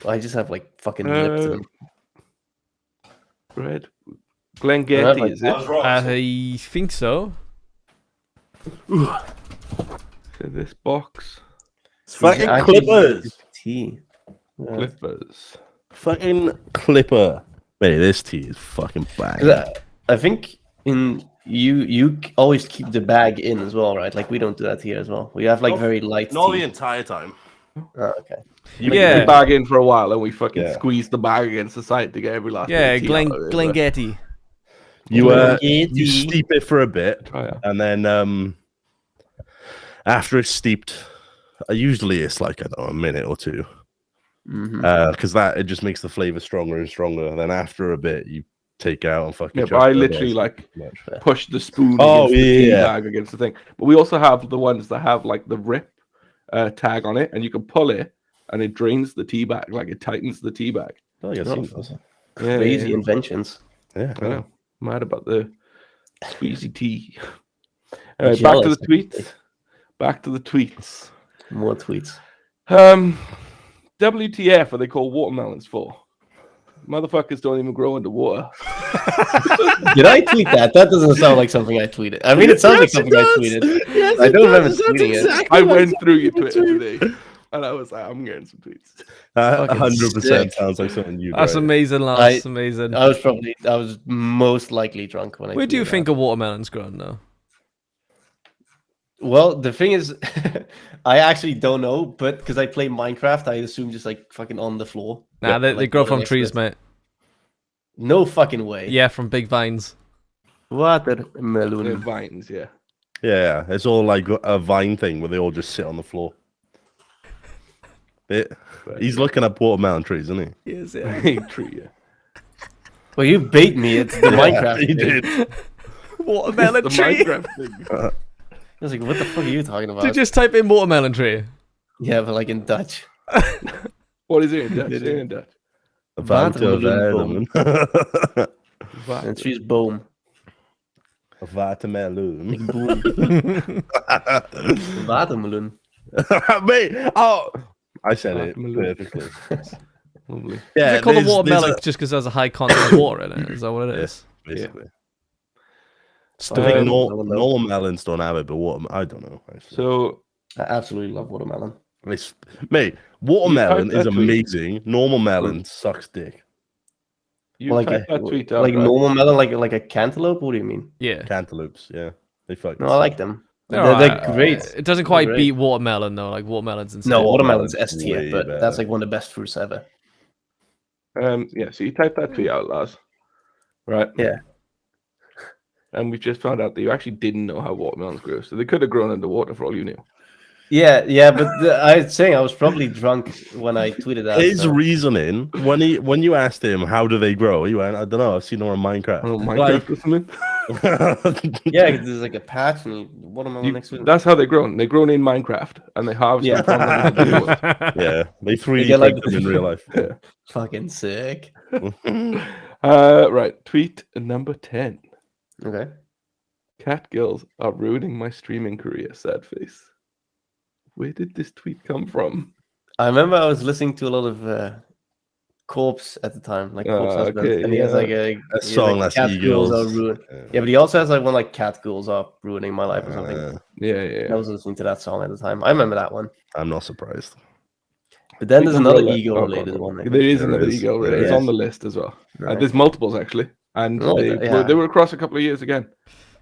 S4: I just have like fucking
S1: Uh,
S4: Lipton.
S1: Red. Glengettie,
S4: like-
S1: is it?
S3: I think so.
S1: So this box.
S2: It's fucking
S4: Actually,
S2: Clippers.
S4: tea. Yeah.
S1: Clippers.
S2: Fucking Clipper. Mate, this tea is fucking
S4: 'Cause
S2: bang.
S4: I think in you always keep the bag in as well, right? Like we don't do that here as well. We have like
S2: Not-
S4: very light
S2: Not
S4: tea.
S2: the entire time.
S4: Oh, okay.
S2: You
S3: Yeah.
S1: We bag in for a while and we fucking
S2: Yeah.
S1: squeeze the bag against the side to get every last
S3: Yeah,
S1: bit of tea out of it, but-
S3: Glengettie.
S2: you
S4: Tea.
S2: steep it for a bit,
S1: Try it.
S2: and then after it's steeped, usually it's like I don't know, a minute or two,
S4: Mhm.
S2: because that it just makes the flavor stronger and stronger. And then after a bit, you take out and fucking.
S1: Yeah, but
S2: chuck
S1: I
S2: it
S1: literally
S2: in.
S1: like
S2: Much.
S1: push the spoon
S2: Oh,
S1: against the tea
S2: yeah.
S1: bag against the thing. But we also have the ones that have like the rip tag on it, and you can pull it and it drains the tea bag, like it tightens the tea bag.
S2: I think I've
S4: Oh,
S2: seen those.
S1: Yeah,
S4: Crazy
S1: yeah.
S4: inventions.
S2: Yeah,
S1: I know. Mad about the squeezy tea.
S4: I'm
S1: Anyway, back to
S4: jealous,
S1: the tweets. Back to the tweets.
S4: More tweets.
S1: WTF are they called watermelons for? Motherfuckers don't even grow underwater.
S4: Did I tweet that? That doesn't sound like something I tweeted. I mean, it sounds like something I tweeted.
S2: Yes,
S4: I
S2: it
S4: don't remember
S2: does. That's
S4: tweeting it.
S2: exactly
S1: I
S2: what
S1: went through your
S2: tweet.
S1: Twitter today, and I was like, I'm getting some tweets.
S4: Fucking
S2: 100%
S4: sick.
S2: sounds like something you.
S3: That's
S2: wrote.
S3: amazing, Lars.
S4: I-
S3: That's amazing.
S4: I was most likely drunk when I.
S3: Where do you
S4: tweeted
S3: think
S4: that.
S3: a watermelon's grown though?
S4: Well, the thing is, I actually don't know, but because I play Minecraft, I assume just like fucking on the floor.
S3: Nah,
S4: Yeah,
S3: they
S4: like
S3: grow
S4: not
S3: from
S4: an
S3: trees,
S4: expert.
S3: mate.
S4: No fucking way.
S3: Yeah, from big vines.
S4: Watermelon.
S1: They're vines, yeah.
S2: Yeah, it's all like a vine thing where they all just sit on the floor. He's looking at watermelon trees, isn't he?
S3: Yes, yeah.
S1: Big tree, yeah.
S4: Well, you bait me. It's the Minecraft.
S2: He
S4: thing.
S2: did.
S3: Watermelon
S1: The
S3: tree.
S1: Minecraft thing.
S4: I was like, what the fuck are you talking about?
S3: Did you just type in watermelon tree?
S4: Yeah, but like in Dutch.
S1: What is it in Dutch? Say it in Dutch.
S2: Watermelon.
S4: And she's boom.
S2: Watermelon.
S4: Like boom. Watermelon.
S2: Mate, oh, I said it
S1: Watermelon.
S2: perfectly.
S1: Lovely.
S3: Is
S2: Yeah,
S3: it called a
S2: there's
S3: watermelon just because there's a high content of water in it? Is that what it
S2: Yeah.
S3: is?
S2: basically. I
S3: Stupid.
S2: think
S4: Watermelon, though.
S2: normal melons don't have it, but I don't know. Actually.
S1: So
S4: I absolutely love watermelon.
S2: Mate, watermelon
S1: type
S2: is
S1: that tweet.
S2: amazing. Normal melon sucks dick.
S1: you
S4: Like
S1: type that tweet out,
S4: like
S1: right?
S4: normal melon, like a cantaloupe. What do you mean?
S3: Yeah.
S2: Cantaloupes, yeah, they fucking.
S4: No, I like them.
S3: They're
S4: They're
S3: alright.
S4: great.
S3: It doesn't
S4: They're
S3: quite
S4: great.
S3: beat watermelon though. Like watermelon's insane.
S4: No,
S2: Watermelon's
S4: watermelon's S tier,
S2: way
S4: but
S2: better.
S4: that's like one of the best fruits ever.
S1: Yeah, so you type that tweet out, Lars. Right?
S4: Yeah.
S1: And we just found out that you actually didn't know how watermelons grew. So they could have grown underwater for all you knew.
S4: Yeah, but I was saying I was probably drunk when I tweeted that.
S2: His
S4: so-
S2: reasoning when you asked him how do they grow, he went, I don't know. I've seen them on Minecraft.
S1: Oh, Minecraft or something?
S4: Yeah, 'cause there's like a patch and watermelon next to it.
S1: That's how they're grown. They're grown in Minecraft and they harvest
S4: Yeah.
S1: them from the little blue ones.
S2: yeah, they 3D
S4: get, like,
S2: print them in real life.
S1: Yeah.
S4: Fucking sick.
S1: Right, tweet number 10.
S4: Okay.
S1: Cat girls are ruining my streaming career, sad face. Where did this tweet come from?
S4: I remember I was listening to a lot of Corpse at the time, like Corpse husband,
S1: okay,
S4: and he has
S1: yeah.
S4: like
S2: A
S4: he has,
S2: song
S4: like,
S2: that's
S4: cat girls are
S2: Eagles.
S4: ruined. Yeah, but he also has like one like cat girls are ruining my life or something.
S1: Yeah.
S4: I was listening to that song at the time. I remember that one.
S2: I'm not surprised.
S4: But then there's
S1: Tweet number
S4: another
S1: 11.
S4: ego
S1: Oh,
S4: related
S1: go on.
S4: one. I
S1: There
S4: think.
S1: is
S2: There
S1: another
S2: is,
S1: ego
S2: there
S1: related. It's
S4: is.
S1: on the list as well.
S4: Right.
S1: There's multiples actually. And
S4: Oh, yeah.
S1: they were across a couple of years again.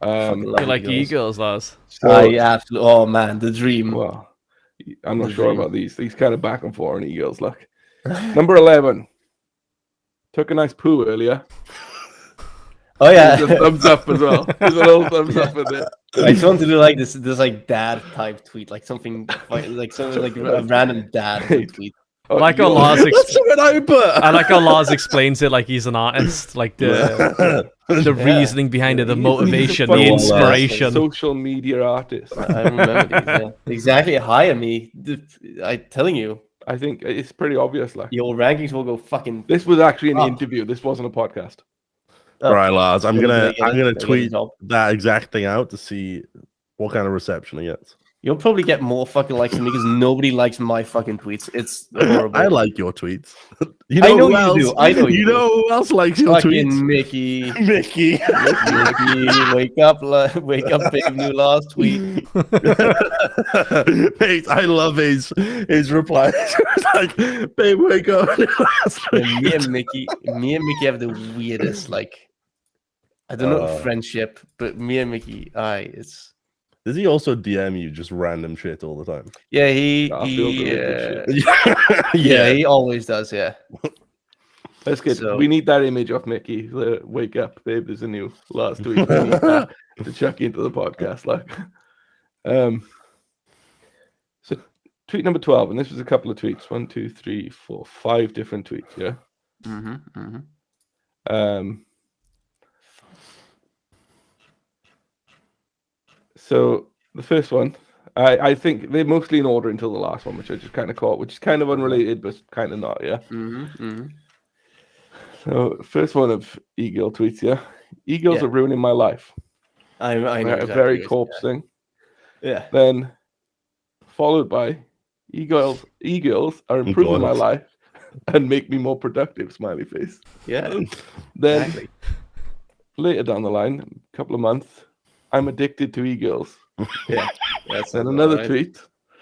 S4: Fucking love
S3: You like
S4: Eagles.
S3: eagles, Lars?
S1: So,
S4: I absolutely. Oh man, the dream.
S1: well, I'm not
S4: The
S1: sure
S4: dream.
S1: about these. These kind of back and forth on Eagles. Look, number 11. Took a nice poo earlier.
S4: Oh yeah.
S1: There's a thumbs up as well. There's a little thumbs up in there.
S4: I just want to do like this like dad type tweet, like something like something like a random dad tweet.
S1: Oh,
S3: Like how
S1: Eagles.
S3: Lars,
S2: That's what I put.
S3: I like how Lars explains it like he's an artist, like the
S4: Yeah.
S3: reasoning behind it, the
S1: He's a
S3: motivation,
S1: fucking
S3: the
S2: Lars.
S3: inspiration.
S1: social media artist.
S4: I remember these. Yeah. Exactly. Hire me. I'm telling you,
S1: I think it's pretty obvious. Like
S4: your rankings will go fucking.
S1: this was actually an
S4: Oh.
S1: interview. This wasn't a podcast.
S2: All right, Lars. I'm gonna
S4: Gonna get
S2: tweet
S4: a job.
S2: that exact thing out to see what kind of reception it gets.
S4: You'll probably get more fucking likes than me because nobody likes my fucking tweets. It's horrible.
S2: I like your tweets.
S4: I know
S2: who
S4: you
S2: else,
S4: do. I know you do.
S2: know who else likes your
S4: fucking
S2: tweets?
S4: Mickey.
S2: Mickey.
S4: Mickey, wake up, big new last tweet.
S2: Mate, I love his replies. It's like, babe, wake up.
S4: And me and Mickey have the weirdest like. I don't know friendship, but me and Mickey, it's.
S2: Does he also DM you just random shit all the time?
S4: Yeah,
S1: I feel good with
S4: yeah, he always does. Yeah,
S1: That's good.
S4: So-
S1: We need that image of Mickey. Wake up, babe. There's a new last tweet. We need that to chuck into the podcast. Like, so tweet number 12, and this was a couple of tweets. 1, 2, 3, 4, 5 different tweets. Yeah. So the first one, I think they're mostly in order until the last one, which I just kind of caught, which is kind of unrelated, but kind of not. Yeah. So first one of Eagle tweets. Yeah. Eagles
S4: Yeah.
S1: are ruining my life.
S4: I know
S1: A
S4: exactly
S1: very
S4: what
S1: corpse thing.
S4: Yeah,
S1: Then followed by Eagles are improving my
S2: Eagles.
S1: life and make me more productive. Smiley face.
S4: yeah.
S1: Then
S4: Exactly.
S1: later down the line, a couple of months, I'm addicted to e-girls.
S4: Yeah, that's
S1: Then another tweet,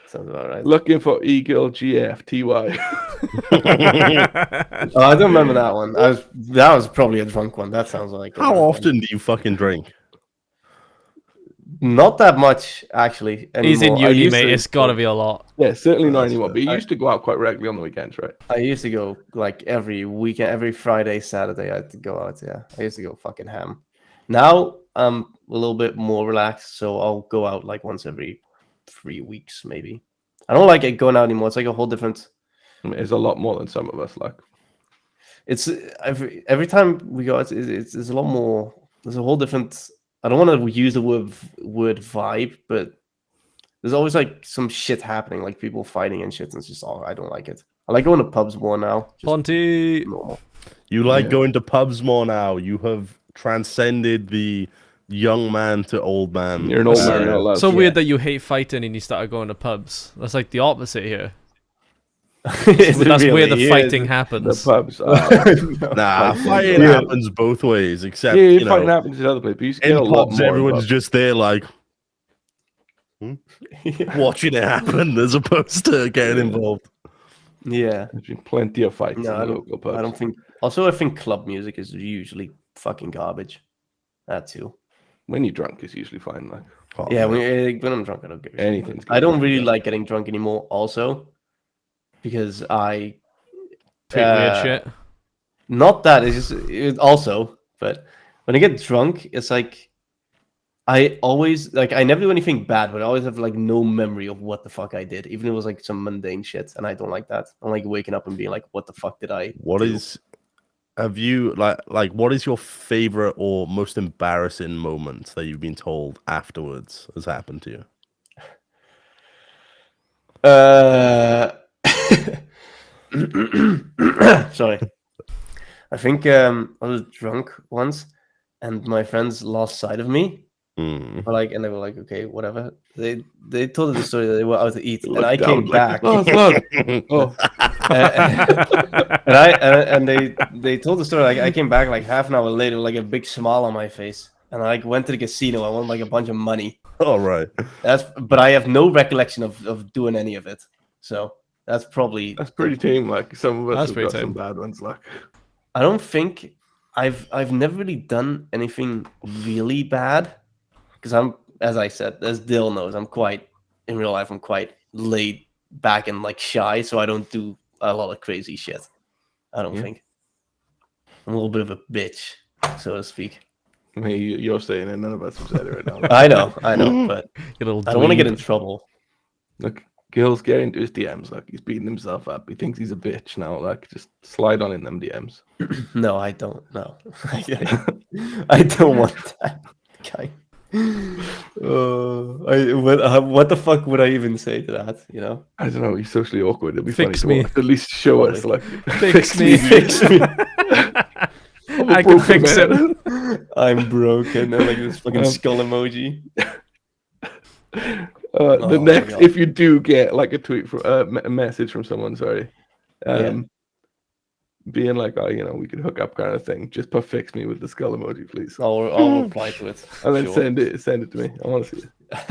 S4: Sounds about right.
S1: looking for e-girl GFTY.
S4: Oh, I don't remember that one. That was probably a drunk one. That sounds like a
S2: How
S4: drunk one.
S2: often do you fucking drink?
S4: Not that much, actually.
S3: He's in
S4: anymore. I
S3: uni,
S4: used
S3: mate.
S4: to-
S3: It's gotta be a lot.
S1: Yeah, certainly not
S2: That's
S1: anymore.
S2: fair.
S1: But you used to go out quite regularly on the weekends, right?
S4: I used to go like every weekend, every Friday, Saturday. I had to go out. Yeah, I used to go fucking ham. Now I'm a little bit more relaxed, so I'll go out like once every 3 weeks, maybe. I don't like it going out anymore. It's like a whole different.
S1: I mean, it's a lot more than some of us like.
S4: It's every time we go out, it's a lot more. There's a whole different. I don't want to use the word vibe, but there's always like some shit happening, like people fighting and shit. And it's just I don't like it. I like going to pubs more now. Just
S3: Ponty.
S4: normal.
S2: You like
S1: Yeah.
S2: going to pubs more now. You have transcended the young man to old man.
S1: You're an old
S3: Uh,
S1: man, you're not allowed.
S3: So
S4: Yeah.
S3: weird that you hate fighting and you started going to pubs. That's like the opposite here.
S4: Is it
S3: That's where
S4: really?
S3: the
S4: Yeah,
S3: fighting
S1: The
S3: happens.
S1: pubs.
S2: Nah,
S1: Fighting
S2: fighting
S1: goes-
S2: happens both ways, except
S1: Yeah,
S2: you
S1: fighting
S2: know,
S1: happens in other places. But you get a
S2: in
S1: lot
S2: pubs,
S1: more. in
S2: everyone's
S1: pubs.
S2: just there like watching it happen as opposed to getting involved.
S4: Yeah.
S1: There's been plenty of fights
S4: No,
S1: in
S4: I
S1: the
S4: don't.
S1: local pubs.
S4: I don't think. Also, I think club music is usually fucking garbage. That too.
S1: When you're drunk, it's usually fine. Like
S2: Oh,
S4: Yeah,
S2: man.
S4: when I'm drunk, I don't give a shit.
S1: anything's.
S4: I
S1: good.
S4: don't really like getting drunk anymore. Also, because I
S3: Tweet weird
S4: uh,
S3: shit.
S4: not that also, but when I get drunk, it's like I always like I never do anything bad, but I always have like no memory of what the fuck I did, even if it was like some mundane shit, and I don't like that. I'm like waking up and being like, "What the fuck did I?"
S2: What
S4: do?
S2: is have you like what is your favorite or most embarrassing moment that you've been told afterwards has happened to you?
S4: Sorry. I think I was drunk once, and my friends lost sight of me.
S2: Hmm.
S4: And they were like, "Okay, whatever." They told us the story that they were out to eat, and
S1: Looked
S4: I came
S1: down, like,
S4: back.
S1: "Lars, Lars." Oh,
S4: And they told the story like I came back like half an hour later, with, like a big smile on my face, and I like went to the casino. I won like a bunch of money.
S2: All right.
S4: But I have no recollection of doing any of it. So that's probably
S1: that's pretty tame. Like some of us
S3: That's
S1: have
S3: pretty
S1: got some
S3: tame.
S1: bad ones. Like
S4: I don't think I've never really done anything really bad because I'm, as I said, as Dill knows, I'm quite in real life. I'm quite laid back and like shy, so I don't do a lot of crazy shit. I don't
S1: Yeah.
S4: think I'm a little bit of a bitch, so to speak.
S1: I mean, you're saying it. None of us have said it right now.
S4: I know, but
S3: You little
S4: I don't want to get in
S3: dweeb.
S4: trouble.
S1: Look, Gil's getting into his DMs. Like he's beating himself up. He thinks he's a bitch now. Like just slide on in them DMs.
S4: No, I don't. No, I don't want that guy. What the fuck would I even say to that? You know,
S1: I don't know. He's socially awkward. It'll be
S3: Fix
S1: funny
S3: me.
S1: to watch. At least show us.
S4: Probably.
S1: Like
S3: Fix me.
S4: fix me.
S1: I'm a
S3: I can
S1: broken
S3: fix it.
S1: man.
S4: I'm broken. And like this fucking
S1: Um,
S4: skull emoji.
S1: The
S4: Oh,
S1: next,
S4: God.
S1: if you do get like a tweet from a message from someone, sorry,
S4: Yeah.
S1: being like, oh, you know, we could hook up kind of thing. Just put fix me with the skull emoji, please,
S4: I'll reply to it.
S1: and then
S4: Sure.
S1: send it to me. I want to see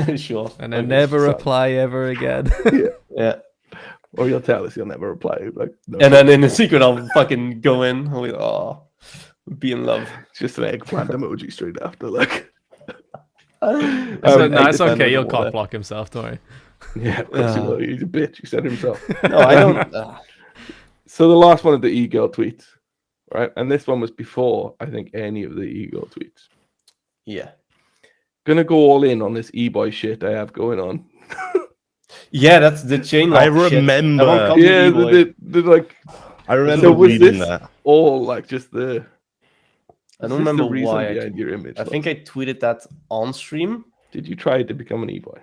S1: it.
S4: Sure.
S3: And then
S4: Okay,
S3: never
S4: so-
S3: reply ever again.
S4: Yeah.
S1: Or you'll tell us you'll never reply. Like, no,
S4: And then in the secret, I'll fucking go in. I'll be, oh, be in love.
S1: it's just an eggplant emoji straight after. Like,
S3: No, it's okay. He'll
S4: cock
S3: cock block himself. Don't worry.
S1: yeah, of course he will. He's a bitch. He said himself.
S4: No, I don't.
S1: So the last one of the e-girl tweets, right? And this one was before I think any of the e-girl tweets.
S4: Yeah.
S1: Gonna go all in on this e-boy shit I have going on.
S4: Yeah, that's the chain.
S2: I
S4: lock shit.
S2: remember.
S4: Everyone calls me
S1: Yeah,
S4: E-boy.
S1: the like
S2: I remember
S1: So was
S2: reading
S1: this-
S2: that.
S1: all like just the.
S4: I
S1: is
S4: don't
S1: this the
S4: remember
S1: reason
S4: why I
S1: behind your image.
S4: I think I tweeted that on stream.
S1: Did you try to become an e-boy?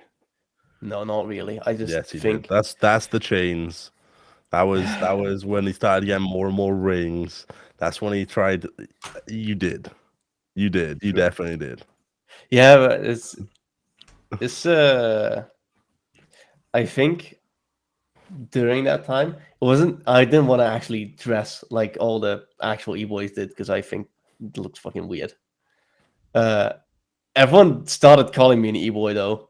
S4: No, not really. I just
S2: Yes, he
S4: think
S2: did. That's the chains. That was when he started getting more and more rings. That's when he tried. You did. You definitely did.
S4: yeah, but it's I think during that time it wasn't. I didn't want to actually dress like all the actual e-boys did because I think it looks fucking weird. Everyone started calling me an e-boy though,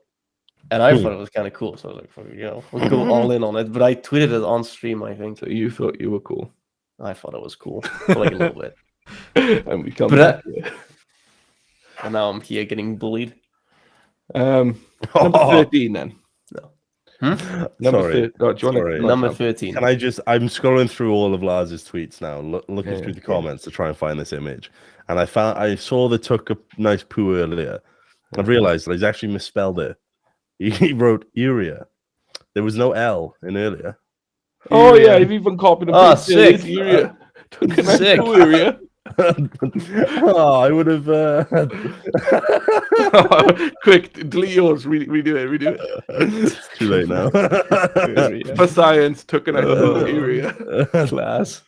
S4: and I thought it was kind of cool. So I was like, fuck, you know, we'll go all in on it. But I tweeted it on stream. I think
S1: So you thought you were cool,
S4: I thought it was cool for like a little bit,
S1: and we come
S4: But
S1: back. here.
S4: and now I'm here getting bullied.
S1: Number 13 then. Number
S2: Sorry.
S1: 13. Oh, do you want
S2: Sorry.
S1: to
S4: Number 13.
S2: Can I just? I'm scrolling through all of Lars's tweets now, looking
S1: Yeah,
S2: through the
S1: yeah.
S2: comments to try and find this image, and I saw they took a nice poo earlier. I've realised that he's actually misspelled it. He wrote urea. There was no L in earlier.
S1: Oh yeah, I've even copied and
S4: Oh,
S1: pasted it. It's
S4: sick.
S1: area. Took a nice
S4: Sick.
S1: cool area.
S2: Oh, I would have.
S1: Quick, delete yours. Redo it.
S2: It's too late now.
S1: For science, took a nice cool area.
S4: Class.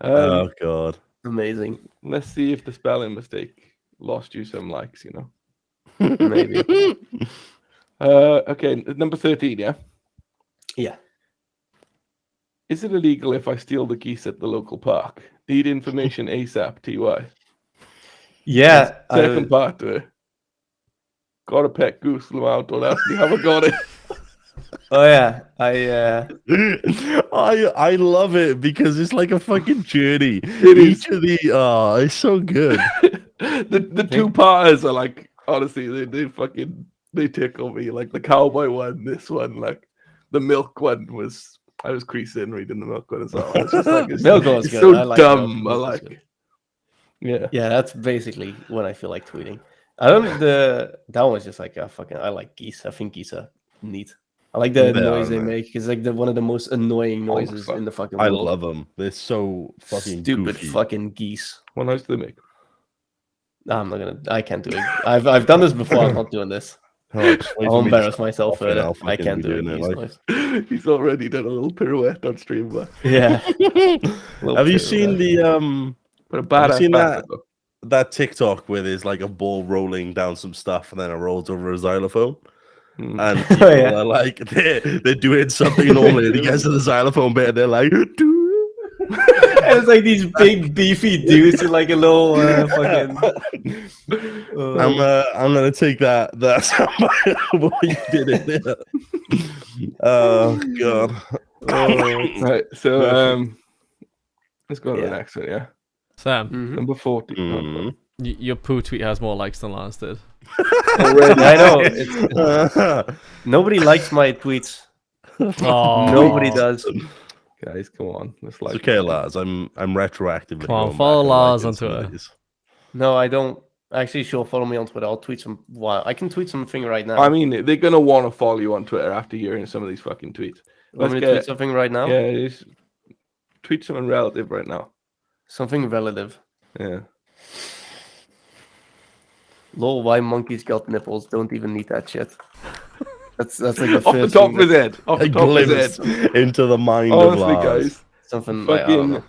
S2: Oh God.
S4: Amazing.
S1: Let's see if the spelling mistake lost you some likes. You know.
S4: Maybe.
S1: Okay, number 13. Yeah.
S4: Yeah.
S1: Is it illegal if I steal the geese at the local park? Need information ASAP, TY.
S4: Yeah,
S1: Second part to it. Got a pet goose, Lamau. Don't ask me how I got it.
S4: oh yeah,
S2: I love it because it's like a fucking journey.
S1: is.
S2: Each of the it's so good.
S1: the two parters are like, honestly, they tickle me. Like the cowboy one, this one, like the milk one was. I was creasing reading the milk one as well. It's just like
S4: Milk one's
S1: it's
S4: good.
S1: so
S4: I like
S1: dumb.
S4: milk.
S1: I
S4: Milk is
S1: like.
S4: good.
S1: Yeah.
S4: Yeah, that's basically when I feel like tweeting. I don't that one's just like I like geese. I think geese are neat. I like the
S2: They
S4: noise
S2: are,
S4: they
S2: man.
S4: make. It's like one of the most annoying noises
S1: fuck.
S4: in the fucking
S2: I
S4: world.
S2: love them. They're so fucking
S4: Stupid
S2: goofy.
S4: fucking geese.
S1: What noise do they make?
S4: Nah, I'm not gonna. I can't do it. I've done this before. I'm not doing this.
S2: Oh, just wait
S4: I'll
S2: for me to
S4: embarrass
S2: start
S4: myself
S2: talking,
S4: further.
S2: I'll
S4: I
S2: fucking
S4: can't
S2: be
S4: do it.
S2: doing
S4: Geese
S2: like-
S4: noise.
S1: He's already done a little pirouette on stream, but
S4: Yeah.
S2: Have you seen the
S1: a
S2: Have you
S1: badass
S2: seen
S1: bastard, though.
S2: that TikTok where there's like a ball rolling down some stuff and then it rolls over a xylophone?
S1: Mm.
S2: And people
S4: yeah.
S2: are like they're doing something normally and he gets to the xylophone bit and they're like
S4: And it's like these big beefy dudes in like a little fucking.
S2: I'm gonna take that what you did in there. Oh god.
S1: Right, so let's go to the
S4: Yeah.
S1: next one, yeah.
S3: Sam,
S4: Mhm.
S1: Number 40.
S2: Mm.
S3: your poo tweet has more likes than Lars did.
S1: Already.
S4: I know. It's, nobody likes my tweets.
S3: Oh,
S4: Nobody does.
S1: Guys, come on. Let's
S2: It's
S1: like
S2: okay, Lars. I'm retroactively.
S3: Come on,
S2: going
S3: follow
S2: back and
S3: Lars
S2: liking
S3: on
S2: some of
S3: Twitter.
S2: these.
S4: No, I don't. Actually, sure. Follow me on Twitter. I'll tweet some. Wow, I can tweet something right now.
S1: I mean, they're gonna want to follow you on Twitter after hearing some of these fucking tweets.
S4: Want me to tweet something right now?
S1: Yeah, just tweet something relative right now.
S4: Something relative.
S1: Yeah.
S4: Lol, why monkeys got nipples? Don't even need that shit. That's like the
S1: Off the
S4: first
S1: top
S4: thing
S1: of his head. Off
S2: A
S1: the top of his
S2: glimpse
S1: head.
S2: into the mind
S1: Honestly,
S2: of Lars.
S1: guys.
S4: something like, I don't
S1: Fucking
S4: know.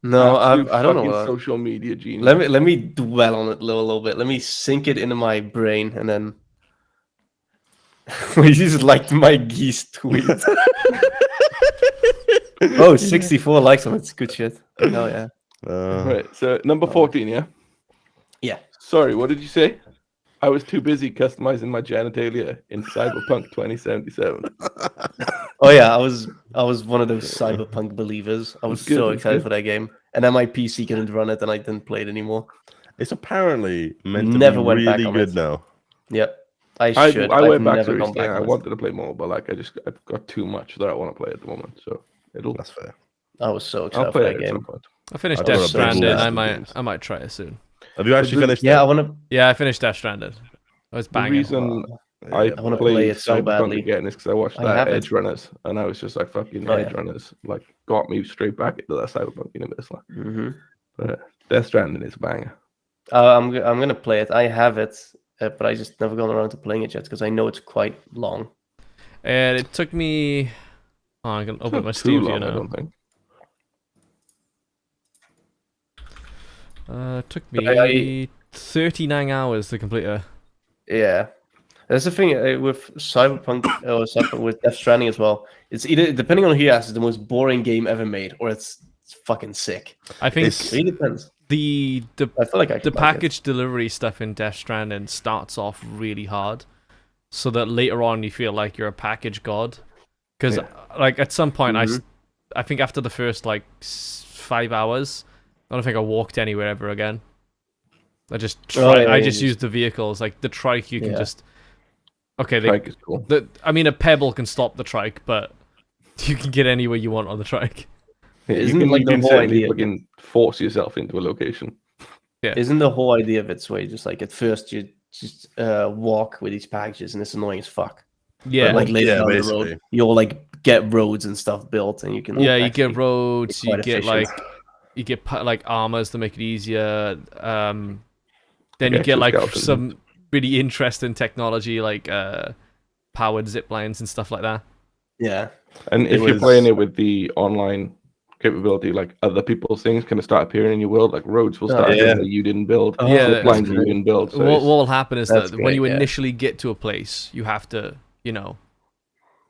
S4: No,
S1: absolute
S4: I don't know.
S1: fucking
S4: What
S1: social media genius.
S4: let me dwell on it a little bit. Let me sink it into my brain, and then we just liked my geese tweet. Oh, 64 likes on it. It's good shit. Hell yeah.
S1: Right, so number 14, yeah?
S4: Yeah.
S1: Sorry, what did you say? I was too busy customizing my genitalia in Cyberpunk 2077.
S4: Oh yeah, I was one of those cyberpunk believers. I was
S1: Good,
S4: so
S1: that's
S4: excited
S1: good.
S4: for that game, and then my PC couldn't run it, and I didn't play it anymore.
S2: It's apparently meant to
S4: Never
S2: be
S4: went back
S2: really
S4: on
S2: good
S4: it.
S2: now.
S4: Yep, I
S1: I
S4: should.
S1: went back
S4: never
S1: to
S4: gone
S1: it.
S4: back
S1: I
S4: on it.
S1: wanted to play more, but like I've got too much that I want to play at the moment. So
S2: That's fair.
S4: I was so excited
S1: I'll
S4: for
S1: play
S4: that
S1: it at some
S4: game.
S1: point.
S3: I finished
S2: I've got
S3: Death
S2: a big
S3: Stranded.
S2: list
S3: I
S2: of
S3: might
S2: games.
S3: I might try it soon.
S2: Have you actually
S1: the-
S2: finished
S4: Yeah,
S2: it?
S4: I want to.
S3: Yeah, I finished Death Stranded. I was
S1: The
S3: banging.
S1: reason I
S2: Yeah,
S4: wanna
S1: played
S4: play it so
S1: Cyberpunk
S4: badly.
S1: again is because I watched
S4: I
S1: that
S4: have it.
S1: Edge Runners, and I was just like, fucking
S4: Oh,
S1: Edge
S4: yeah.
S1: Runners, like got me straight back into that Cyberpunk universe. Like,
S4: Mm-hmm.
S1: but Death Stranding is a banger.
S4: I'm gonna play it. I have it, but I just never gone around to playing it yet because I know it's quite long.
S3: And it took me. Oh, I'm gonna
S1: It's
S3: open
S1: not
S3: my
S1: too
S3: Steam view
S1: long, I
S3: now.
S1: don't think.
S3: It took
S4: But
S3: me 39 hours to complete it.
S4: Yeah, that's the thing with Cyberpunk or Cyberpunk with Death Stranding as well. It's either depending on who you ask, it's the most boring game ever made, or it's fucking sick.
S3: I think
S2: It's-
S4: It really depends.
S3: the
S4: I feel like I
S3: the
S4: could like it.
S3: package delivery stuff in Death Stranding starts off really hard, so that later on you feel like you're a package god. Because like at some point I think after the first like 5 hours, I don't think I walked anywhere ever again. I just I just used the vehicles like the trike. You can just
S1: Trike is cool.
S3: I mean a pebble can stop the trike, but you can get anywhere you want on the trike.
S1: Yeah, you
S4: Isn't
S1: can,
S4: like
S1: you
S4: the
S1: can
S4: whole
S1: certainly
S4: idea-
S1: fucking force yourself into a location.
S4: Isn't the whole idea of it so you just like at first you just walk with these packages and it's annoying as fuck.
S3: Yeah,
S4: But, like later
S2: Yeah,
S4: down the
S2: basically.
S4: road, you'll like get roads and stuff built, and you can.
S3: yeah, you
S4: actually-
S3: get roads, you
S4: quite
S3: get
S4: efficient.
S3: like like armors to make it easier. Then you
S1: Like
S3: get like
S1: exoskeletons.
S3: some really interesting technology like powered zip lines and stuff like that.
S4: Yeah.
S1: And
S2: It
S1: if you're
S2: was-
S1: playing it with the online capability, like other people's things kind of start appearing in your world, like roads will start
S2: yeah.
S1: appearing that you didn't build,
S3: Yeah,
S1: zip lines that you didn't build. So
S3: What will happen is
S4: That's
S3: that when you
S4: great, yeah.
S3: initially get to a place, you have to, you know,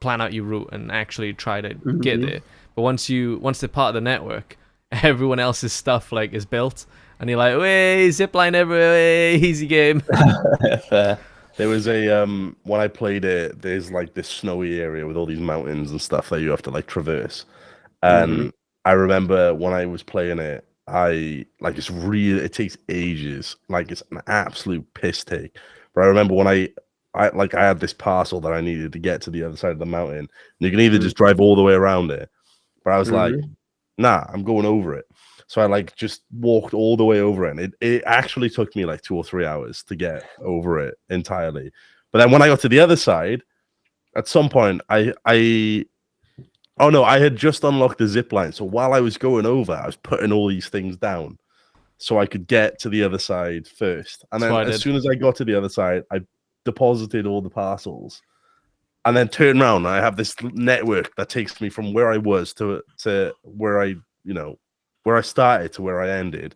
S3: plan out your route and actually try to get there. But once they're part of the network, everyone else's stuff like is built, and you're like, "Way zipline everywhere, way, easy game."
S4: Fair.
S2: There was a when I played it, there's like this snowy area with all these mountains and stuff that you have to like traverse. And I remember when I was playing it, it takes ages. Like it's an absolute piss take. But I remember when I had this parcel that I needed to get to the other side of the mountain. And you can either just drive all the way around it. But I was like, nah, I'm going over it. So I like just walked all the way over it. And it actually took me like 2 or 3 hours to get over it entirely. But then when I got to the other side, at some point I had just unlocked the zip line. So while I was going over, I was putting all these things down so I could get to the other side first. And then as soon as I got to the other side, I deposited all the parcels and then turned around. And I have this network that takes me from where I was to where I started to where I ended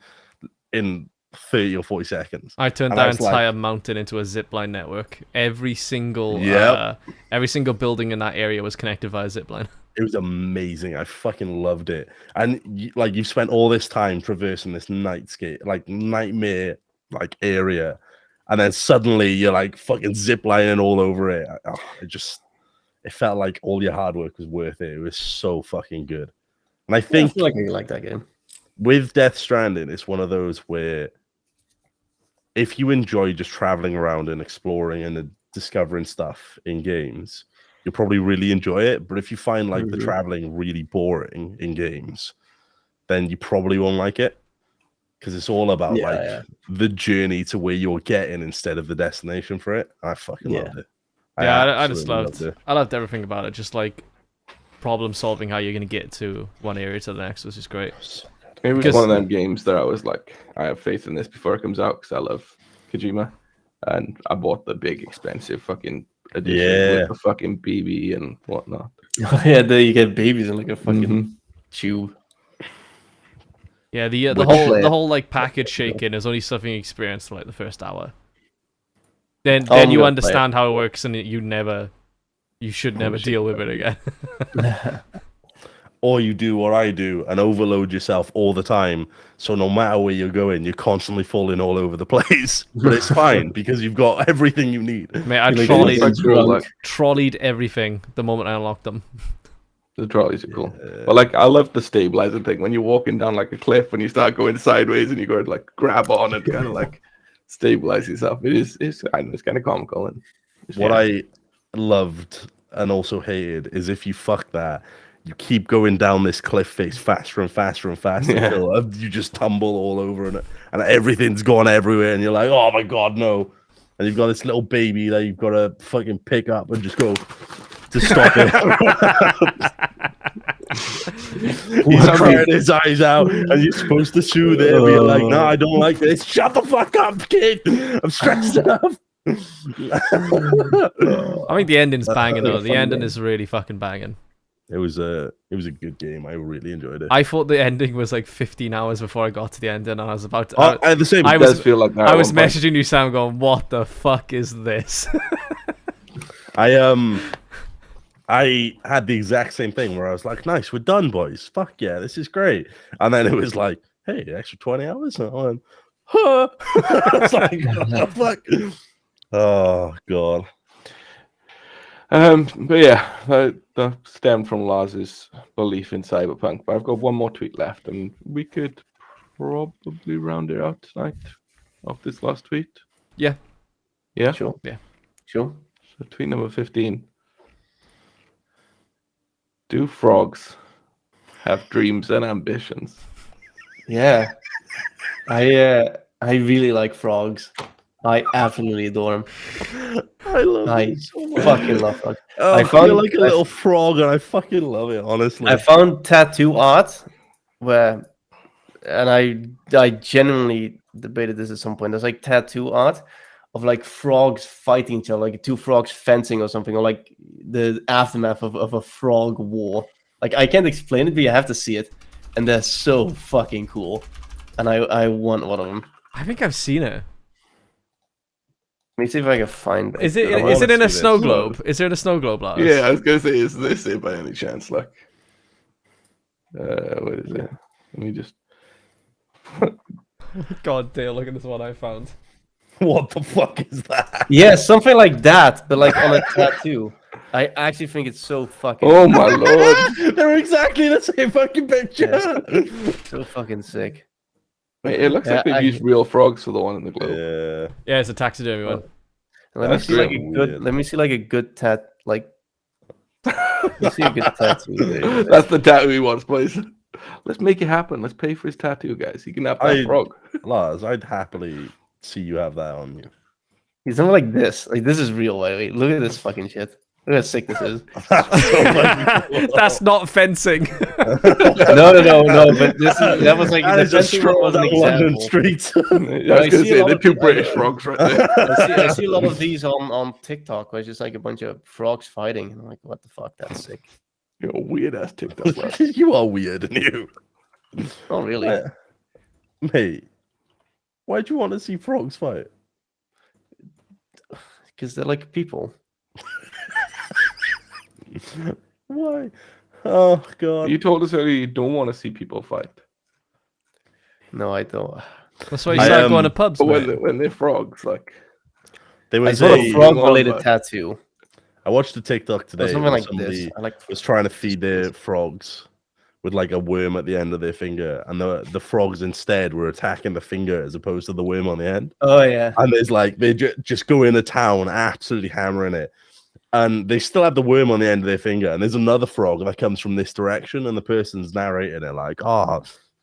S2: in 30 or 40 seconds.
S3: I turned that entire mountain into a zipline network. Every single building in that area was connected via zipline.
S2: It was amazing. I fucking loved it. And you've spent all this time traversing this nightmare area, and then suddenly you're like fucking ziplining all over it. It felt like all your hard work was worth it. It was so fucking good. And I think
S4: I feel like I like that game.
S2: With Death Stranding, it's one of those where if you enjoy just traveling around and exploring and discovering stuff in games, you'll probably really enjoy it. But if you find like the traveling really boring in games, then you probably won't like it, because it's all about the journey to where you're getting instead of the destination for it. I fucking loved it.
S3: I just loved it. I loved everything about it. Just like problem solving, how you're going to get to one area to the next was just great.
S1: It was one of them games that I was like, I have faith in this before it comes out because I love Kojima, and I bought the big expensive fucking edition with the fucking BB and whatnot.
S4: There you get babies in like a fucking tube.
S3: Yeah, the whole like package shaking is only something you experience for like the first hour. Then you understand how it works, and you should never deal with it again.
S2: Or you do what I do and overload yourself all the time. So no matter where you're going, you're constantly falling all over the place. But it's fine because you've got everything you need.
S3: Mate, I trolleyed everything the moment I unlocked them.
S1: The trolleys are cool. But like, I love the stabilizer thing. When you're walking down like a cliff and you start going sideways and you go to like grab on and kind of like stabilize yourself. It's kind of comical. And
S2: what I loved and also hated is if you fuck that, you keep going down this cliff face faster and faster and faster until you just tumble all over and everything's gone everywhere and you're like, oh my god, no. And you've got this little baby that you've got to fucking pick up and just go to stop it. He's crying his eyes out and you're supposed to soothe it and be like, no, I don't like this. Shut the fuck up, kid. I'm stressed out.
S3: I think the ending's banging though. The ending is really fucking banging.
S2: It was a good game. I really enjoyed it.
S3: I thought the ending was like 15 hours before I got to the ending, and I was about to.
S2: I had the same.
S1: I feel like that.
S3: I was messaging you, Sam, going, "What the fuck is this?"
S2: I had the exact same thing where I was like, "Nice, we're done, boys. Fuck yeah, this is great." And then it was like, "Hey, extra 20 hours." And I went, "Huh?" I was like, "What the fuck?" Oh god.
S1: But yeah, that stemmed from Lars's belief in Cyberpunk. But I've got one more tweet left, and we could probably round it out tonight off this last tweet.
S3: Yeah.
S1: Yeah?
S4: Sure.
S3: Yeah.
S4: Sure.
S1: So tweet number 15. Do frogs have dreams and ambitions?
S4: Yeah. I really like frogs. I absolutely adore them. I fucking love frogs.
S2: I feel like a little frog, and I fucking love it. Honestly,
S4: I found tattoo art and I genuinely debated this at some point. There's like tattoo art of like frogs fighting each other, like two frogs fencing or something, or like the aftermath of a frog war. Like I can't explain it, but you have to see it, and they're so fucking cool. And I want one of them.
S3: I think I've seen it.
S4: me see if I can find it.
S3: Is it?
S2: I
S3: Is it
S2: wanna
S3: in a
S2: see
S3: snow
S2: this.
S3: globe? Is there in a snow globe, Lars?
S1: Yeah, I was gonna say, is this it by any chance? Like, what is it? Let me just.
S3: God damn! Look at this one I found.
S2: What the fuck is that?
S4: Yeah, something like that, but like on a tattoo. I actually think it's so fucking.
S1: Oh my lord!
S2: They're exactly the same fucking picture.
S4: So fucking sick.
S1: Wait, it looks like
S4: Yeah,
S1: they've used real frogs for the one in the globe.
S2: Yeah.
S3: Yeah, it's a taxidermy one.
S4: Let me
S2: That's
S4: see like a
S2: so
S4: good.
S2: weird.
S4: Let me see like a good tat. Like, let me see a good tattoo.
S1: That's the tattoo he wants, boys. Let's make it happen. Let's pay for his tattoo, guys. He can have that frog.
S2: Lars, I'd happily see you have that on you.
S4: He's something like this. Like this is real. Wait, look at this fucking shit. Look how sick this is.
S3: That's not fencing.
S4: No. But that was like
S2: That
S4: the
S2: is a
S4: fencing one
S2: stroll
S4: was an
S2: down London
S4: example.
S2: streets.
S1: I was
S4: I
S1: gonna
S4: see a
S1: say
S4: lot
S1: the
S4: of
S1: two
S4: people-
S1: British frogs right there.
S4: I see a lot of these on TikTok where it's just like a bunch of frogs fighting. And I'm like, what the fuck? That's sick.
S1: You're a weird ass TikTok. Lad.
S2: You are weird, and you.
S4: Oh, really?
S2: Mate, why'd you want to see frogs fight?
S4: Because they're like people.
S2: Why? Oh god.
S1: You told us earlier you don't want to see people fight,
S4: No, I don't.
S3: That's why you
S2: I,
S3: start going to pubs,
S1: but
S3: mate.
S1: when they're frogs, like
S2: They
S4: I
S2: would
S4: saw a
S2: say,
S4: frog-related
S1: Lava.
S4: tattoo.
S2: I watched a TikTok
S4: Or
S2: today
S4: something
S2: where
S4: like
S2: somebody
S4: this. I like.
S2: was trying to feed their frogs with like a worm at the end of their finger, and the frogs instead were attacking the finger as opposed to the worm on the end.
S4: Oh yeah.
S2: And there's like they just go into town absolutely hammering it, and they still have the worm on the end of their finger. And there's another frog that comes from this direction, and the person's narrating it like, "Oh,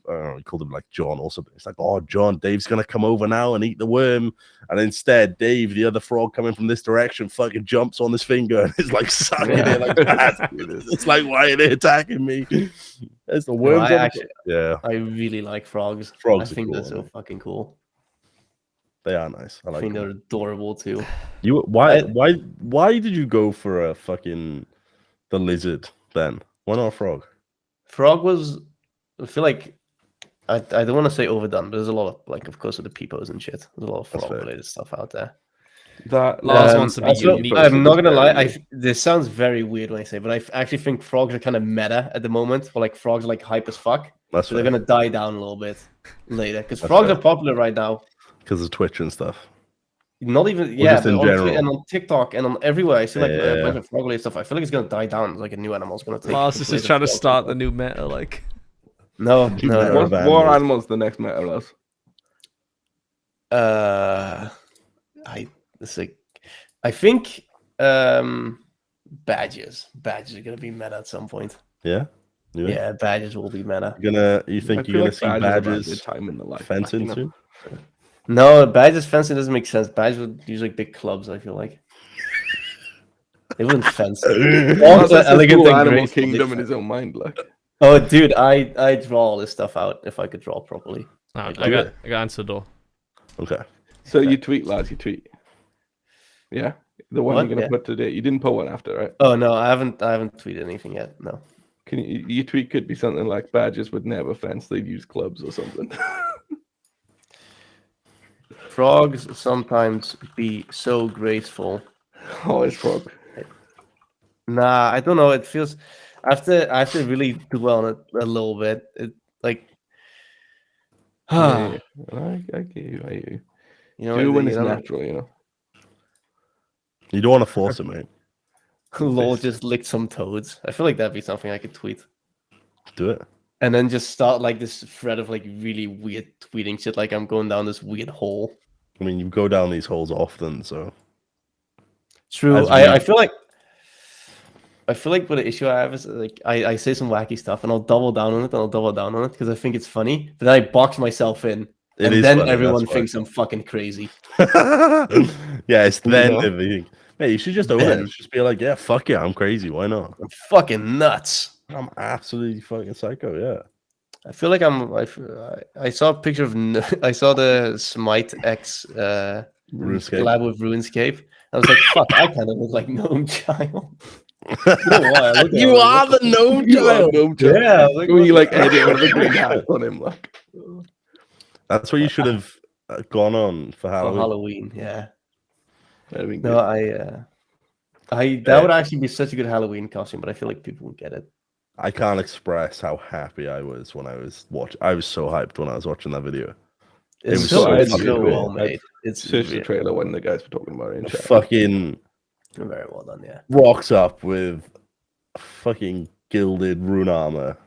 S2: I don't know, he called him like John or something." It's like, "Oh, John, Dave's gonna come over now and eat the worm," and instead, Dave, the other frog coming from this direction, fucking jumps on his finger and is like sucking it like that. It's like, why are they attacking me? It's the worms.
S4: I
S2: on the-
S4: actually-
S2: yeah,
S4: I really like frogs.
S2: Frogs
S4: I
S2: are
S4: think
S2: cool,
S4: they're so
S2: aren't
S4: fucking cool.
S2: they are nice. I
S4: I
S2: like
S4: think
S2: them.
S4: they're adorable too.
S2: You why did you go for a fucking the lizard then? Why not a frog?
S4: Frog was. I feel like. I don't want to say overdone, but there's a lot of like, of course, with the peepos and shit. There's a lot of
S2: That's fair.
S4: frog-related stuff out there.
S1: that.
S3: Lars wants to be
S4: also,
S3: unique.
S4: I'm not gonna lie. This sounds very weird when I say, but I actually think frogs are kind of meta at the moment. Or like frogs are like hype as fuck.
S2: That's
S4: So they're gonna die down a little bit later because
S2: That's
S4: frogs
S2: fair.
S4: are popular right now.
S2: because of Twitch and stuff.
S4: Not even
S2: just in
S4: but on
S2: general.
S4: and on TikTok and on everywhere. I see like a
S2: Yeah.
S4: bunch of frog-related stuff. I feel like it's gonna die down. Like a new animal's gonna take.
S3: Lars
S4: the
S3: is
S4: place
S3: just
S4: of
S3: trying to
S4: frogs.
S3: start the new meta, like.
S4: No,
S2: New
S4: no,
S2: meta
S4: no.
S2: of
S1: What
S2: animals.
S1: animal's the next meta, Lars?
S4: It's like, I think badges. Badges are gonna be meta at some point.
S2: Yeah,
S4: Yeah, badges will be meta.
S2: You
S1: I
S2: think
S1: feel
S2: you're gonna
S1: like
S2: see
S1: badges are about
S2: badges
S1: their time in the life.
S2: fencing
S1: like, you know?
S2: soon?
S4: No, badges fencing doesn't make sense. Badges would use like big clubs. I feel like they wouldn't fence.
S1: Lars
S4: Also,
S1: has this
S4: elegant
S1: cool
S4: and
S1: animal
S4: graceful,
S1: kingdom
S4: they
S1: in his own mind, like.
S4: Oh, dude, I draw all this stuff out if I could draw properly.
S3: Oh, I
S2: do
S3: got
S2: it.
S3: answer the door.
S2: Okay.
S1: So you tweet, Lars. You tweet. Yeah, the one
S4: What?
S1: you're gonna
S4: Yeah.
S1: put today. You didn't put one after, right?
S4: Oh no, I haven't tweeted anything yet. No.
S1: Can your tweet could be something like badgers would never fence; they'd use clubs or something.
S4: Frogs sometimes be so graceful.
S1: Oh, it's frog.
S4: Nah, I don't know. It feels I have to really dwell on it a little bit. It like
S1: Yeah, I get you. I get you.
S4: you know,
S1: Do when
S4: you
S1: it's
S4: know,
S1: natural, you know.
S2: You don't want to force it, mate.
S4: Lol just licked some toads. I feel like that'd be something I could tweet.
S2: Do it.
S4: And then just start like this thread of like really weird tweeting shit, like I'm going down this weird hole.
S2: I mean, you go down these holes often, so
S4: True.
S2: As
S4: I
S2: we-
S4: feel like what the issue I have is like I say some wacky stuff and I'll double down on it and I'll double down on it because I think it's funny. But then I box myself in.
S2: it
S4: And
S2: is
S4: then
S2: funny,
S4: everyone
S2: that's why.
S4: thinks I'm fucking crazy.
S2: Yeah, it's
S1: You
S2: then
S1: know?
S2: everything. Mate, you should just own it.
S4: Then.
S2: Just be like, yeah, fuck yeah, I'm crazy. Why not?
S4: I'm fucking nuts.
S2: I'm absolutely fucking psycho. Yeah.
S4: I feel like I saw a picture of I saw the Smite X
S2: RuneScape.
S4: collab with RuneScape. I was like, fuck, I kind of look like Gnome Child. I don't know why, I look at
S2: You
S4: him, I'm
S2: are
S4: like,
S2: the gnome
S1: You are
S2: child.
S1: gnome child.
S4: Yeah, I was like,
S1: When you
S4: what
S1: like
S4: the
S1: edit
S4: fuck?
S1: with the green hat on him, like.
S2: That's what you should have gone on for
S4: For
S2: Halloween.
S4: Halloween, yeah.
S1: That'd be
S4: No,
S1: good.
S4: that would actually be such a good Halloween costume, but I feel like people would get it.
S2: I can't express how happy I was when I was watching. I was so hyped when I was watching that video. It
S4: It's
S2: was
S4: so,
S2: so
S4: it's
S2: fucking
S4: so
S2: cool.
S4: well made. It's
S1: Search the
S4: really
S1: trailer when the guys were talking about it in chat.
S2: Fucking
S4: very well done. Yeah.
S2: rocks up with fucking gilded rune armor.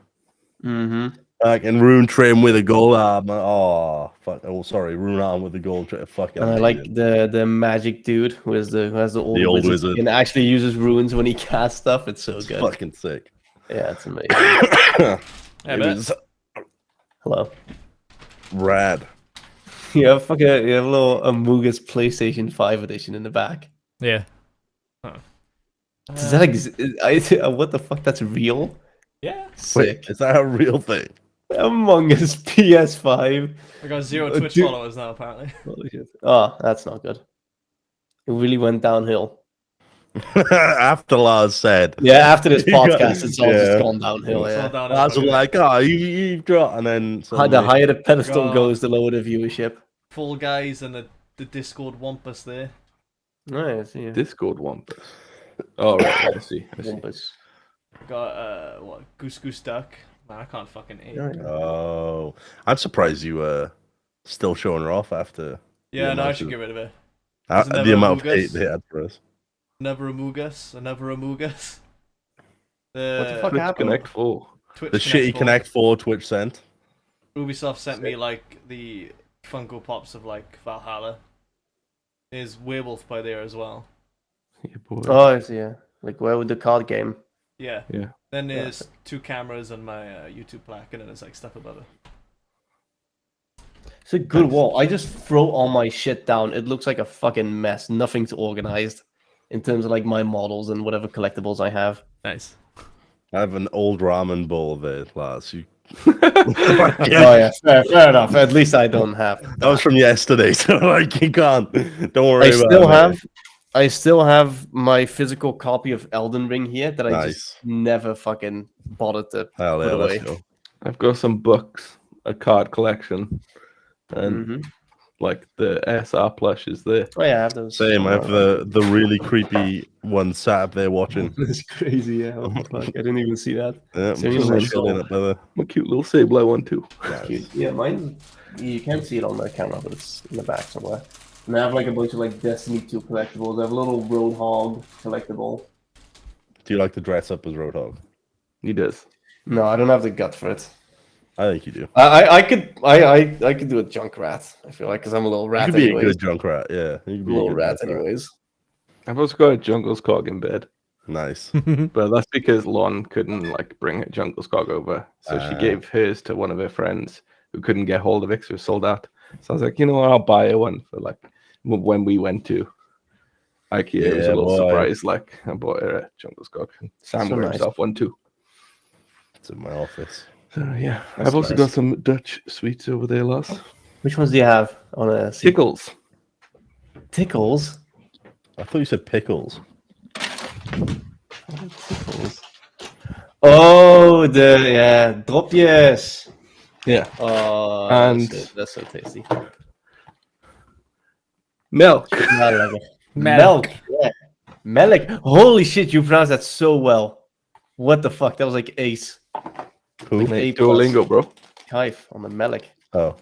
S4: Mm-hmm.
S2: Like and rune trim with a gold armor. Oh fuck! Oh, sorry, rune armor with a gold trim. Fucking.
S4: And I
S2: amazing.
S4: like the magic dude who has the old,
S2: old
S4: wizard
S2: wizard.
S4: and actually uses runes when he casts stuff. It's so
S2: It's
S4: good.
S2: fucking sick.
S4: Yeah, it's amazing.
S3: Yeah,
S2: It
S3: but-
S2: was
S4: Hello.
S2: rad.
S4: You have a little Amogus PlayStation 5 edition in the back.
S3: Yeah.
S4: Does that exist? What the fuck? That's real?
S3: Yeah.
S4: Sick.
S2: Wait, is that a real thing?
S4: Among Us PS5.
S3: I got 0
S4: Uh,
S3: Twitch
S4: dude-
S3: followers now, apparently.
S4: Holy shit. Oh, that's not good. It really went downhill.
S2: After Lars said,
S4: Yeah, after this
S2: You got-
S4: podcast, it's all
S2: yeah.
S4: just gone downhill.
S3: It's all
S4: Yeah.
S3: down
S2: Lars was like, "Oh, you dropped," and then
S4: The
S2: suddenly,
S4: higher the pedestal
S3: God.
S4: goes, the lower the viewership.
S3: Fall Guys and the Discord Wampus there.
S4: Nice, yeah.
S1: Discord Wampus. Oh, right. I see.
S4: Wampus.
S3: Got Goose Goose Duck. Man, I can't fucking aim.
S4: Yeah, yeah.
S2: oh, I'm surprised you still showing her off after
S3: Yeah, no, I
S2: amount
S3: should
S2: of-
S3: get rid of it. There's
S2: the
S3: another
S2: amount of
S3: Amogus.
S2: hate they had for us.
S3: Another Amogus.
S4: What the fuck
S1: Twitch
S4: happened?
S1: Connect 4.
S3: Twitch
S2: The shitty
S3: Connect
S2: Connect 4 Twitch sent.
S3: Ubisoft sent me like the Funko Pops of like Valhalla. There's Werewolf by there as well.
S1: Yeah, boy.
S4: Oh, I see, yeah. Like, where would the card game?
S3: Yeah.
S1: Yeah.
S3: Then there's 2 cameras and my YouTube plaque, and then there's like stuff above it.
S4: It's a good wall. I just throw all my shit down. It looks like a fucking mess. Nothing's organized in terms of like my models and whatever collectibles I have.
S3: Nice.
S2: I have an old ramen bowl there, Lars. You...
S4: Oh yeah, fair enough. At least I don't have.
S2: That was from yesterday, so like you can't. Don't worry about it.
S4: I still have my physical copy of Elden Ring here that I
S2: Nice.
S4: just never fucking bothered to
S2: Hell
S4: put
S2: yeah,
S4: away.
S2: let's go.
S1: I've got some books, a card collection, and
S4: Mhm.
S1: like the SR plush is there.
S4: Oh yeah, I have those.
S2: Same. I have the really creepy one sat up there watching.
S4: That's crazy. Yeah, what the fuck? I didn't even see that.
S2: Yeah,
S4: So
S2: just
S4: you
S2: chilling up there.
S1: My cute little Sableye one too.
S4: Cute. Yeah, mine. You can't see it on the camera, but it's in the back somewhere. And I have like a bunch of like Destiny 2 collectibles. I have a little Roadhog collectible.
S2: Do you like to dress up as Roadhog?
S1: He does.
S4: No, I don't have the gut for it.
S2: I think you do.
S4: I could do a junk rat. I feel like because I'm a little
S2: You
S4: rat.
S2: could be
S4: anyways.
S2: a good junk rat. Yeah, you could be a
S4: little
S2: good
S4: rat,
S2: junk rat.
S4: anyways.
S1: I've also got a Jungle's Cog in bed,
S2: Nice.
S1: but that's because Lon couldn't like bring a Jungle's Cog over, so she gave hers to one of her friends who couldn't get hold of it, so it was sold out. So I was like, you know what, I'll buy her one for like when we went to IKEA. It was a
S2: Yeah,
S1: little
S2: boy.
S1: surprise. Like I bought her a Jungle's Cog. Sam
S4: So
S1: got
S4: nice.
S1: himself one too.
S2: It's in my office.
S1: So yeah,
S4: That's
S1: I've also
S4: nice.
S1: got some Dutch sweets over there, Lars.
S4: Which ones do you have on a
S1: Tickles.
S4: Tickles?
S2: I thought you said pickles.
S4: Tickles. Oh, dropjes.
S1: Yeah.
S4: Oh,
S1: And-
S4: that's so tasty.
S1: Milk.
S4: Milk. Yeah. Melk. Holy shit, you pronounced that so well. What the fuck? That was like ace.
S2: Who?
S1: Mate,
S4: A plus.
S1: Duolingo, bro.
S4: Kaif on the Melk.
S2: Oh,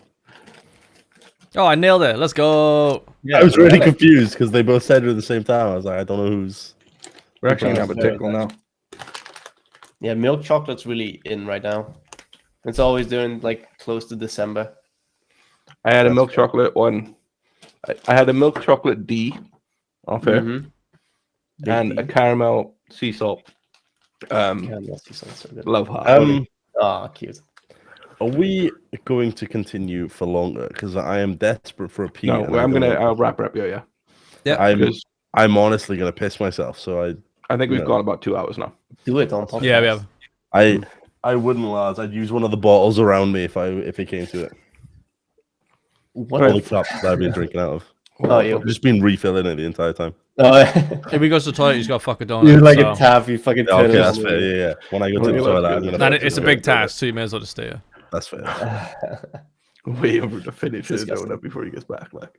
S3: Oh, I nailed it. Let's go.
S4: Yeah,
S2: I was really
S4: Melk.
S2: confused because they both said it at the same time. I was like, I don't know who's.
S1: We're actually gonna have a
S4: Very
S1: tickle now.
S4: Yeah, milk chocolate's really in right now. It's always during like close to December.
S1: I had a milk chocolate one. I had a milk chocolate D off here
S4: Mhm.
S1: and a caramel sea salt.
S4: Yeah, milk tea sounds so good.
S1: Love heart.
S4: Ah, cute.
S2: Are we going to continue for longer? Because I am desperate for a pee.
S1: No,
S2: and I
S1: I'm
S2: don't
S1: gonna.
S2: know-
S1: I'll wrap up. Yeah. Because
S2: I'm honestly gonna piss myself. So
S1: I think we've
S2: No.
S1: gone about 2 hours now.
S4: Do it on podcast.
S3: Yeah, we have.
S2: I wouldn't, Lars. I'd use one of the bottles around me if it came to it.
S4: What
S2: All
S4: the
S2: the cups that I've been drinking out of.
S4: Oh, you.
S2: I've just been refilling it the entire time.
S4: Oh,
S3: If he goes to the toilet, he's got to fuck a donut.
S4: you're like
S3: so-
S4: a tap. You fucking
S2: Yeah,
S4: turn
S2: okay,
S4: it
S2: that's
S4: on.
S2: fair. Yeah, yeah. When I go to the
S1: Really?
S2: toilet, I'm gonna.
S3: And
S2: fucking
S3: it's a
S2: do
S3: big
S2: it.
S3: task, so you may as well just stay here.
S2: That's fair.
S1: Way over to finish the
S4: Disgusting.
S1: donut before he gets back. Like,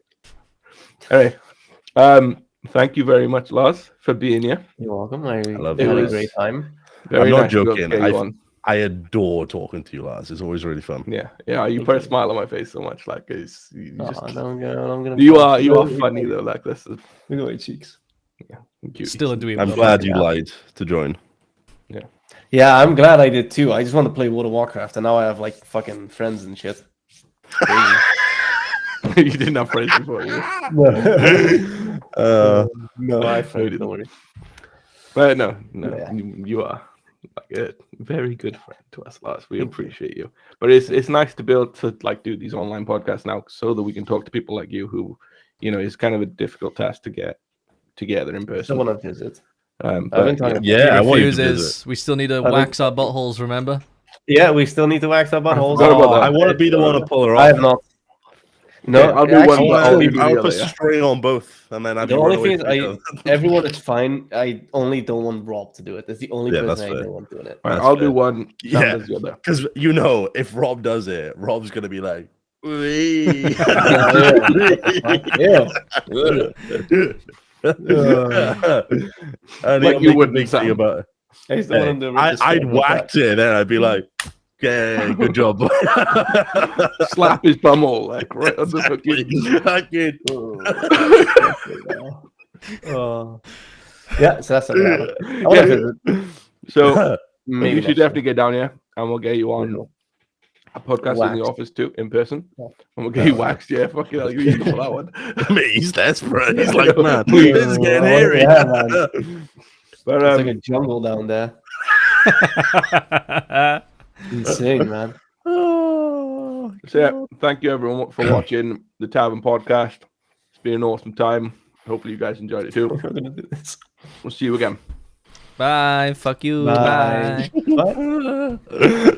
S1: all right. thank you very much, Lars, for being here.
S4: You're welcome. I
S2: love
S4: had
S1: you.
S4: a great time.
S1: Very
S2: I'm not
S1: nice to
S2: joking.
S1: get you on.
S2: I adore talking to you, Lars. It's always really fun.
S1: Yeah, you
S4: Thank
S1: put a
S4: you.
S1: smile on my face so much. Like, you
S4: Oh,
S1: just,
S4: no, I'm gonna
S1: you are funny though. Like this is
S4: Look at my cheeks.
S1: cute.
S3: Still a dweeb.
S2: I'm
S3: though.
S2: glad you lied to join.
S4: Yeah, I'm glad I did too. I just want to play World of Warcraft, and now I have like fucking friends and shit. Crazy.
S1: You didn't have friends before, you.
S4: No, I have friends. Don't worry.
S1: But no,
S4: Yeah.
S1: you are like a very good friend to us, Lars. We appreciate you. But it's nice to be able to like do these online podcasts now, so that we can talk to people like you, who, it's kind of a difficult task to get together in
S4: I
S1: person.
S4: want to visit.
S1: But,
S4: I've been talking.
S2: Yeah, I
S3: He
S2: want you to
S3: refuses.
S2: visit.
S3: We still need to
S4: been-
S3: wax our buttholes, remember?
S4: Yeah, we still need to wax our buttholes.
S1: forgot about that.
S2: I want to be the one to pull her
S4: I
S2: off.
S4: have not. No,
S1: Yeah, I'll do
S4: actually,
S1: one,
S2: I
S1: but
S2: want
S1: I'll
S2: to
S1: leave you the
S2: put
S1: other, yeah.
S2: string on both, and then I
S4: The only thing is, everyone is fine. I only don't want Rob to do it. That's the only
S2: Yeah,
S4: person
S2: that's
S4: I
S2: fair.
S4: don't want doing it.
S1: All right,
S2: That's
S1: I'll
S2: fair.
S1: do one. Sam
S2: Yeah.
S1: does the other.
S2: Because if Rob does it, Rob's gonna be like, "Wee."
S4: Yeah.
S2: And
S1: Like
S2: he'll
S1: you
S2: make a
S1: wouldn't,
S2: big thing
S1: Sam.
S2: about it.
S4: I just don't want him to
S2: I'd
S4: disturb my
S2: whack it, and then I'd be like, "Okay, good job."
S1: Slap his bum hole like right on the fucking.
S2: Fucking-
S4: Yeah, so that's something. I want
S1: Yeah.
S4: to visit.
S1: So
S4: Maybe
S1: you should
S4: next
S1: definitely get down here, and we'll get you on
S4: Cool.
S1: a podcast in the
S4: Waxed.
S1: office too, in person,
S4: Yeah.
S1: and we'll get you waxed. Yeah, fucking hell, you for that one.
S2: I mean, he's desperate. He's like, man,
S1: Please.
S2: this is getting
S4: Oh,
S2: hairy.
S4: yeah, man.
S1: But
S4: It's like a jungle down there. Insane, man.
S2: Oh,
S1: so yeah, thank you everyone for watching the Tavern podcast. It's been an awesome time. Hopefully you guys enjoyed it too.
S4: We're gonna do this.
S1: We'll see you again.
S3: Bye. Fuck you.
S4: Bye.
S3: Bye.
S4: Bye.